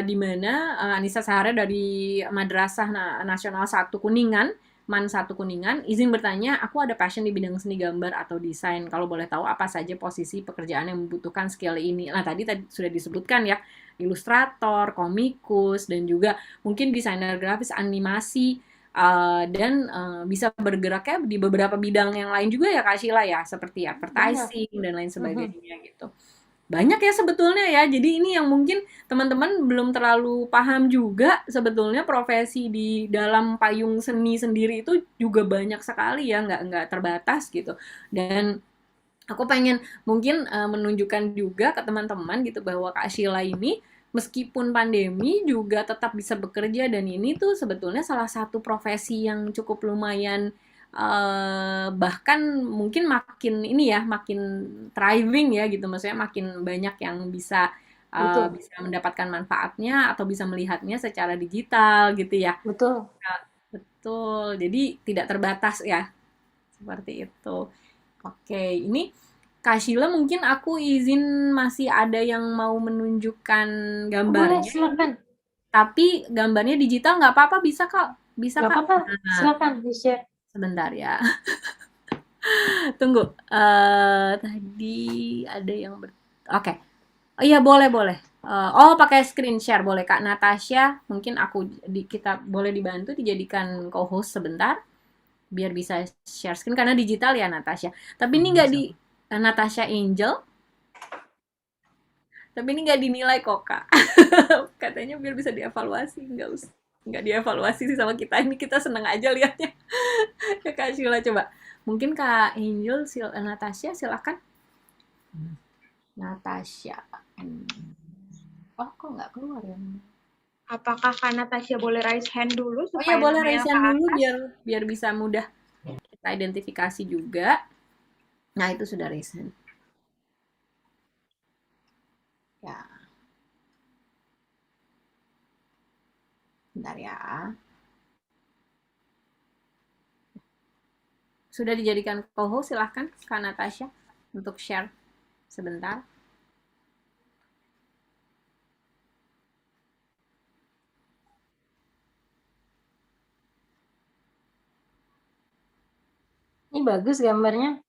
di mana Anissa Sahara dari Madrasah Nasional 1 Kuningan, MAN 1 Kuningan, izin bertanya, aku ada passion di bidang seni gambar atau desain. Kalau boleh tahu apa saja posisi pekerjaan yang membutuhkan skill ini? Nah, tadi sudah disebutkan ya, ilustrator, komikus, dan juga mungkin desainer grafis, animasi, dan bisa bergeraknya di beberapa bidang yang lain juga ya Kak Sheila ya, seperti advertising dan lain sebagainya gitu. Banyak ya sebetulnya ya, jadi ini yang mungkin teman-teman belum terlalu paham juga, sebetulnya profesi di dalam payung seni sendiri itu juga banyak sekali ya, nggak terbatas gitu. Dan aku pengen mungkin menunjukkan juga ke teman-teman gitu bahwa Kak Sheila ini meskipun pandemi juga tetap bisa bekerja, dan ini tuh sebetulnya salah satu profesi yang cukup lumayan, bahkan mungkin makin thriving ya gitu, maksudnya makin banyak yang bisa mendapatkan manfaatnya atau bisa melihatnya secara digital gitu ya. Betul. Betul, jadi tidak terbatas ya, seperti itu. Oke, ini Kak Sheila mungkin aku izin masih ada yang mau menunjukkan gambarnya. Boleh, silakan. Tapi gambarnya digital nggak apa-apa, bisa Kak? Bisa Kak? Nggak apa-apa, silakan di-share. Sebentar ya. Tunggu. Tadi ada yang Oke. Oh iya, boleh. Pakai screen share boleh Kak Natasha. Mungkin kita boleh dibantu dijadikan co-host sebentar biar bisa share screen karena digital ya Natasha. Tapi ini nggak di Natasha Angel. Tapi ini nggak dinilai kok Kak. Katanya biar bisa dievaluasi, nggak dievaluasi sih sama kita. Ini kita seneng aja liatnya. Ya Kak Sheila coba. Mungkin Kak Angel, Natasha silakan. Natasha. Oh kok nggak keluar ya? Apakah Kak Natasha boleh raise hand dulu? Oh iya boleh raise hand dulu biar bisa mudah kita identifikasi juga. Nah itu sudah raise hand. Ya. Bentar ya. Sudah dijadikan co-host, silahkan Kak Natasha untuk share sebentar. Ini bagus gambarnya.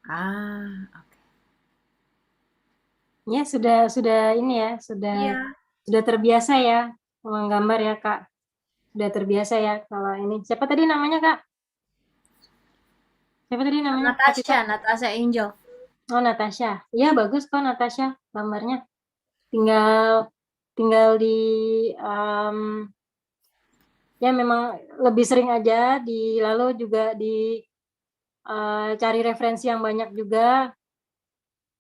Oke. Ya sudah ini ya, sudah terbiasa ya menggambar ya Kak. Sudah terbiasa ya kalau ini. Siapa tadi namanya Kak? Siapa tadi namanya? Natasha Angel. Oh Natasha. Iya bagus kok Natasha gambarnya. Tinggal tinggal ya memang lebih sering aja lalu juga cari referensi yang banyak juga.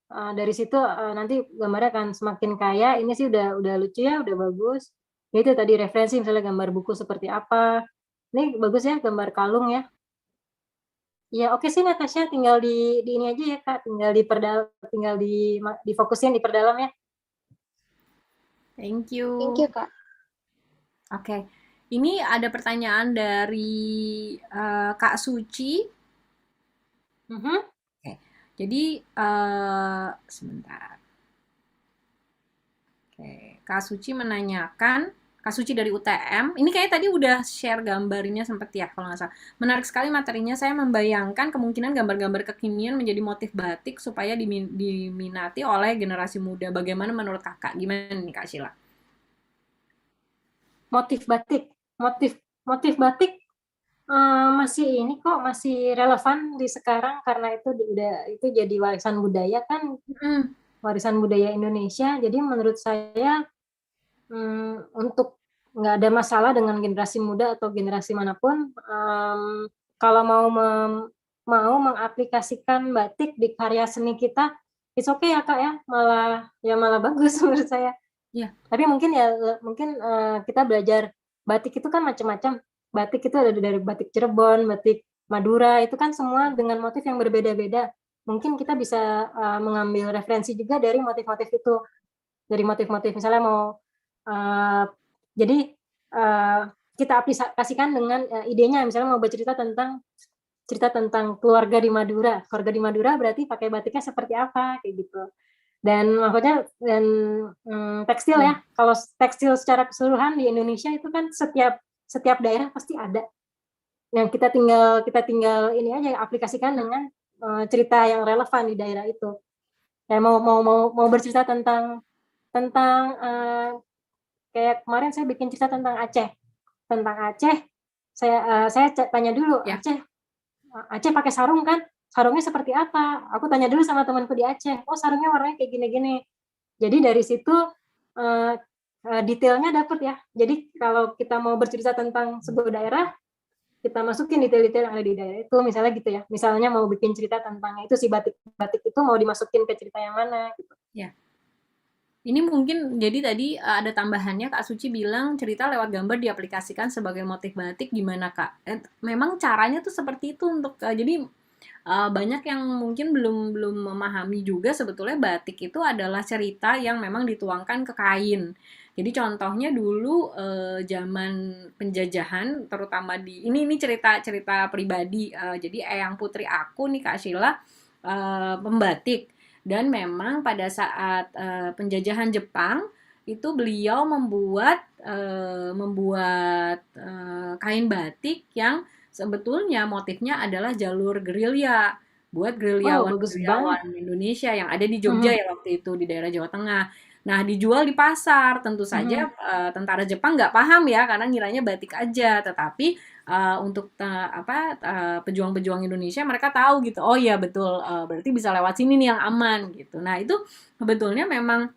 Dari situ nanti gambarnya akan semakin kaya. Ini sih udah lucu ya, udah bagus. Ya itu tadi referensi, misalnya gambar buku seperti apa. Ini bagus ya, gambar kalung ya. Ya oke sih Natasha, tinggal di ini aja ya Kak, tinggal difokusin, diperdalam ya. Thank you. Thank you, Kak. Oke, ini ada pertanyaan dari Kak Suci. Oke, jadi sebentar. Oke, Kak Suci menanyakan, Kak Suci dari UTM, ini kayak tadi udah share gambarnya sempet ya kalau nggak salah. Menarik sekali materinya, saya membayangkan kemungkinan gambar-gambar kekinian menjadi motif batik supaya diminati oleh generasi muda. Bagaimana menurut kakak? Gimana nih Kak Sheila? Motif batik masih ini kok, masih relevan di sekarang karena itu jadi warisan budaya kan, warisan budaya Indonesia. Jadi menurut saya untuk nggak ada masalah dengan generasi muda atau generasi manapun, kalau mau mengaplikasikan batik di karya seni kita, it's okay ya Kak ya, malah bagus menurut saya. Iya. Tapi mungkin kita belajar batik itu kan macam-macam. Batik itu ada dari batik Cirebon, batik Madura, itu kan semua dengan motif yang berbeda-beda. Mungkin kita bisa mengambil referensi juga dari motif-motif itu. Dari motif-motif misalnya jadi kita aplikasikan dengan idenya, misalnya mau bercerita tentang keluarga di Madura. Keluarga di Madura berarti pakai batiknya seperti apa, kayak gitu. Dan maksudnya tekstil ya, kalau tekstil secara keseluruhan di Indonesia itu kan setiap daerah pasti ada. Yang kita tinggal ini aja aplikasikan dengan cerita yang relevan di daerah itu. Ya mau bercerita tentang kayak kemarin saya bikin cerita tentang Aceh. Saya tanya dulu, ya. Aceh pakai sarung kan? Sarungnya seperti apa? Aku tanya dulu sama temanku di Aceh. Oh, sarungnya warnanya kayak gini-gini. Jadi dari situ detailnya dapet ya. Jadi kalau kita mau bercerita tentang sebuah daerah, kita masukin detail-detail yang ada di daerah itu, misalnya gitu ya. Misalnya mau bikin cerita tentang itu si batik itu mau dimasukin ke cerita yang mana gitu. Ya. Ini mungkin jadi tadi ada tambahannya, Kak Suci bilang cerita lewat gambar diaplikasikan sebagai motif batik, gimana Kak? Memang caranya tuh seperti itu untuk jadi banyak yang mungkin belum memahami juga sebetulnya batik itu adalah cerita yang memang dituangkan ke kain. Jadi contohnya dulu zaman penjajahan, terutama ini cerita pribadi. Jadi eyang putri aku nih Kak Sheila pembatik, dan memang pada saat penjajahan Jepang itu beliau membuat kain batik yang sebetulnya motifnya adalah jalur gerilya buat gerilyawan Indonesia yang ada di Jogja ya waktu itu di daerah Jawa Tengah. Nah, dijual di pasar. Tentu saja tentara Jepang nggak paham ya karena ngiranya batik aja. Tetapi untuk pejuang-pejuang Indonesia mereka tahu gitu. Oh iya betul, berarti bisa lewat sini nih yang aman gitu. Nah, itu sebetulnya memang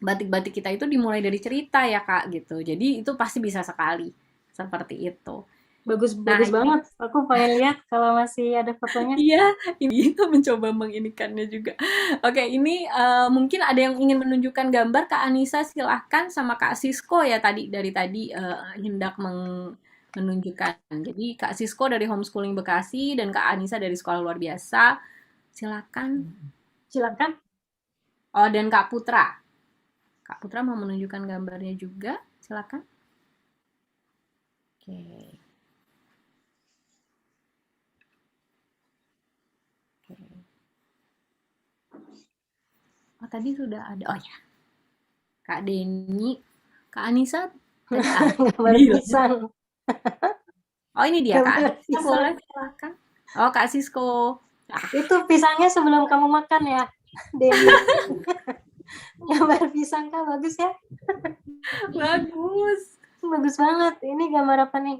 batik-batik kita itu dimulai dari cerita ya Kak gitu. Jadi itu pasti bisa sekali seperti itu. Bagus banget. Aku pengen lihat kalau masih ada fotonya. Iya, ini kita mencoba menginikannya juga. Oke, ini mungkin ada yang ingin menunjukkan gambar. Kak Anissa silahkan, sama Kak Sisko ya dari tadi hendak menunjukkan. Jadi Kak Sisko dari Homeschooling Bekasi dan Kak Anissa dari Sekolah Luar Biasa. Silakan. Oh, dan Kak Putra. Kak Putra mau menunjukkan gambarnya juga. Silakan. Oke. Oh, tadi sudah ada. Oh ya. Kak Denny, Kak Anissa gambar pisang. Oh, ini dia Kak. Boleh silakan. Oh, Kak Sisko. Itu pisangnya sebelum kamu makan ya, Denny. Gambar pisang Kak, bagus ya? Bagus banget. Ini gambar apa nih?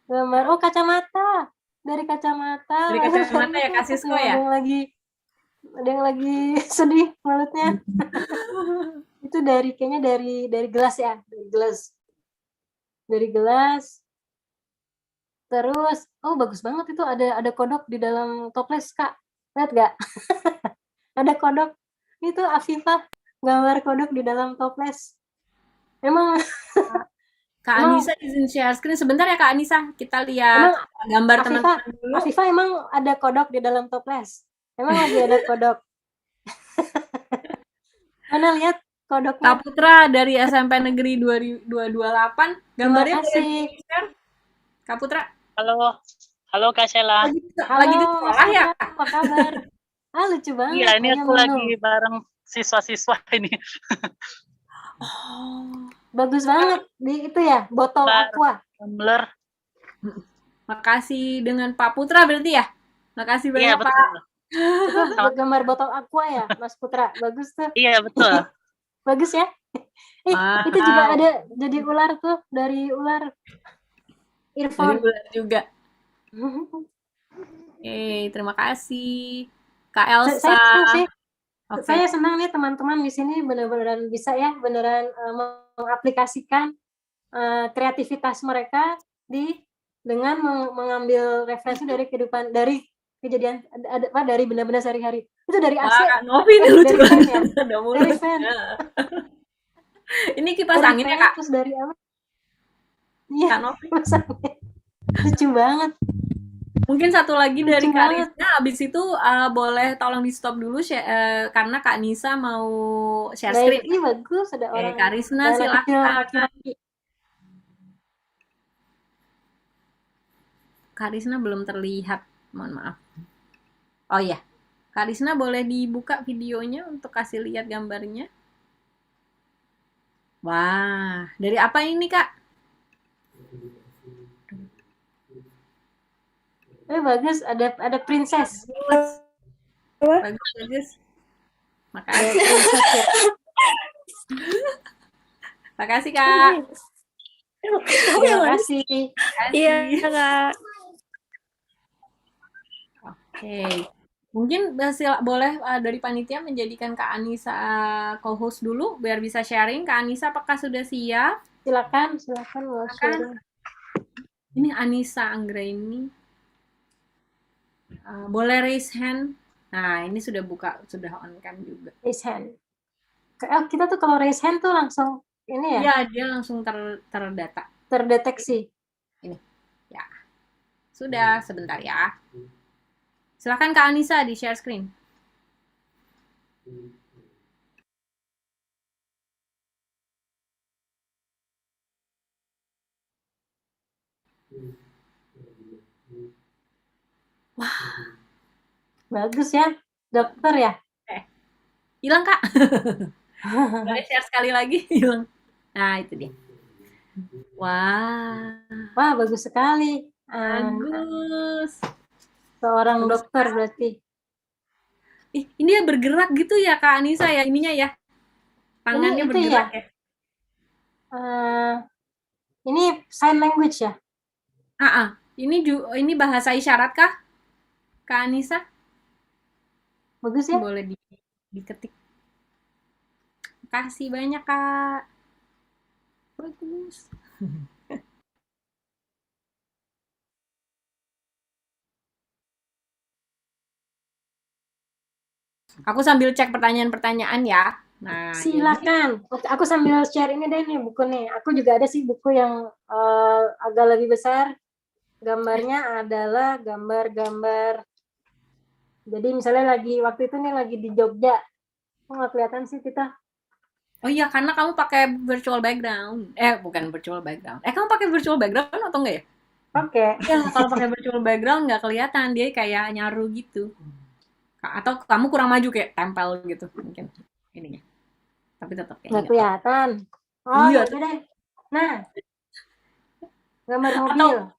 Gambar kacamata. Dari kacamata ya Kak Sisko ya? Ada yang lagi sedih mulutnya. Itu kayaknya dari gelas ya, dari gelas. Terus, oh bagus banget itu ada kodok di dalam toples Kak, lihat nggak? Ada kodok, itu Afifah gambar kodok di dalam toples. Emang Kak emang Anissa izin share screen sebentar ya Kak Anissa, kita emang lihat gambar Afifah teman-teman dulu. Afifah emang ada kodok di dalam toples? Emang lagi ada kodok? Mana lihat kodoknya? Kak Putra dari SMP Negeri 228, Terima gambarnya boleh kasih. di-share? Kak Putra, Halo Kak Sheila. lagi di Halo sekolah Mas ya? Putra, apa kabar? Lucu banget. Iya, ini Ayo aku Nunu. lagi bareng siswa-siswa ini. Oh, Bagus banget di itu ya, botol aqua. Tumbler. makasih dengan Pak Putra berarti ya? Makasih Iya, banyak Pak. betul. Itu gambar botol aqua ya, Mas Putra. Bagus tuh. Iya, betul. Bagus ya. Itu juga ada jadi ular tuh, dari ular. Dari Earphone. bulan juga. Terima kasih Kak Elsa. Saya senang sih. Oke. Saya senang nih teman-teman di sini benar-benar bisa ya, beneran mengaplikasikan kreativitas mereka dengan mengambil referensi dari kehidupan, dari kejadian dari benda-benda sehari-hari. Itu dari AC. Wah, Kak Novi ini lucu dari fan ya. banget. Ada Dari mulut. fan. Ini kipas Dari angin ya fan, Kak? terus dari apa? Iya, Kak Novi. kipas angin. Lucu banget. Mungkin satu lagi dari Lucu Kak banget. Risna, abis itu boleh tolong di stop dulu karena Kak Nisa mau share Baik, screen. bagus ada orang. Kak Risna ada anak kecil silakan. laki-laki. Kak Risna belum terlihat, mohon maaf. Oh iya, Kak Risna boleh dibuka videonya untuk kasih lihat gambarnya. Wah, dari apa ini Kak? Bagus, ada princess. Bagus. Makasih. Princess ya. Makasih Kak. Terima kasih. Iya Kak. Oke. Mungkin boleh dari panitia menjadikan Kak Anissa co-host dulu biar bisa sharing. Kak Anissa apakah sudah siap? Silakan mau sharing. Ini Anissa Anggraini. Boleh raise hand. Nah, ini sudah on cam juga. Raise hand. Kita tuh kalau raise hand tuh langsung ini ya? Iya, dia langsung terdata. Terdeteksi. Ini. Ya. Sudah, sebentar ya. Silakan Kak Anissa di share screen. Wah. Bagus ya, dokter ya? Hilang Kak. Boleh share sekali lagi, hilang. Nah, itu dia. Wah, bagus sekali. Bagus. Seorang dokter berarti. Ini dia bergerak gitu ya Kak Anissa ya, ininya ya. Tangannya bergerak ya. Ini sign language ya? Ini bahasa isyarat kah? Kak Anissa? Bagus ya? Boleh diketik. Makasih banyak Kak. Bagus. Aku sambil cek pertanyaan-pertanyaan ya. Nah, silakan. Aku sambil share ini deh nih buku nih. Aku juga ada sih buku yang agak lebih besar. Gambarnya adalah gambar-gambar. Jadi misalnya waktu itu nih lagi di Jogja. Nggak kelihatan sih kita. Oh iya, karena kamu pakai virtual background. Bukan virtual background. Kamu pakai virtual background atau enggak ya? Pakai. Ya, kalau pakai virtual background nggak kelihatan. Dia kayak nyaru gitu. Atau kamu kurang maju kayak tempel gitu mungkin ininya. Tapi tetap kayak nggak kelihatan. Oh iya deh. Nah, gambar mobil.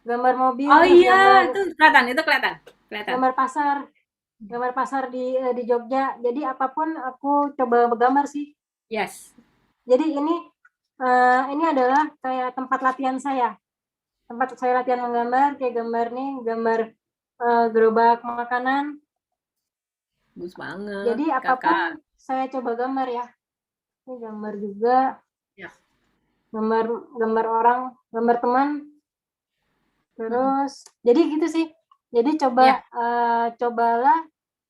Gambar mobil. Oh iya, itu kelihatan. Gambar pasar di Jogja. Jadi apapun aku coba bergambar sih. Yes. Jadi ini adalah kayak tempat latihan saya. Tempat saya latihan menggambar, kayak gambar gerobak makanan. Bagus banget. Jadi apapun saya coba gambar ya. Ini gambar juga. Ya. Gambar orang, gambar teman. Terus, jadi gitu sih. Jadi cobalah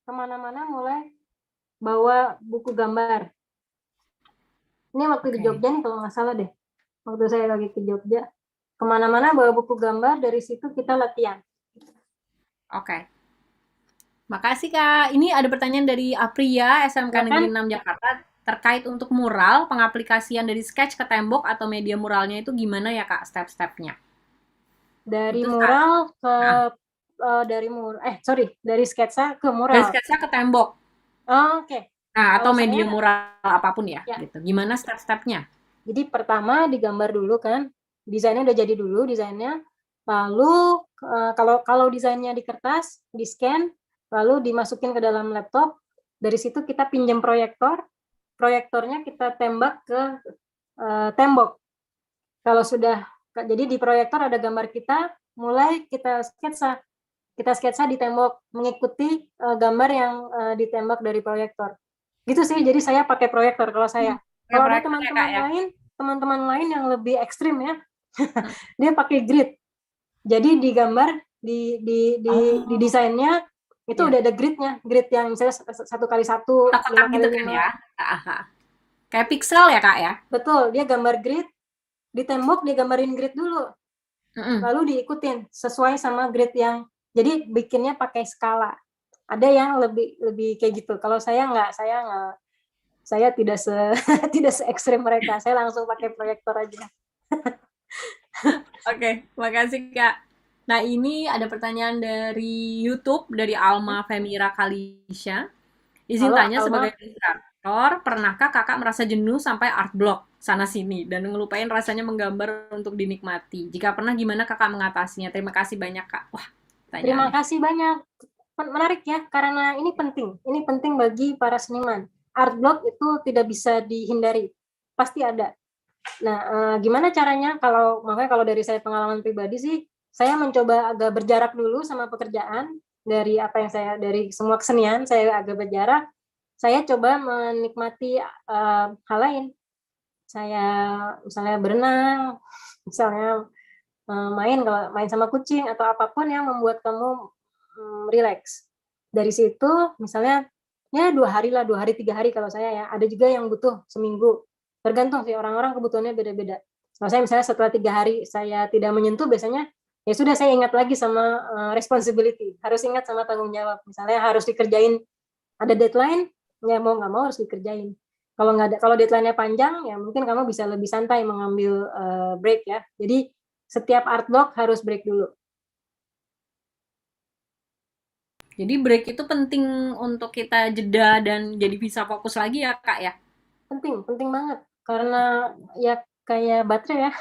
kemana-mana mulai bawa buku gambar. Ini waktu di Jogja nih kalau nggak salah deh. Waktu saya lagi ke Jogja, kemana-mana bawa buku gambar, dari situ kita latihan. Oke. Makasih Kak. Ini ada pertanyaan dari Apria, SMK Negeri 6 Jakarta, terkait untuk mural, pengaplikasian dari sketch ke tembok atau media muralnya itu gimana ya Kak step-stepnya? Dari mural ke dari sketsa ke mural. Dari sketsa ke tembok. Oh, oke. Nah, atau Kalau media saya- mural apapun ya, gitu. Gimana step-stepnya? Jadi pertama digambar dulu kan, desainnya udah jadi dulu desainnya. Lalu kalau desainnya di kertas, di scan, lalu dimasukin ke dalam laptop. Dari situ kita pinjam proyektor, proyektornya kita tembak ke tembok. Kalau sudah, jadi di proyektor ada gambar kita, mulai kita sketsa di tembok mengikuti gambar yang ditembak dari proyektor. Gitu sih. Jadi saya pakai proyektor kalau saya. Kalau ada teman-teman lain yang lebih ekstrim ya, dia pakai grid. Jadi digambar di desainnya itu udah ada gridnya, grid yang misalnya 1x1, 5x5 gitu kan ya. Kayak pixel ya Kak ya? Betul, dia gambar grid, di tembok dia gambarin grid dulu. Lalu diikutin sesuai sama grid yang, jadi bikinnya pakai skala. Ada yang lebih kayak gitu. Kalau saya nggak, saya tidak se ekstrim mereka. Saya langsung pakai proyektor aja. Oke, makasih Kak. Nah, ini ada pertanyaan dari YouTube dari Alma Femira Kalisha. Izin Halo, tanya Alma. sebagai ilustrator, pernahkah Kakak merasa jenuh sampai art block sana sini dan ngelupain rasanya menggambar untuk dinikmati? Jika pernah, gimana Kakak mengatasinya? Terima kasih banyak Kak. Wah, Terima kasih banyak. Menarik ya, karena ini penting bagi para seniman. Art block itu tidak bisa dihindari, pasti ada. Nah, gimana caranya? Makanya kalau dari saya pengalaman pribadi sih, saya mencoba agak berjarak dulu sama pekerjaan. Dari dari semua kesenian saya agak berjarak. Saya coba menikmati hal lain. Saya misalnya berenang, misalnya main sama kucing atau apapun yang membuat kamu relax. Dari situ misalnya ya 2 hari lah, 2 hari 3 hari kalau saya ya. Ada juga yang butuh seminggu. Tergantung sih, orang-orang kebutuhannya beda-beda. Kalau saya misalnya setelah 3 hari saya tidak menyentuh, biasanya ya sudah saya ingat lagi sama responsibility. Harus ingat sama tanggung jawab. Misalnya harus dikerjain, ada deadline, ya mau nggak mau harus dikerjain. Kalau deadline-nya panjang, ya mungkin kamu bisa lebih santai mengambil break ya. Jadi setiap art block harus break dulu. Jadi break itu penting untuk kita jeda dan jadi bisa fokus lagi ya Kak ya? Penting banget. Karena ya kayak baterai ya.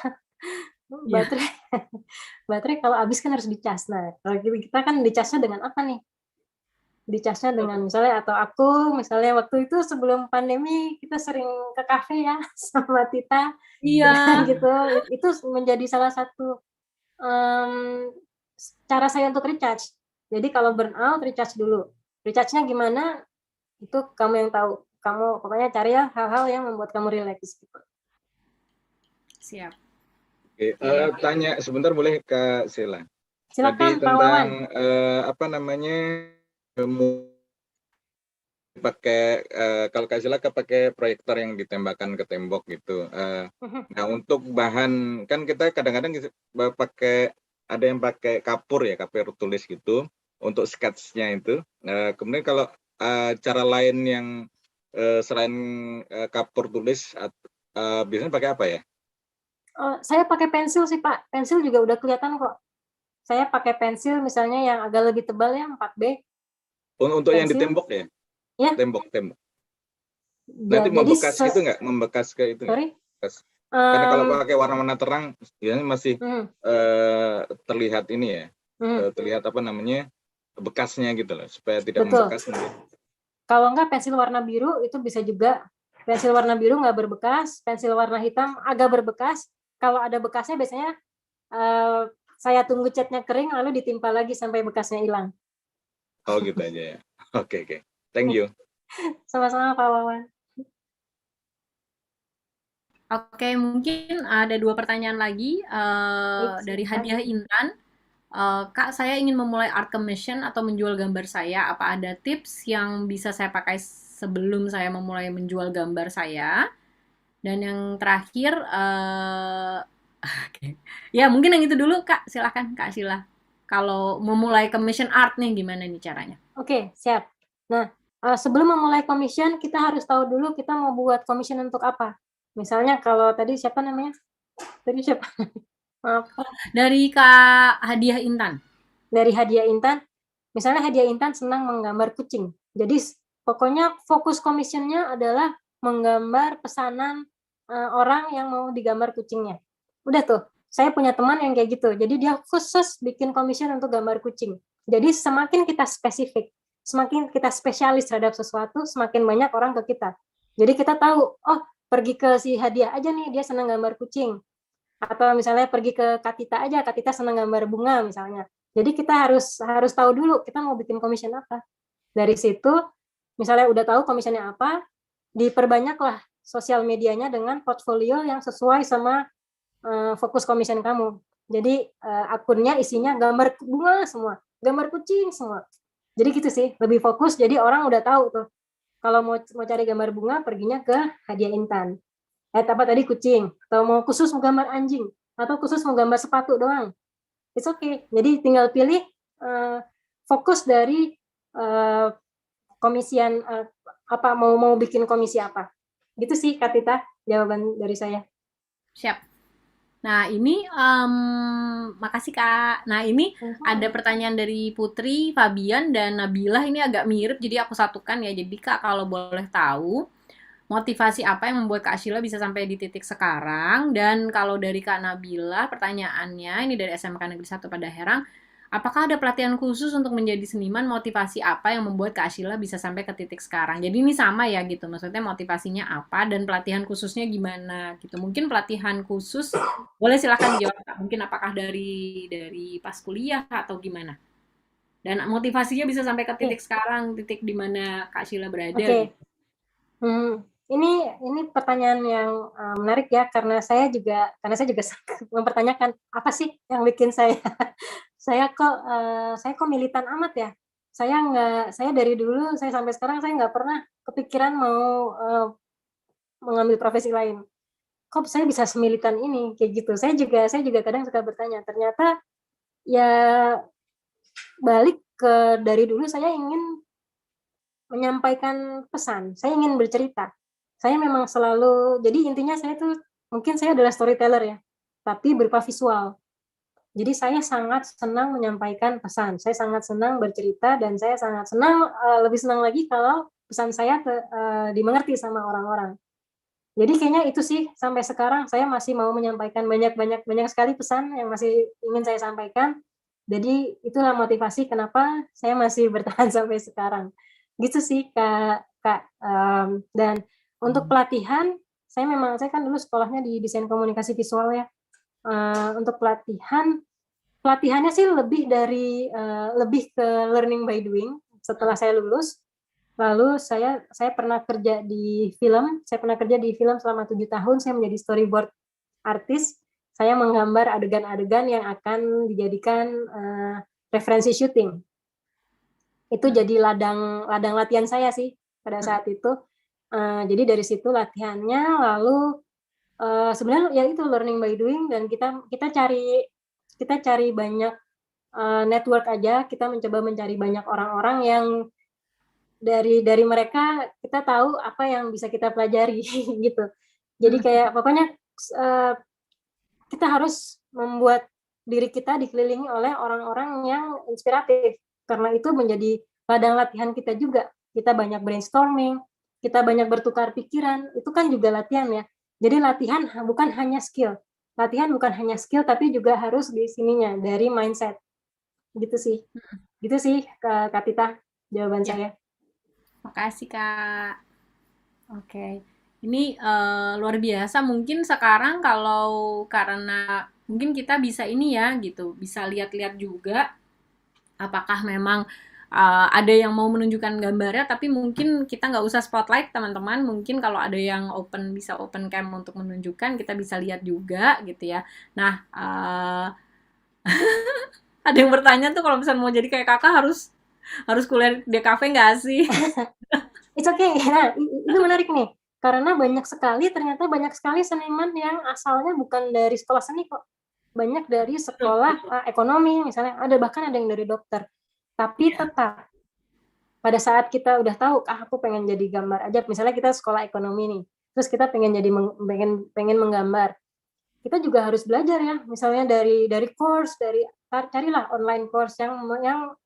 Baterai kalau habis kan harus dicas. Nah, kalau kita kan dicasnya dengan apa nih? Dicasnya dengan misalnya, atau aku misalnya waktu itu sebelum pandemi kita sering ke kafe ya sama Tita. Iya. Gitu. Itu menjadi salah satu cara saya untuk recharge. Jadi kalau burnout, recharge dulu. Recharge-nya gimana? Itu kamu yang tahu. Kamu pokoknya cari ya hal-hal yang membuat kamu relax gitu. Siap. Oke, tanya sebentar boleh Kak Sheila? Silakan, Tadi tentang apa namanya pakai kalau Kak Sheila pakai proyektor yang ditembakkan ke tembok gitu. Nah, untuk bahan kan kita kadang-kadang pakai, ada yang pakai kapur ya, kapur tulis gitu untuk sketsnya itu. Kemudian kalau cara lain yang selain kapur tulis, biasanya pakai apa ya? Saya pakai pensil sih Pak. Pensil juga udah kelihatan kok. Saya pakai pensil misalnya yang agak lebih tebal ya, 4B. Untuk pensil. yang di tembok ya? Ya. Tembok. Nanti membekas gitu nggak? Membekas ke itu? Sorry? Karena kalau pakai warna-warna terang, biasanya masih terlihat ini ya, terlihat apa namanya, bekasnya gitu loh, supaya tidak membekas. Kalau enggak pensil warna biru itu bisa juga. Pensil warna biru nggak berbekas, pensil warna hitam agak berbekas. Kalau ada bekasnya biasanya saya tunggu catnya kering lalu ditimpa lagi sampai bekasnya hilang. Oh gitu aja ya. Oke. Thank you. Sama-sama Pak Wawan. Oke, mungkin ada 2 pertanyaan lagi dari Silakan. Hadiah Intan. Kak, saya ingin memulai art commission atau menjual gambar saya. Apa ada tips yang bisa saya pakai sebelum saya memulai menjual gambar saya? Dan yang terakhir, oke. Ya, mungkin yang itu dulu, Kak. Silahkan, Kak Sila. Kalau memulai commission art nih, gimana nih caranya? Oke, siap. Nah, sebelum memulai commission, kita harus tahu dulu kita mau buat commission untuk apa. Misalnya kalau tadi siapa namanya? Tadi siapa? Maaf. Dari Kak Hadiah Intan. Dari Hadiah Intan, misalnya Hadiah Intan senang menggambar kucing. Jadi pokoknya fokus commissionnya adalah menggambar pesanan orang yang mau digambar kucingnya. Udah tuh, saya punya teman yang kayak gitu. Jadi dia khusus bikin commission untuk gambar kucing. Jadi semakin kita spesifik, semakin kita spesialis terhadap sesuatu, semakin banyak orang ke kita. Jadi kita tahu, oh pergi ke si Hadiah aja nih, dia senang gambar kucing. Atau misalnya pergi ke Katita aja, Katita senang gambar bunga misalnya. Jadi kita harus tahu dulu kita mau bikin commission apa. Dari situ, misalnya udah tahu commissionnya apa, diperbanyaklah sosial medianya dengan portfolio yang sesuai sama fokus commission kamu. Jadi akunnya isinya gambar bunga semua, gambar kucing semua. Jadi gitu sih, lebih fokus. Jadi orang udah tahu tuh. Kalau mau cari gambar bunga, perginya ke Hadiah Intan. Apa tadi kucing, atau mau khusus mau gambar anjing, atau khusus mau gambar sepatu doang. It's okay. Jadi tinggal pilih fokus dari komisian apa mau bikin komisi apa. Gitu sih Kak Tita, jawaban dari saya. Siap. Nah, ini makasih Kak. Nah, ini ada pertanyaan dari Putri, Fabian, dan Nabila. Ini agak mirip, jadi aku satukan ya. Jadi Kak, kalau boleh tahu, motivasi apa yang membuat Kak Sheila bisa sampai di titik sekarang? Dan kalau dari Kak Nabila, pertanyaannya, ini dari SMK Negeri 1 Padaherang, apakah ada pelatihan khusus untuk menjadi seniman? Motivasi apa yang membuat Kak Sheila bisa sampai ke titik sekarang? Jadi ini sama ya gitu, maksudnya motivasinya apa dan pelatihan khususnya gimana gitu. Mungkin pelatihan khusus, boleh silahkan dijawab Kak. Mungkin apakah dari pas kuliah atau gimana? Dan motivasinya bisa sampai ke titik sekarang, titik di mana Kak Sheila berada. Oke. Ini pertanyaan yang menarik ya, karena saya juga mempertanyakan apa sih yang bikin saya saya kok militan amat ya. Saya dari dulu saya sampai sekarang saya nggak pernah kepikiran mau mengambil profesi lain. Kok saya bisa semilitan ini kayak gitu. Saya juga kadang suka bertanya. Ternyata ya balik ke dari dulu saya ingin menyampaikan pesan. Saya ingin bercerita. Saya memang selalu, jadi intinya saya tuh, mungkin saya adalah storyteller ya, tapi berupa visual. Jadi saya sangat senang menyampaikan pesan, saya sangat senang bercerita, dan saya sangat senang, lebih senang lagi kalau pesan saya dimengerti sama orang-orang. Jadi kayaknya itu sih, sampai sekarang saya masih mau menyampaikan banyak sekali pesan yang masih ingin saya sampaikan. Jadi itulah motivasi kenapa saya masih bertahan sampai sekarang. Gitu sih Kak. Dan untuk pelatihan, saya kan dulu sekolahnya di desain komunikasi visual ya. Untuk pelatihannya sih lebih ke learning by doing. Setelah saya lulus, lalu saya pernah kerja di film. Saya pernah kerja di film selama 7 tahun. Saya menjadi storyboard artist. Saya menggambar adegan-adegan yang akan dijadikan referensi syuting. Itu jadi ladang latihan saya sih pada saat itu. Jadi dari situ latihannya, lalu sebenarnya ya itu learning by doing, dan kita cari banyak network aja. Kita mencoba mencari banyak orang-orang yang dari mereka kita tahu apa yang bisa kita pelajari gitu. Jadi kayak pokoknya kita harus membuat diri kita dikelilingi oleh orang-orang yang inspiratif, karena itu menjadi ladang latihan kita juga. Kita banyak brainstorming, kita banyak bertukar pikiran, itu kan juga latihan ya. Jadi latihan bukan hanya skill, tapi juga harus di sininya, dari mindset. Gitu sih Kak Tita, jawaban saya. Makasih Kak. Oke. Ini luar biasa. Mungkin sekarang karena mungkin kita bisa ini ya gitu, bisa lihat-lihat juga apakah memang ada yang mau menunjukkan gambarnya, tapi mungkin kita nggak usah spotlight teman-teman. Mungkin kalau ada yang bisa open cam untuk menunjukkan, kita bisa lihat juga gitu ya. Nah, ada yang bertanya tuh kalau misalnya mau jadi kayak kakak harus kuliah di kafe nggak sih? It's okay. Nah, itu menarik nih. Karena ternyata banyak sekali seniman yang asalnya bukan dari sekolah seni kok. Banyak dari sekolah ekonomi misalnya, bahkan ada yang dari dokter. Tapi tetap pada saat kita udah tahu, aku pengen jadi gambar aja. Misalnya kita sekolah ekonomi nih, terus kita pengen pengen menggambar. Kita juga harus belajar ya, misalnya dari course, carilah online course yang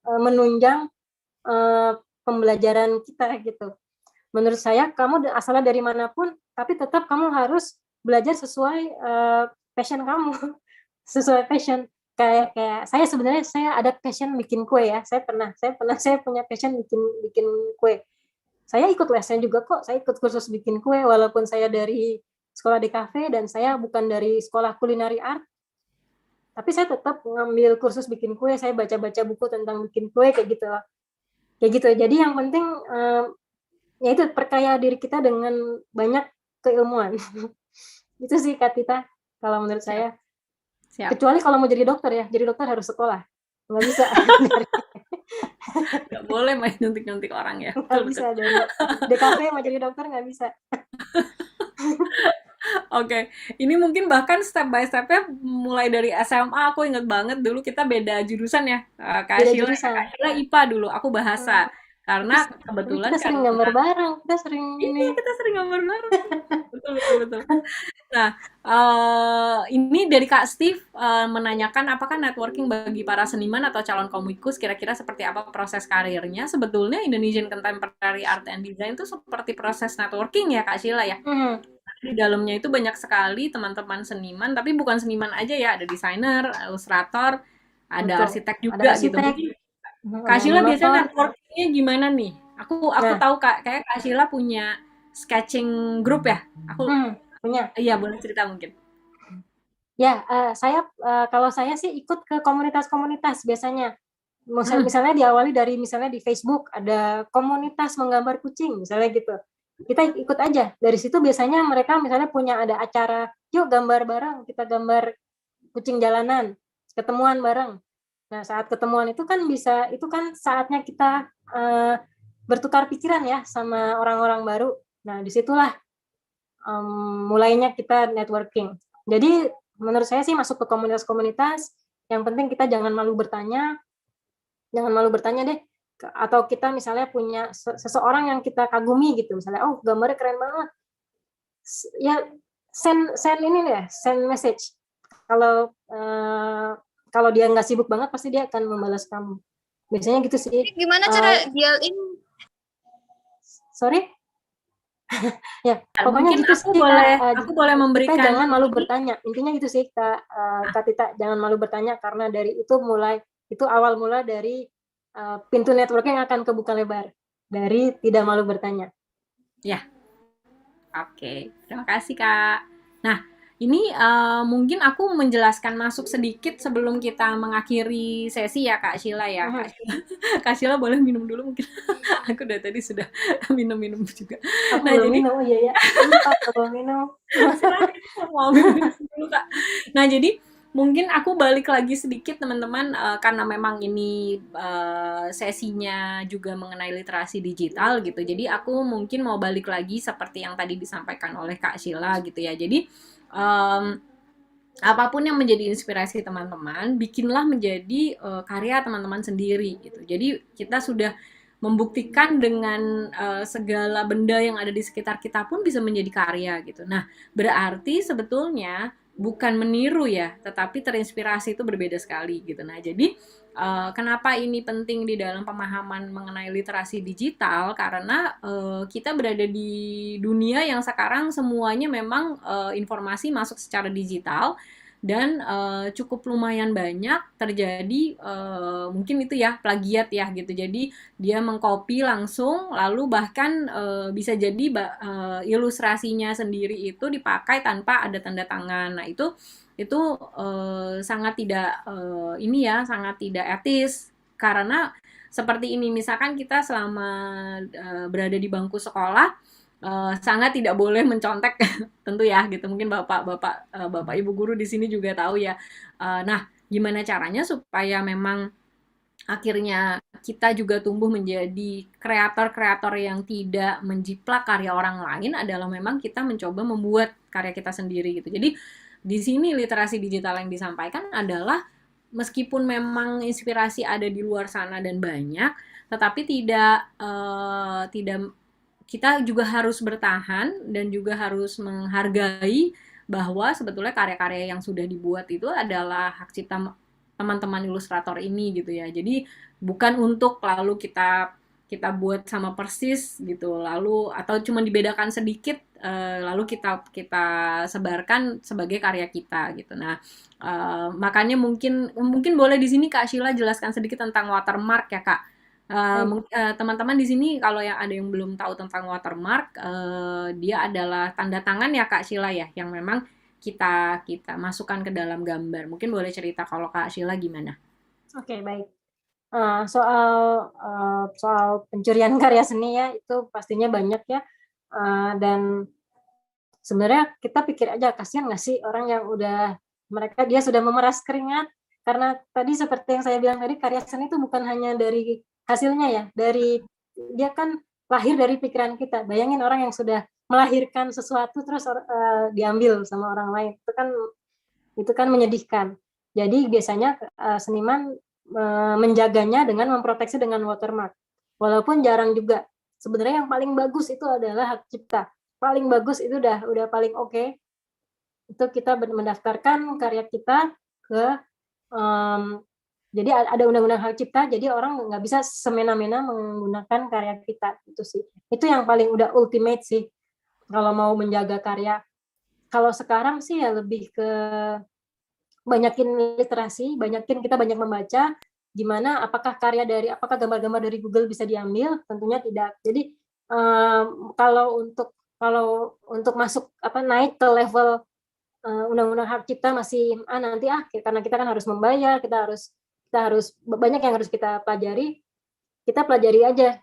menunjang pembelajaran kita gitu. Menurut saya kamu asalnya dari manapun, tapi tetap kamu harus belajar sesuai passion kamu, sesuai passion. Kayak saya ada passion bikin kue ya. Saya punya passion bikin kue. Saya ikut lesnya juga kok. Saya ikut kursus bikin kue walaupun saya dari sekolah di kafe dan saya bukan dari sekolah culinary art. Tapi saya tetap ngambil kursus bikin kue. Saya baca-baca buku tentang bikin kue kayak gitu loh. Kayak gitu. Jadi yang penting yaitu perkaya diri kita dengan banyak keilmuan. Itu sih Kak Tita kalau menurut saya. Siap. Kecuali kalau mau jadi dokter ya, jadi dokter harus sekolah. Nggak bisa. Nggak boleh main nyuntik-nyuntik orang ya. Nggak bisa, dari DKV mau jadi dokter nggak bisa. Oke, ini mungkin bahkan step by step-nya mulai dari SMA, aku inget banget dulu kita beda jurusan ya. Kak Sheila IPA dulu, aku bahasa. Karena kebetulan kita sering gambar bareng, kita sering gambar bareng. Betul. Nah, ini dari Kak Steve menanyakan apakah networking bagi para seniman atau calon komikus kira-kira seperti apa proses karirnya. Sebetulnya Indonesian Contemporary Art and Design itu seperti proses networking ya Kak Sheila ya. Di dalamnya itu banyak sekali teman-teman seniman, tapi bukan seniman aja ya, ada desainer, ilustrator, ada arsitek juga gitu. Kak Sheila biasanya networking-nya gimana nih? Aku tahu kayak Kak Sheila punya sketching group ya? Aku punya. Iya, boleh cerita mungkin. Ya, kalau saya sih ikut ke komunitas-komunitas biasanya. Misalnya diawali dari misalnya di Facebook ada komunitas menggambar kucing misalnya gitu. Kita ikut aja. Dari situ biasanya mereka misalnya punya ada acara, yuk gambar bareng, kita gambar kucing jalanan, ketemuan bareng. Nah, saat ketemuan itu kan saatnya kita bertukar pikiran ya sama orang-orang baru. Nah, disitulah mulainya kita networking. Jadi, menurut saya sih masuk ke komunitas-komunitas, yang penting kita jangan malu bertanya deh. Atau kita misalnya punya seseorang yang kita kagumi gitu, misalnya, oh gambarnya keren banget. Ya, send message. Kalau dia nggak sibuk banget pasti dia akan membalas kamu. Biasanya gitu sih. Gimana cara dialin? Sorry? Ya, pokoknya gitu sih. Aku boleh memberikan. Kita jangan malu bertanya. Intinya gitu sih Kak Tita, jangan malu bertanya karena dari itu awal mula dari pintu networking akan kebuka lebar dari tidak malu bertanya. Ya. Oke, terima kasih Kak. Nah, ini mungkin aku menjelaskan masuk sedikit sebelum kita mengakhiri sesi ya Kak Sheila ya. Kak Sheila boleh minum dulu mungkin. Aku dari tadi sudah minum juga. Aku belum minum, iya ya. Belum minum. Mau minum dulu Kak. Nah, jadi mungkin aku balik lagi sedikit teman-teman karena memang ini sesinya juga mengenai literasi digital gitu. Jadi aku mungkin mau balik lagi seperti yang tadi disampaikan oleh Kak Sheila gitu ya. Jadi apapun yang menjadi inspirasi teman-teman, bikinlah menjadi karya teman-teman sendiri gitu. Jadi kita sudah membuktikan dengan segala benda yang ada di sekitar kita pun bisa menjadi karya gitu. Nah, berarti sebetulnya bukan meniru ya, tetapi terinspirasi itu berbeda sekali gitu. Nah, jadi kenapa ini penting di dalam pemahaman mengenai literasi digital? Karena kita berada di dunia yang sekarang semuanya memang informasi masuk secara digital dan cukup lumayan banyak terjadi mungkin itu ya plagiat ya gitu. Jadi dia mengcopy langsung lalu bahkan bisa jadi ilustrasinya sendiri itu dipakai tanpa ada tanda tangan. Nah, itu sangat tidak sangat tidak etis karena seperti ini, misalkan kita selama berada di bangku sekolah sangat tidak boleh mencontek tentu ya gitu, mungkin bapak ibu guru di sini juga tahu ya. Nah, gimana caranya supaya memang akhirnya kita juga tumbuh menjadi kreator-kreator yang tidak menjiplak karya orang lain adalah memang kita mencoba membuat karya kita sendiri gitu. Jadi di sini literasi digital yang disampaikan adalah meskipun memang inspirasi ada di luar sana dan banyak, tetapi tidak kita juga harus bertahan dan juga harus menghargai bahwa sebetulnya karya-karya yang sudah dibuat itu adalah hak cipta teman-teman ilustrator ini gitu ya. Jadi bukan untuk lalu kita buat sama persis gitu, lalu atau cuma dibedakan sedikit lalu kita sebarkan sebagai karya kita gitu. Nah, makanya mungkin boleh di sini Kak Sheila jelaskan sedikit tentang watermark ya Kak. Teman-teman di sini kalau yang ada yang belum tahu tentang watermark, dia adalah tanda tangan ya Kak Sheila ya, yang memang kita masukkan ke dalam gambar. Mungkin boleh cerita kalau Kak Sheila gimana? Oke, baik. Soal pencurian karya seni ya, itu pastinya banyak ya. Dan sebenarnya kita pikir aja, kasihan nggak sih orang yang dia sudah memeras keringat, karena tadi seperti yang saya bilang tadi, karya seni itu bukan hanya dari hasilnya ya, dia kan lahir dari pikiran kita. Bayangin orang yang sudah melahirkan sesuatu terus diambil sama orang lain, itu kan menyedihkan. Jadi biasanya seniman menjaganya dengan memproteksi dengan watermark, walaupun jarang juga. Sebenarnya yang paling bagus itu adalah hak cipta, paling bagus itu udah paling oke. Itu kita mendaftarkan karya kita ke jadi ada undang-undang hak cipta, jadi orang nggak bisa semena-mena menggunakan karya kita. Itu sih, itu yang paling udah ultimate sih kalau mau menjaga karya. Kalau sekarang sih ya lebih ke banyakin literasi, kita banyak membaca gimana apakah gambar-gambar dari Google bisa diambil, tentunya tidak. Jadi kalau untuk masuk naik ke level undang-undang hak cipta masih nanti karena kita kan harus membayar, kita harus banyak yang harus kita pelajari. Kita pelajari aja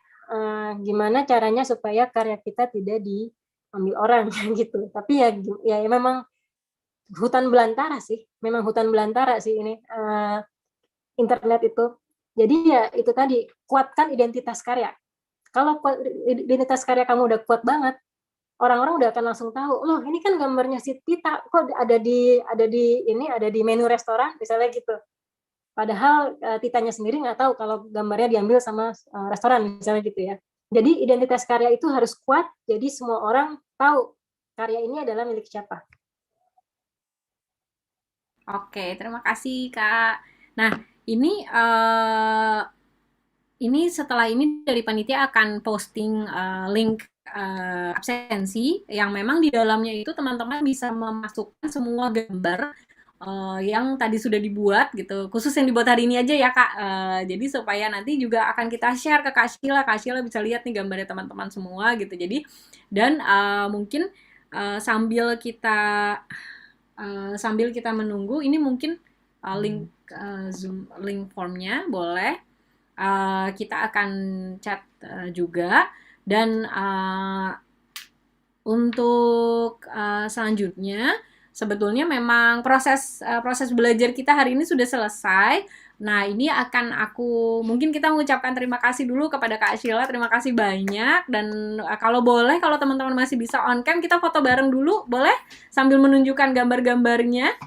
gimana caranya supaya karya kita tidak diambil orang gitu. Tapi ya memang hutan belantara sih ini internet itu. Jadi ya itu tadi, kuatkan identitas karya. Kalau identitas karya kamu udah kuat banget, orang-orang udah akan langsung tahu, loh ini kan gambarnya si Tita, kok ada di menu restoran misalnya gitu. Padahal Titanya sendiri nggak tahu kalau gambarnya diambil sama restoran misalnya gitu ya. Jadi identitas karya itu harus kuat, jadi semua orang tahu karya ini adalah milik siapa. Oke, terima kasih Kak. Nah, ini setelah ini dari panitia akan posting link absensi yang memang di dalamnya itu teman-teman bisa memasukkan semua gambar yang tadi sudah dibuat gitu, khusus yang dibuat hari ini aja ya Kak. Jadi supaya nanti juga akan kita share ke Kak Sheila bisa lihat nih gambarnya teman-teman semua gitu. Jadi dan mungkin sambil kita menunggu, ini mungkin link Zoom link formnya boleh kita akan chat juga. Dan untuk selanjutnya sebetulnya memang proses belajar kita hari ini sudah selesai. Nah, ini mungkin kita mengucapkan terima kasih dulu kepada Kak Sheila, terima kasih banyak. Dan kalau boleh, kalau teman-teman masih bisa on cam, kita foto bareng dulu, boleh? Sambil menunjukkan gambar-gambarnya.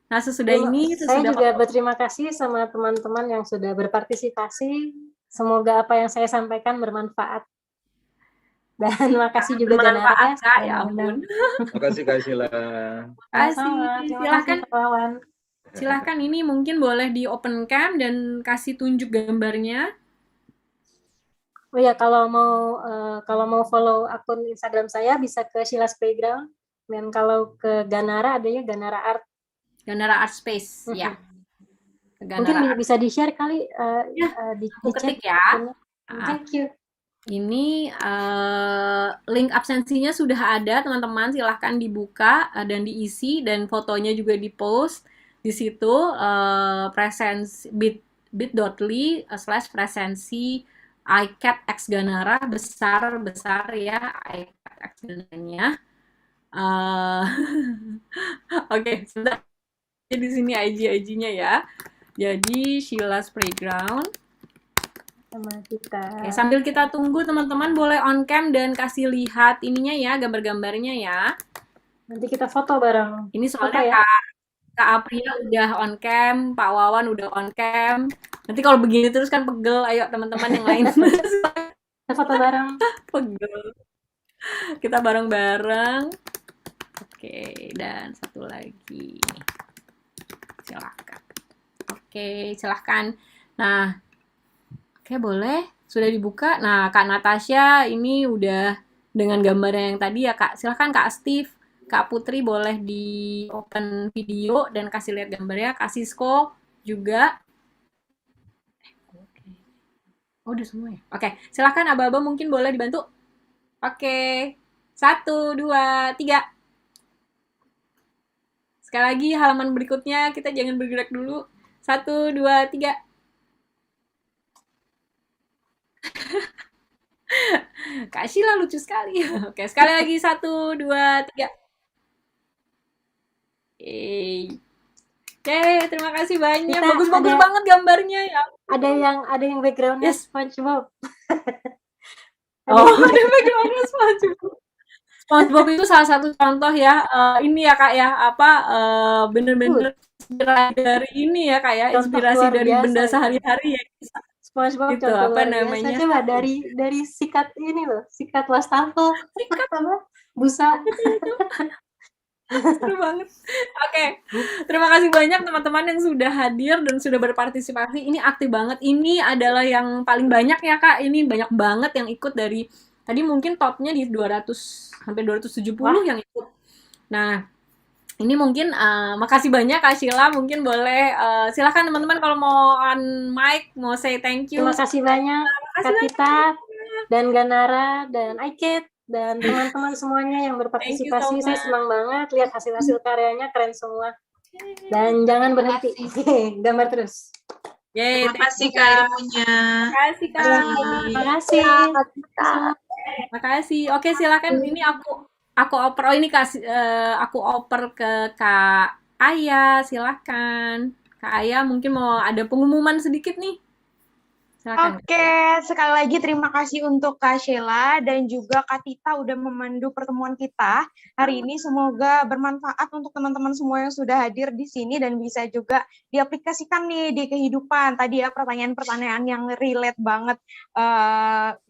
Nah, sesudah ini... Saya juga berterima kasih sama teman-teman yang sudah berpartisipasi. Semoga apa yang saya sampaikan bermanfaat. Dan makasih juga Ganara. Ya ampun. Terima kasih Kak Sheila. Silahkan ini mungkin boleh di open cam dan kasih tunjuk gambarnya. Oh ya, kalau mau follow akun Instagram saya bisa ke Sheila's Playground. Dan kalau ke Ganara adanya Ganara Art. Ganara Art Space, ya. Mungkin bisa di-share kali di ketik ya. Thank you. Ini link absensinya sudah ada, teman-teman. Silahkan dibuka dan diisi, dan fotonya juga di-post di situ. bit.ly/presensi iCat X Ganara, besar ya iCat X Ganaranya. Oke, sebentar. Di sini IG-nya ya. Jadi Sheila's Playground. Sama kita. Oke, sambil kita tunggu teman-teman boleh on cam dan kasih lihat ininya ya, gambar-gambarnya ya. Nanti kita foto bareng. Ini soalnya Foto ya? Kak Apria udah on cam, Pak Wawan udah on cam. Nanti kalau begini terus kan pegel. Ayo teman-teman yang lain. Kita foto bareng. Pegel. Kita bareng-bareng. Oke, dan satu lagi. Silakan. Oke, silahkan. Nah, oke boleh. Sudah dibuka. Nah, Kak Natasha ini udah dengan gambarnya yang tadi ya Kak. Silahkan Kak Steve, Kak Putri boleh di open video dan kasih lihat gambarnya. Kak Sisko juga. Oh, udah semua ya? Oke, silahkan Aba-aba mungkin boleh dibantu. Oke, 1, 2, 3. Sekali lagi halaman berikutnya kita jangan bergerak dulu. 1, 2, 3. Kak Sheila lucu sekali. Oke, sekali lagi 1, 2, 3. Oke, terima kasih banyak. Bagus-bagus banget gambarnya ya. Ada yang backgroundnya SpongeBob. Oh, ada backgroundnya SpongeBob. SpongeBob itu salah satu contoh ya. Ini ya Kak ya, bener-bener inspirasi dari ini ya Kak ya, inspirasi dari benda sehari-hari ya. SpongeBob gitu, contoh apa luar namanya? biasa. Coba dari sikat ini loh, sikat wastafel. Sikat apa? Busa. Seru banget. Oke, terima kasih banyak teman-teman yang sudah hadir dan sudah berpartisipasi. Ini aktif banget. Ini adalah yang paling banyak ya Kak. Ini banyak banget yang ikut dari tadi mungkin topnya di 200 hampir 270 yang ikut. Nah, ini mungkin makasih banyak Kak Sheila. Mungkin boleh silakan teman-teman kalau mau on mic mau say thank you. Terima kasih banyak Kak Tita dan Ganara dan iCat dan teman-teman semuanya yang berpartisipasi. Saya senang banget lihat hasil-hasil karyanya, keren semua. Dan jangan berhenti. Gambar terus. Terima kasih Kak ilmunya. Terima kasih Kak. Terima kasih. Terima kasih. Oke, silakan ini aku oper. Oh, ini aku oper ke Kak Aya. Silakan. Kak Aya mungkin mau ada pengumuman sedikit nih. Silakan. Oke, sekali lagi terima kasih untuk Kak Sheila dan juga Kak Tita udah memandu pertemuan kita hari ini. Semoga bermanfaat untuk teman-teman semua yang sudah hadir di sini dan bisa juga diaplikasikan nih di kehidupan. Tadi ya pertanyaan-pertanyaan yang relate banget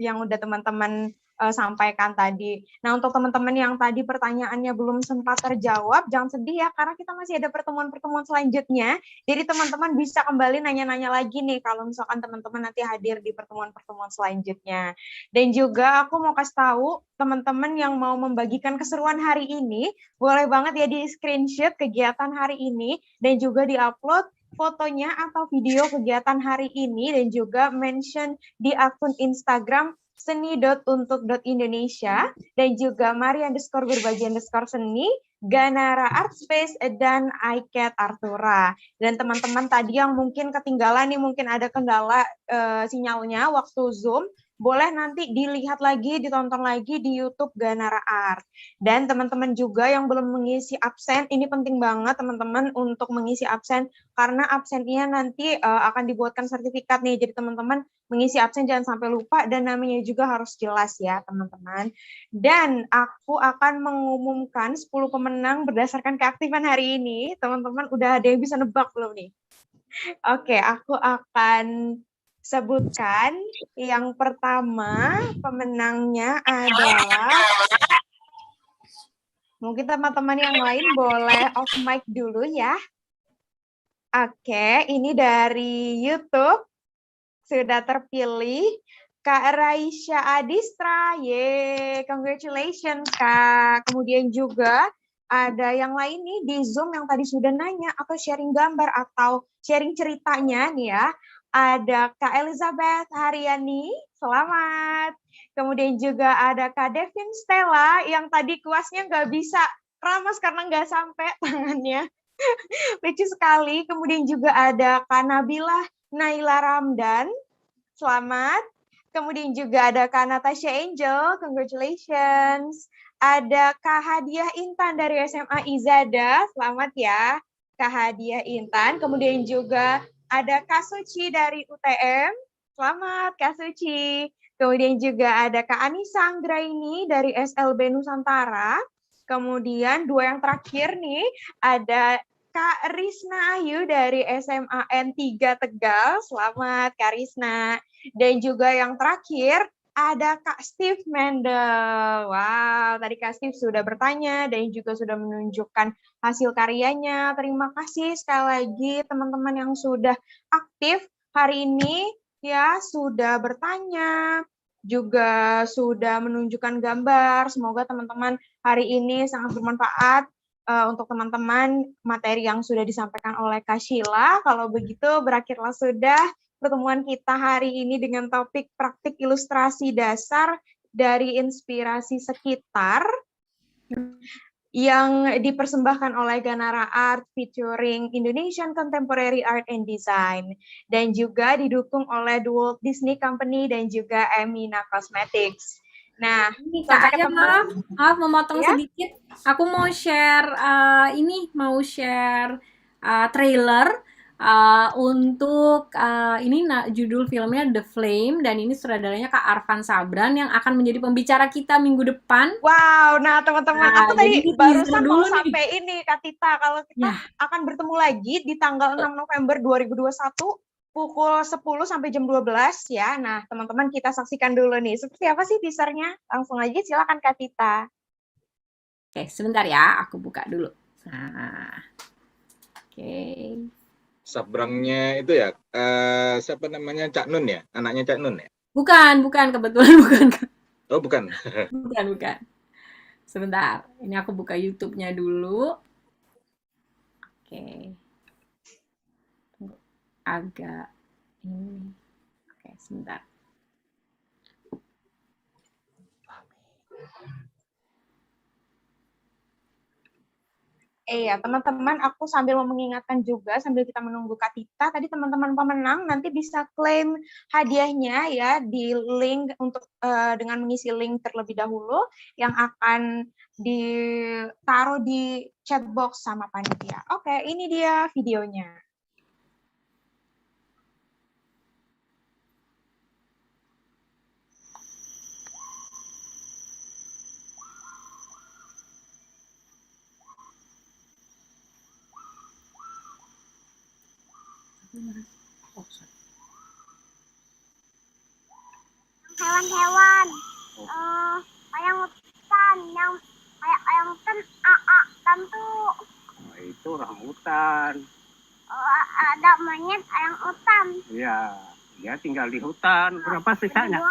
yang udah teman-teman sampaikan tadi. Nah, untuk teman-teman yang tadi pertanyaannya belum sempat terjawab, jangan sedih ya, karena kita masih ada pertemuan-pertemuan selanjutnya. Jadi teman-teman bisa kembali nanya-nanya lagi nih, kalau misalkan teman-teman nanti hadir di pertemuan-pertemuan selanjutnya. Dan juga aku mau kasih tahu, teman-teman yang mau membagikan keseruan hari ini, boleh banget ya di screenshot kegiatan hari ini, dan juga di-upload fotonya atau video kegiatan hari ini, dan juga mention di akun Instagram seni.untuk.indonesia dan juga Mari_berbagi_seni, Ganara Art Space dan iCat Artura. Dan teman-teman tadi yang mungkin ketinggalan nih, mungkin ada kendala sinyalnya waktu Zoom, boleh nanti dilihat lagi, ditonton lagi di YouTube Ganara Art. Dan teman-teman juga yang belum mengisi absen, ini penting banget teman-teman untuk mengisi absen, karena absennya nanti akan dibuatkan sertifikat nih. Jadi teman-teman mengisi absen jangan sampai lupa, dan namanya juga harus jelas ya teman-teman. Dan aku akan mengumumkan 10 pemenang berdasarkan keaktifan hari ini. Teman-teman udah ada yang bisa nebak belum nih? Oke, aku akan sebutkan. Yang pertama pemenangnya adalah, mungkin teman-teman yang lain boleh off mic dulu ya. Oke, ini dari YouTube sudah terpilih Kak Raisya Adistra. Yeay, congratulations Kak. Kemudian juga ada yang lain nih di Zoom yang tadi sudah nanya atau sharing gambar atau sharing ceritanya nih ya. Ada Kak Elizabeth Haryani, selamat. Kemudian juga ada Kak Devin Stella yang tadi kuasnya nggak bisa ramas karena nggak sampai tangannya. Lucu sekali. Kemudian juga ada Kak Nabila Naila Ramdan, selamat. Kemudian juga ada Kak Natasha Angel, congratulations. Ada Kak Hadiah Intan dari SMA Izada, selamat ya Kak Hadiah Intan. Kemudian juga ada Kak Suci dari UTM, selamat Kak Suci. Kemudian juga ada Kak Anissa Anggraini dari SLB Nusantara. Kemudian dua yang terakhir nih, ada Kak Risna Ayu dari SMA N3 Tegal, selamat Kak Risna. Dan juga yang terakhir ada Kak Steve Mendel. Wow, tadi Kak Steve sudah bertanya dan juga sudah menunjukkan hasil karyanya. Terima kasih sekali lagi teman-teman yang sudah aktif hari ini ya, sudah bertanya, juga sudah menunjukkan gambar. Semoga teman-teman hari ini sangat bermanfaat untuk teman-teman materi yang sudah disampaikan oleh Kak Sheila. Kalau begitu berakhirlah sudah pertemuan kita hari ini dengan topik praktik ilustrasi dasar dari inspirasi sekitar yang dipersembahkan oleh Ganara Art featuring Indonesian Contemporary Art and Design dan juga didukung oleh The Walt Disney Company dan juga Emina Cosmetics. Nah, ini Kak Aya, maaf memotong ya? sedikit. Aku mau share trailer untuk ini judul filmnya The Flame dan ini sutradaranya Kak Arfan Sabran yang akan menjadi pembicara kita minggu depan. Wow, nah teman-teman, aku tadi jadi barusan mau dulu nih. sampai ini Kak Tita, kalau kita akan bertemu lagi di tanggal 6 November 2021 pukul 10 sampai jam 12 ya. Nah, teman-teman kita saksikan dulu nih. Seperti apa sih teasernya? Langsung aja silakan Kak Tita. Oke, sebentar ya, aku buka dulu. Nah. Oke. Sabrangnya itu ya, siapa namanya, Cak Nun ya? Anaknya Cak Nun ya? Bukan, kebetulan bukan. Oh, bukan. bukan. Sebentar, ini aku buka YouTube-nya dulu. Oke. Tunggu. Agak ini. Oke, sebentar. Iya, teman-teman, aku sambil mau mengingatkan juga, sambil kita menunggu Kak Tita, tadi teman-teman pemenang nanti bisa klaim hadiahnya ya di link untuk dengan mengisi link terlebih dahulu yang akan ditaruh di chat box sama panitia. Oke, ini dia videonya. Hewan-hewan, ayam hutan, yang kayak ayam hutan, tentu. Oh, itu orang hutan. Ada monyet ayam hutan. Iya, dia tinggal di hutan. Berapa sisanya?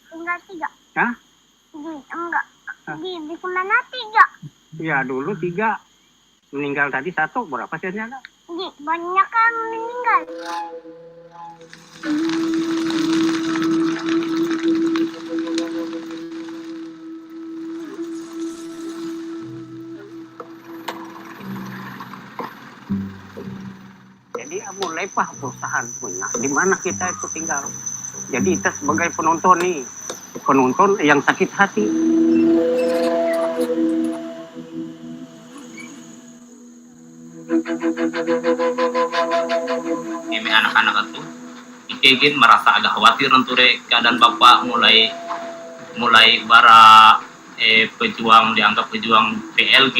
Tinggal 3. Hah? Enggak. Di mana 3? Iya, dulu 3. Meninggal tadi 1. Berapa sisanya? Banyak kan meninggal. Jadi mulai perusahaan punya. Di mana kita itu tinggal. Jadi kita sebagai penonton nih, penonton yang sakit hati. Ini anak-anak itu ingin merasa agak khawatir nenture keadaan bapak mulai bara pejuang dianggap pejuang PLG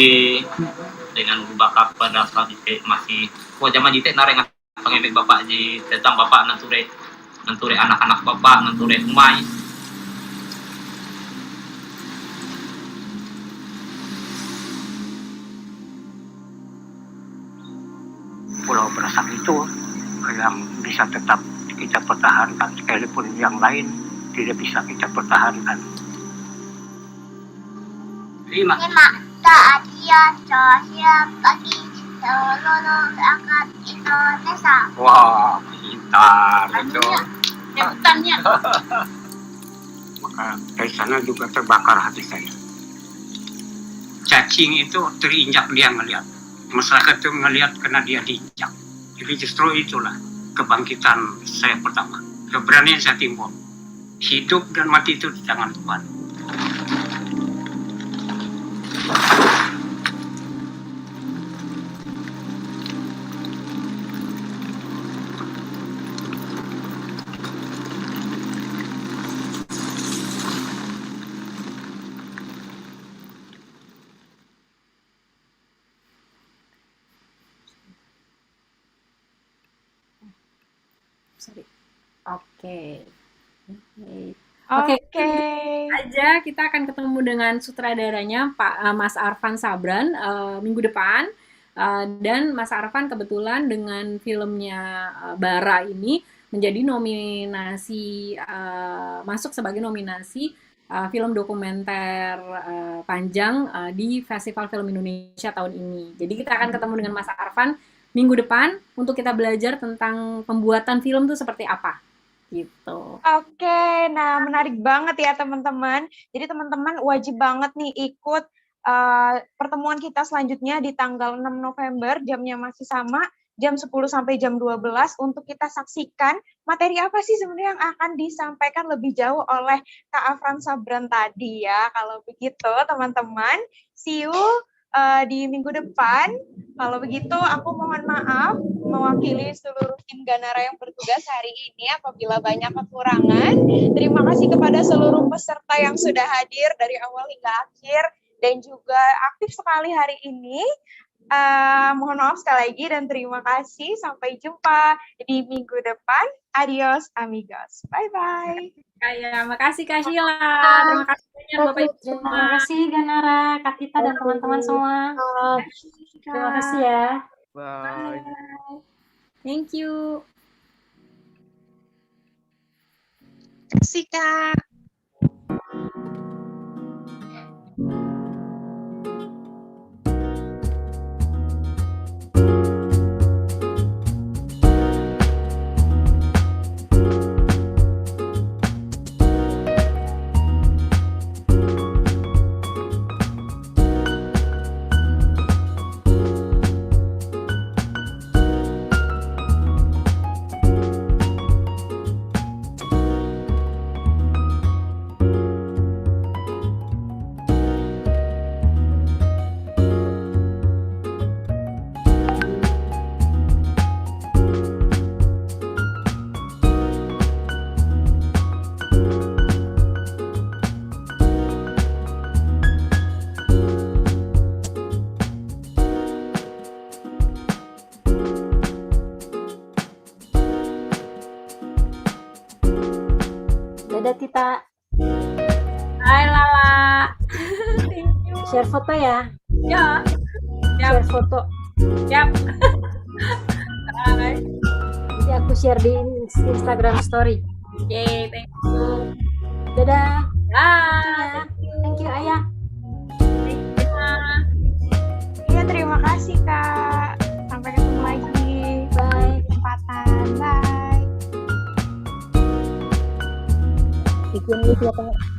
dengan bapak pada saat itu masih zaman itu nareng pengemek bapak di tentang bapak nenture anak-anak bapak nenture umai. Pulau Berasak itu yang bisa tetap kita pertahankan sekalipun yang lain tidak bisa kita pertahankan. Terima hadiah sosial bagi seluruh rakyat Indonesia. Wah, pintar betul. Debutannya. Maka dari sana juga terbakar hati saya. Cacing itu terinjak dia ngelihat. Masyarakat itu ngelihat karena dia diinjak. Jadi justru itulah kebangkitan saya pertama. Keberanian saya timbul. Hidup dan mati itu di tangan Tuhan. Sorry. Oke. Oke. Aja kita akan ketemu dengan sutradaranya Pak Mas Arfan Sabran minggu depan. Dan Mas Arfan kebetulan dengan filmnya Bara ini menjadi nominasi masuk sebagai nominasi film dokumenter panjang di Festival Film Indonesia tahun ini. Jadi kita akan ketemu dengan Mas Arfan minggu depan untuk kita belajar tentang pembuatan film itu seperti apa gitu. Oke, nah menarik banget ya teman-teman. Jadi teman-teman wajib banget nih ikut pertemuan kita selanjutnya di tanggal 6 November, jamnya masih sama, jam 10 sampai jam 12 untuk kita saksikan materi apa sih sebenarnya yang akan disampaikan lebih jauh oleh Kak Arfan Sabran tadi ya. Kalau begitu teman-teman, see you di minggu depan. Kalau begitu aku mohon maaf mewakili seluruh tim Ganara yang bertugas hari ini apabila banyak kekurangan. Terima kasih kepada seluruh peserta yang sudah hadir dari awal hingga akhir dan juga aktif sekali hari ini. Mohon maaf sekali lagi dan terima kasih. Sampai jumpa di minggu depan. Adios amigos. Bye-bye. Makasih Kak Sheila. Terima kasih banyak Bapak Ibu semua. Terima kasih Ganara, Kak Tita dan teman-teman semua. Terima kasih ya. Bye. Thank you. Terima kasih Kak. Dadah Tita. Hai Lala. Thank you. Share foto ya. Ya. Share foto. Yap. Bye. Nanti aku share di Instagram story. Oke, thank you. Dadah. Bye. Thank you Ayah. Thank you. Iya, terima kasih Kak. Sampai ketemu lagi. Bye. Kesempatan. Bye. Bikin live ya Kak.